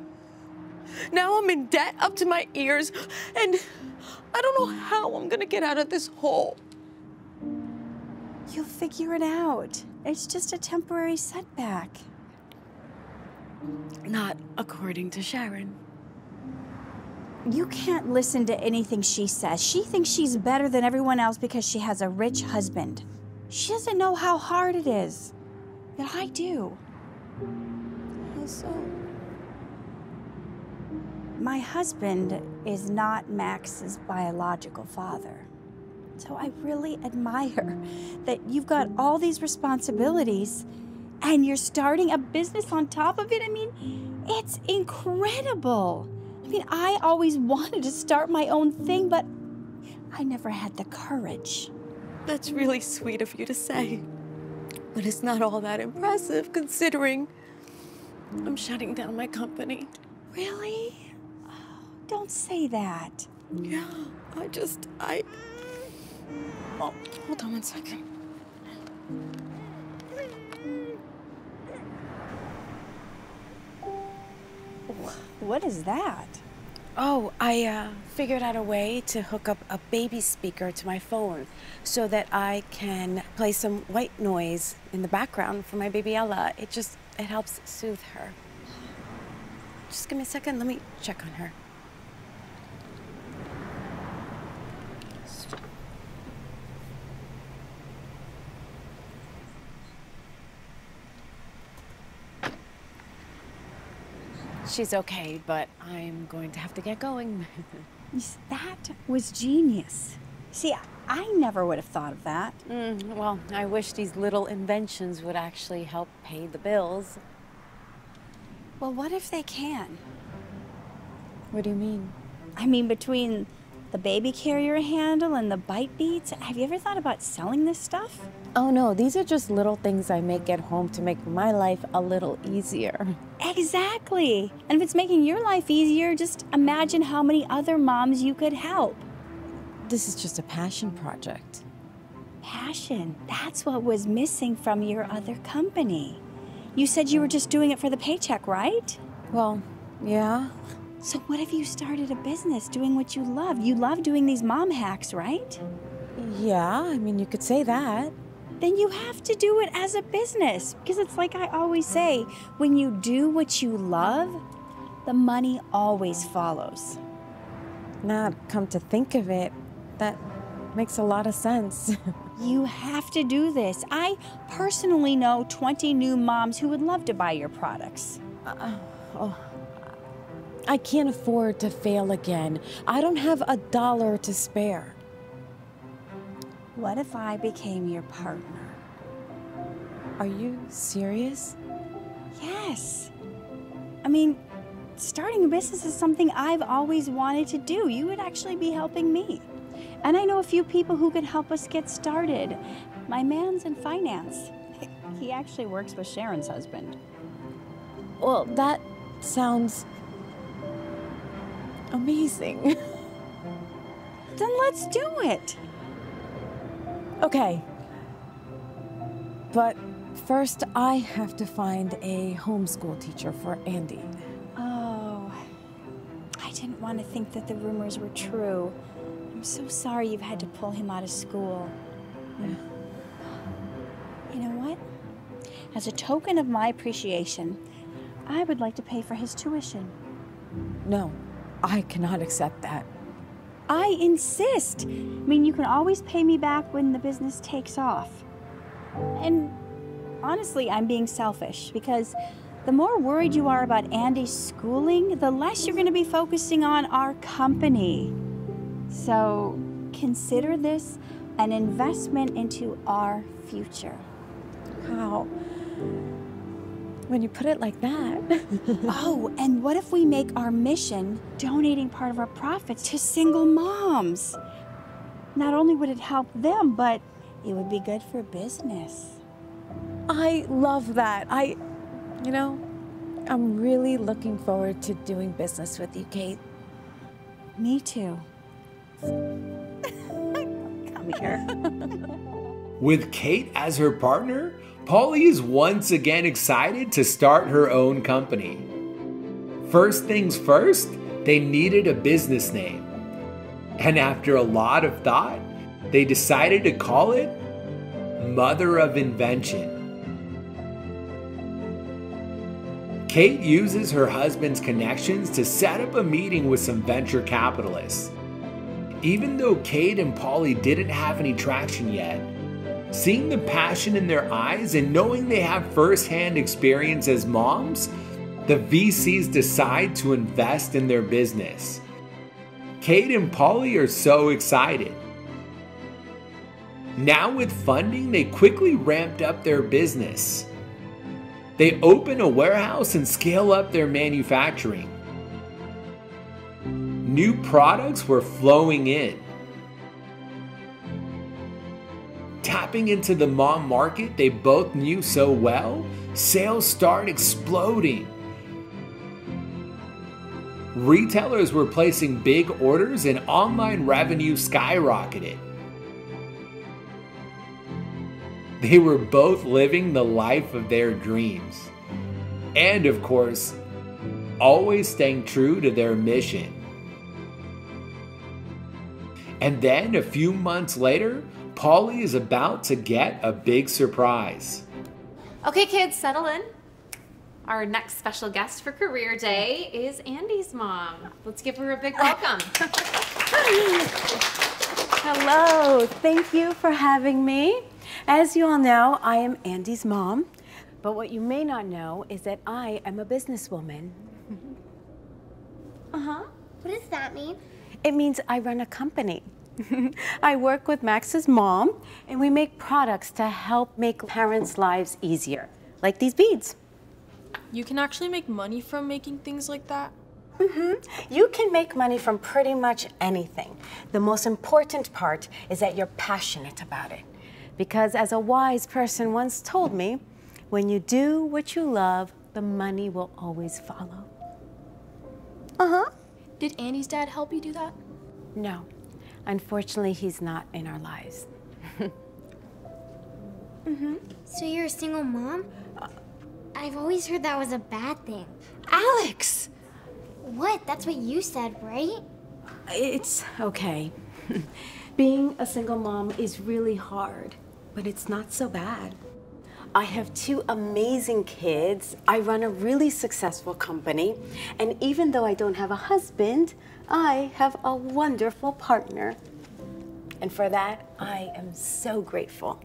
Now I'm in debt up to my ears, and I don't know how I'm gonna get out of this hole. You'll figure it out. It's just a temporary setback. Not according to Sharon. You can't listen to anything she says. She thinks she's better than everyone else because she has a rich husband. She doesn't know how hard it is. But I do. How so? My husband is not Max's biological father. So I really admire that you've got all these responsibilities and you're starting a business on top of it. I mean, it's incredible. I mean, I always wanted to start my own thing, but I never had the courage. That's really sweet of you to say. But it's not all that impressive considering I'm shutting down my company. Really? Oh, don't say that. Yeah, Oh, hold on 1 second. What is that? Oh, I figured out a way to hook up a baby speaker to my phone so that I can play some white noise in the background for my baby Ella. It helps soothe her. Just give me a second, let me check on her. she's okay, but I'm going to have to get going. That was genius. See, I never would have thought of that. Well, I wish these little inventions would actually help pay the bills. Well, what if they can? What do you mean? I mean, between the baby carrier handle and the bite beads, have you ever thought about selling this stuff? Oh no, these are just little things I make at home to make my life a little easier. Exactly. And if it's making your life easier, just imagine how many other moms you could help. This is just a passion project. Passion? That's what was missing from your other company. You said you were just doing it for the paycheck, right? Well, yeah. So what if you started a business doing what you love? You love doing these mom hacks, right? Yeah, I mean, you could say that. Then you have to do it as a business. Because it's like I always say, when you do what you love, the money always follows. Now, come to think of it, that makes a lot of sense. You have to do this. I personally know 20 new moms who would love to buy your products. I can't afford to fail again. I don't have $1 to spare. What if I became your partner? Are you serious? Yes. I mean, starting a business is something I've always wanted to do. You would actually be helping me. And I know a few people who could help us get started. My man's in finance. He actually works with Sharon's husband. Well, that sounds amazing. Then let's do it. Okay. But first, I have to find a homeschool teacher for Andy. Oh, I didn't want to think that the rumors were true. I'm so sorry you've had to pull him out of school. Yeah. You know what? As a token of my appreciation, I would like to pay for his tuition. No, I cannot accept that. I insist. I mean, you can always pay me back when the business takes off. And honestly, I'm being selfish because the more worried you are about Andy's schooling, the less you're going to be focusing on our company. So consider this an investment into our future. How? When you put it like that. Oh, and what if we make our mission donating part of our profits to single moms? Not only would it help them, but it would be good for business. I love that. You know, I'm really looking forward to doing business with you, Kate. Me too. Come here. With Kate as her partner, Polly is once again excited to start her own company. First things first, they needed a business name. And after a lot of thought, they decided to call it Mother of Invention. Kate uses her husband's connections to set up a meeting with some venture capitalists. Even though Kate and Polly didn't have any traction yet, seeing the passion in their eyes and knowing they have first-hand experience as moms, the VCs decide to invest in their business. Kate and Polly are so excited. Now with funding, they quickly ramped up their business. They open a warehouse and scale up their manufacturing. New products were flowing in. Tapping into the mom market they both knew so well, sales started exploding. Retailers were placing big orders and online revenue skyrocketed. They were both living the life of their dreams. And of course, always staying true to their mission. And then a few months later, Polly is about to get a big surprise. Okay, kids, settle in. Our next special guest for Career Day is Andy's mom. Let's give her a big welcome. Hello, thank you for having me. As you all know, I am Andy's mom, but what you may not know is that I am a businesswoman. Uh-huh. What does that mean? It means I run a company. I work with Max's mom, and we make products to help make parents' lives easier, like these beads. You can actually make money from making things like that? You can make money from pretty much anything. The most important part is that you're passionate about it. Because as a wise person once told me, when you do what you love, the money will always follow. Did Annie's dad help you do that? No. Unfortunately, he's not in our lives. So you're a single mom? I've always heard that was a bad thing. Alex! What? That's what you said, right? It's okay. Being a single mom is really hard, but it's not so bad. I have 2 amazing kids, I run a really successful company, and even though I don't have a husband, I have a wonderful partner. And for that, I am so grateful.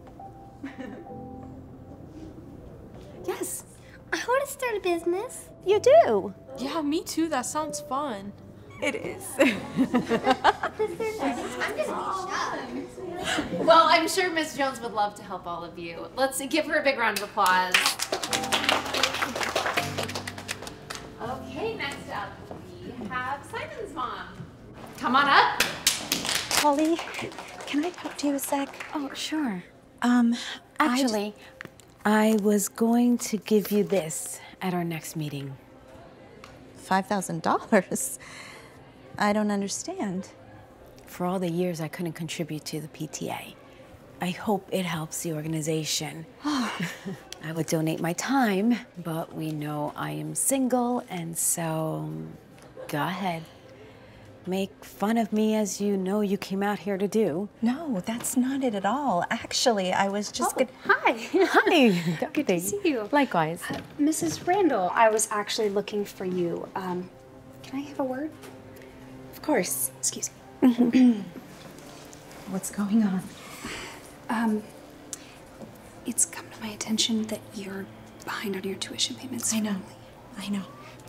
Yes. I want to start a business. You do? Yeah, me too. That sounds fun. It is. Well, I'm sure Miss Jones would love to help all of you. Let's give her a big round of applause. Okay, next up, we have Simon's mom. Come on up. Holly, can I talk to you a sec? Oh, sure. Actually, I was going to give you this at our next meeting. $5,000? I don't understand. For all the years I couldn't contribute to the PTA, I hope it helps the organization. I would donate my time, but we know I am single, and so go ahead. Make fun of me as you know you came out here to do. No, that's not it at all. Actually, I was just Hi. Hi. Good to see you. Likewise. Mrs. Randall, I was actually looking for you. Can I have a word? Of course. Excuse me. What's going on? It's come to my attention that you're behind on your tuition payments. I know.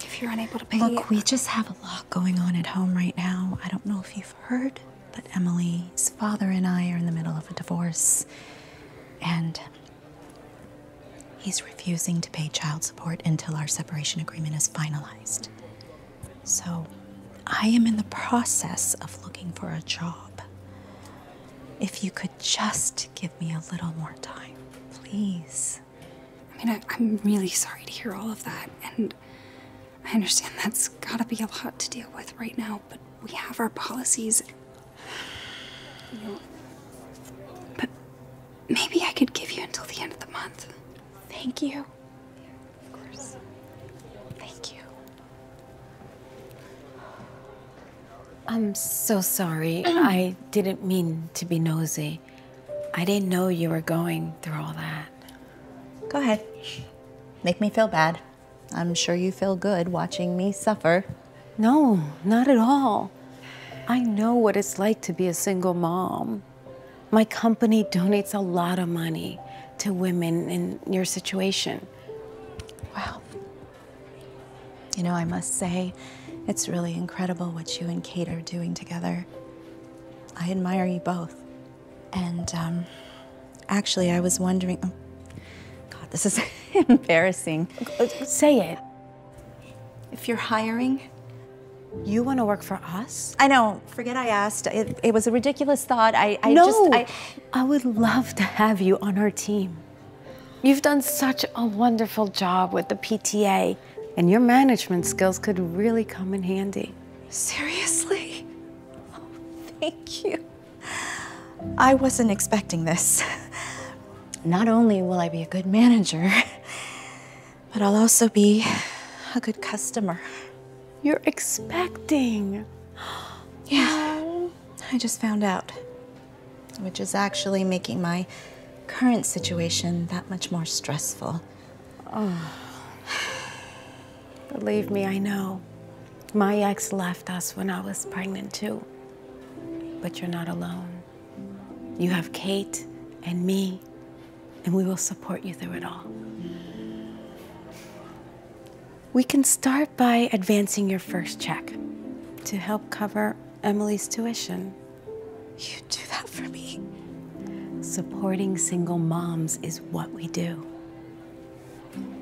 If you're unable to pay... Look, we just have a lot going on at home right now. I don't know if you've heard, but Emily's father and I are in the middle of a divorce. And he's refusing to pay child support until our separation agreement is finalized. So I am in the process of looking for a job. If you could just give me a little more time, please. I mean, I'm really sorry to hear all of that, and I understand that's gotta be a lot to deal with right now, but we have our policies. You know, but maybe I could give you until the end of the month. Thank you. Of course. Thank you. I'm so sorry. I didn't mean to be nosy. I didn't know you were going through all that. Go ahead. Make me feel bad. I'm sure you feel good watching me suffer. No, not at all. I know what it's like to be a single mom. My company donates a lot of money to women in your situation. Wow. You know, I must say, it's really incredible what you and Kate are doing together. I admire you both. And actually, I was wondering, oh, God, this is embarrassing. Say it. If you're hiring, you want to work for us? I know. Forget I asked. It was a ridiculous thought. I would love to have you on our team. You've done such a wonderful job with the PTA, and your management skills could really come in handy. Seriously? Oh, thank you. I wasn't expecting this. Not only will I be a good manager, but I'll also be a good customer. You're expecting. Yeah, I just found out, which is actually making my current situation that much more stressful. Oh. Believe me, I know. My ex left us when I was pregnant too. But you're not alone. You have Kate and me, and we will support you through it all. We can start by advancing your first check. to help cover Emily's tuition. You do that for me? Supporting single moms is what we do.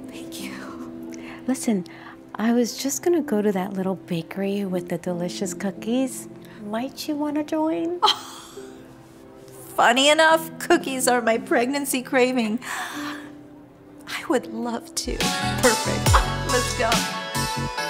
Thank you. Listen, I was just gonna go to that little bakery with the delicious cookies. Might you wanna join? Oh, funny enough, cookies are my pregnancy craving. I would love to. Perfect. Let's go.